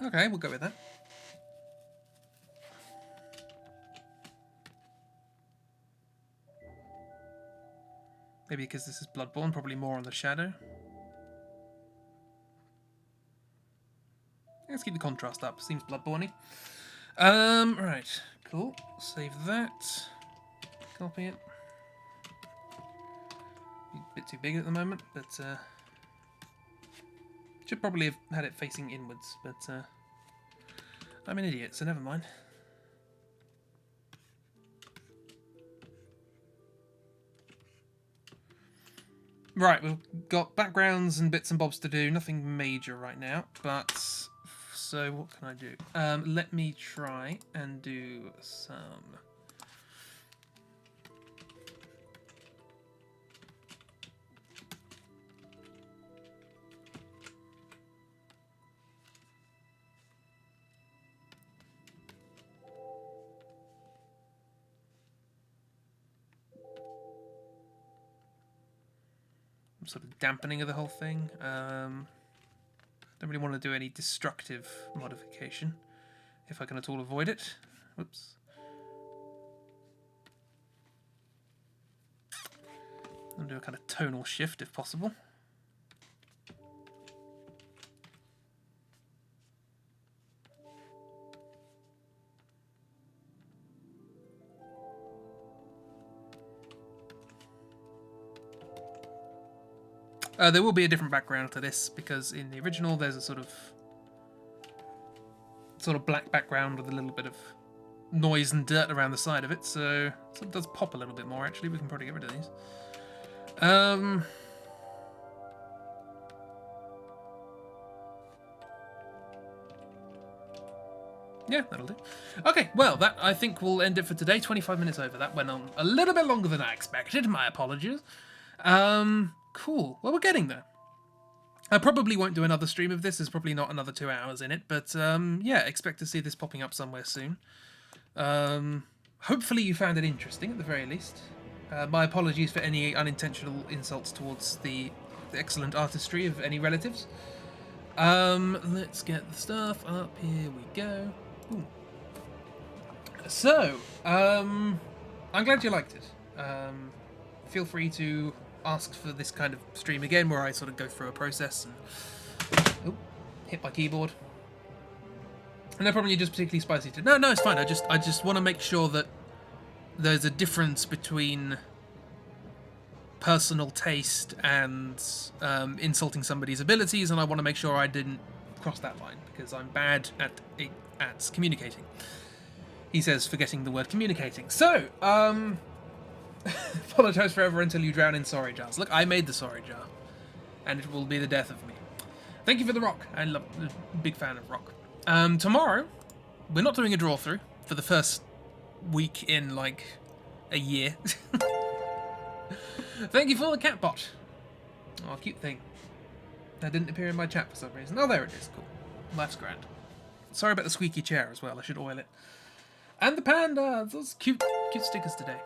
Okay, we'll go with that. Maybe because this is Bloodborne, probably more on the shadow. Let's keep the contrast up, seems Bloodborne-y. Right, cool. Save that. Copy it. A bit too big at the moment, but should probably have had it facing inwards, but I'm an idiot, so never mind. Right, we've got backgrounds and bits and bobs to do, nothing major right now, but so what can I do? Let me try and do some... sort of dampening of the whole thing. Don't really want to do any destructive modification, if I can at all avoid it. Whoops. I'll do a kind of tonal shift if possible. There will be a different background to this, because in the original there's a sort of black background with a little bit of noise and dirt around the side of it, so it does pop a little bit more actually. We can probably get rid of these. Yeah, that'll do. Okay, well, that I think will end it for today. 25 minutes over. That went on a little bit longer than I expected. My apologies. Cool. Well, we're getting there. I probably won't do another stream of this. There's probably not another 2 hours in it. But, yeah, expect to see this popping up somewhere soon. Hopefully you found it interesting, at the very least. My apologies for any unintentional insults towards the excellent artistry of any relatives. Let's get the stuff up. Here we go. Ooh. So, I'm glad you liked it. Feel free to ask for this kind of stream again, where I sort of go through a process and hit my keyboard. No problem. You're just particularly spicy. No, it's fine. I just want to make sure that there's a difference between personal taste and insulting somebody's abilities, and I want to make sure I didn't cross that line, because I'm bad at communicating. He says, forgetting the word communicating. So, apologise forever until you drown in sorry jars. Look, I made the sorry jar. and it will be the death of me. Thank you for the rock. I love, big fan of rock. Tomorrow, we're not doing a draw through for the first week in like a year. Thank you for the cat bot. Oh, cute thing. That didn't appear in my chat for some reason. Oh, there it is. Cool. That's grand. Sorry about the squeaky chair as well. I should oil it. And the panda. Those cute stickers today.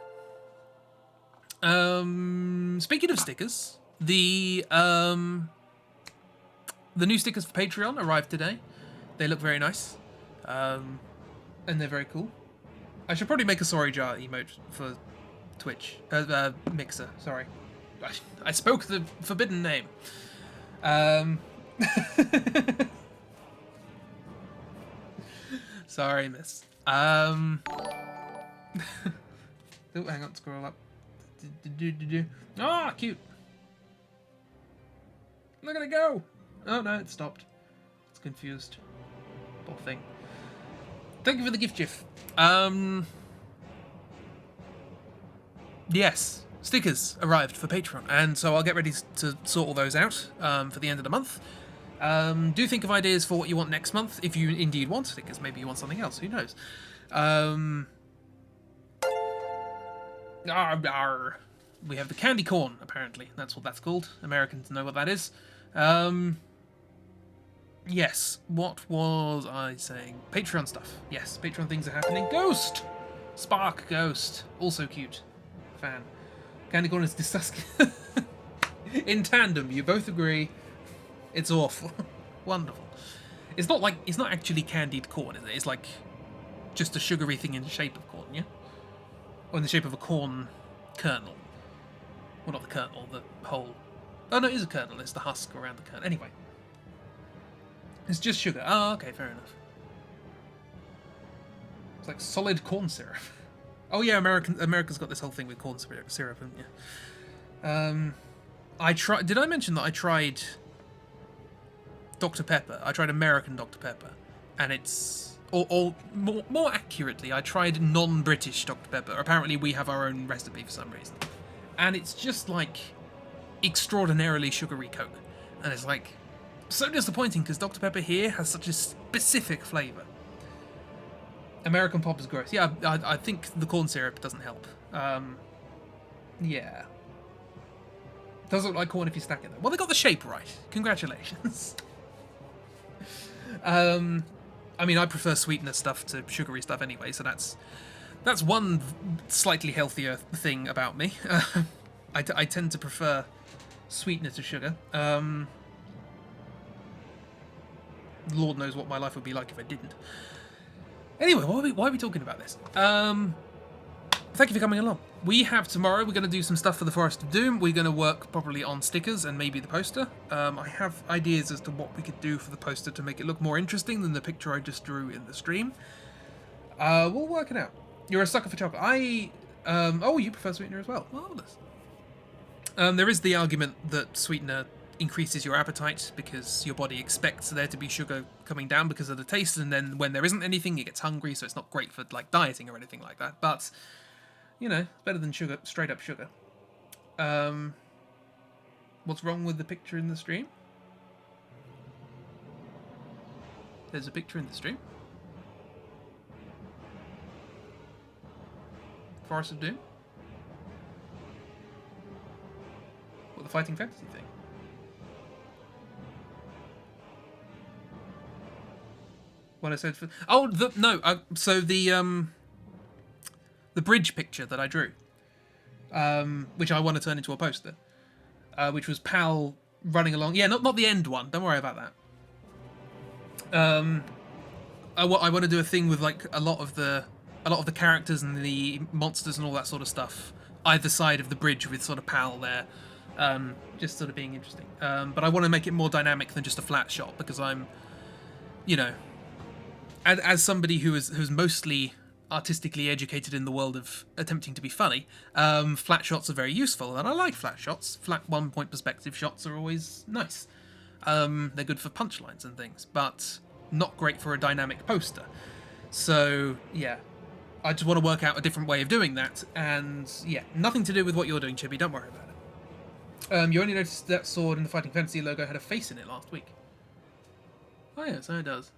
Speaking of stickers, the new stickers for Patreon arrived today. They look very nice. And they're very cool. I should probably make a sorry jar emote for Twitch. Mixer, sorry. I spoke the forbidden name. Sorry, miss. Oh, hang on, scroll up. Ah, cute. Look at it go. Oh, no, it stopped. It's confused. Poor thing. Thank you for the gift, GIF. Yes, stickers arrived for Patreon, and so I'll get ready to sort all those out for the end of the month. Do think of ideas for what you want next month, if you indeed want stickers. Maybe you want something else, who knows. We have the candy corn, apparently. That's what that's called. Americans know what that is. Yes, what was I saying? Patreon stuff. Yes, Patreon things are happening. Ghost! Spark Ghost. Also cute. Fan. Candy corn is disgusting. In tandem, you both agree. It's awful. Wonderful. It's not actually candied corn, is it? It's like just a sugary thing in the shape of corn, yeah? Or in the shape of a corn kernel. Well, not the kernel, the whole... Oh, no, it is a kernel. It's the husk around the kernel. Anyway. It's just sugar. Oh, okay, fair enough. It's like solid corn syrup. Oh, yeah, America's got this whole thing with corn syrup, haven't you? Did I mention that I tried Dr. Pepper? I tried American Dr. Pepper. And it's... Or more accurately, I tried non-British Dr. Pepper. Apparently we have our own recipe for some reason. And it's just like extraordinarily sugary Coke. And it's like so disappointing because Dr. Pepper here has such a specific flavour. American pop is gross. Yeah, I think the corn syrup doesn't help. Yeah. Does look like corn if you stack it though. Well, they got the shape right. Congratulations. I mean, I prefer sweetener stuff to sugary stuff anyway, so that's one slightly healthier thing about me. I tend to prefer sweetener to sugar. Lord knows what my life would be like if I didn't. Anyway, why are we talking about this? Thank you for coming along. We have tomorrow, we're going to do some stuff for the Forest of Doom. We're going to work properly on stickers and maybe the poster. I have ideas as to what we could do for the poster to make it look more interesting than the picture I just drew in the stream. We'll work it out. You're a sucker for chocolate. Oh, you prefer sweetener as well. Marvellous. There is the argument that sweetener increases your appetite because your body expects there to be sugar coming down because of the taste, and then when there isn't anything, it gets hungry, so it's not great for like dieting or anything like that. But you know, better than sugar, straight up sugar. What's wrong with the picture in the stream? There's a picture in the stream. Forest of Doom? What, the fighting fantasy thing? What I said for... Oh, so the bridge picture that I drew, which I want to turn into a poster, which was Pal running along... Yeah, not the end one. Don't worry about that. I want to do a thing with like a lot of the characters and the monsters and all that sort of stuff either side of the bridge with sort of Pal there, just sort of being interesting. But I want to make it more dynamic than just a flat shot because I'm, you know, as somebody who's mostly artistically educated in the world of attempting to be funny, flat shots are very useful, and I like flat shots. Flat one-point perspective shots are always nice. They're good for punchlines and things, but not great for a dynamic poster. So, yeah. I just want to work out a different way of doing that, and, yeah, nothing to do with what you're doing, Chibi, don't worry about it. You only noticed that sword in the Fighting Fantasy logo had a face in it last week. Oh yeah, so it does.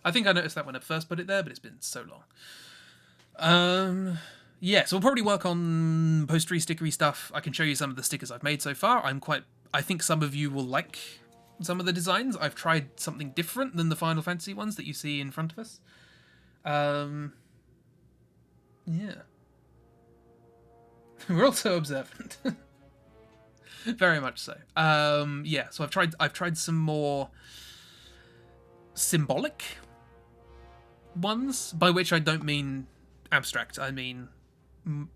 I think I noticed that when I first put it there, but it's been so long. Yeah, so we'll probably work on postery, stickery stuff. I can show you some of the stickers I've made so far. I think some of you will like some of the designs. I've tried something different than the Final Fantasy ones that you see in front of us. Yeah. We're also observant. Very much so. Yeah, so I've tried some more symbolic ones, by which I don't mean abstract. I mean,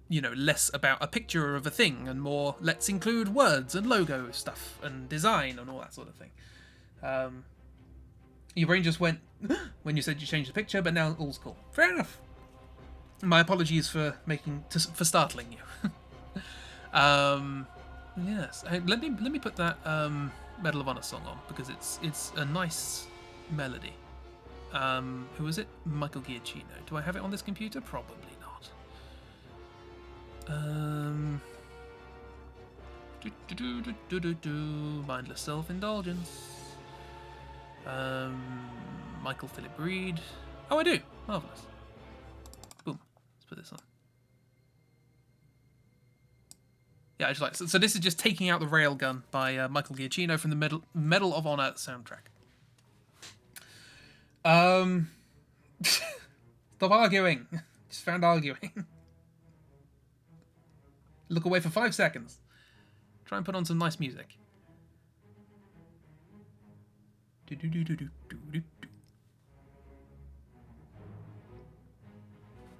less about a picture of a thing and more let's include words and logo stuff and design and all that sort of thing. Your brain just went when you said you changed the picture, but now all's cool. Fair enough. My apologies for startling you. Yes. Hey, let me put that Medal of Honor song on because it's a nice melody. Who is it? Michael Giacchino. Do I have it on this computer? Probably not. Mindless self-indulgence. Michael Philip Reed. Oh, I do. Marvelous. Boom. Let's put this on. Yeah, I just like so. This is just Taking Out the Railgun by Michael Giacchino from the Medal of Honor soundtrack. Stop arguing. Just found arguing. Look away for 5 seconds. Try and put on some nice music.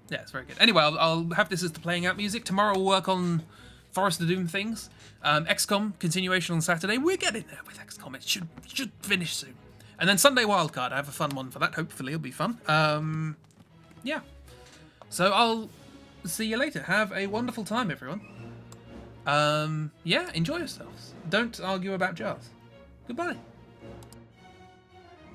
Yeah, it's very good. Anyway, I'll have this as the playing out music. Tomorrow we'll work on Forest of Doom things. XCOM continuation on Saturday. We're getting there with XCOM. It should finish soon. And then Sunday Wildcard. I have a fun one for that. Hopefully it'll be fun. Yeah. So I'll see you later. Have a wonderful time, everyone. Yeah, enjoy yourselves. Don't argue about jars. Goodbye.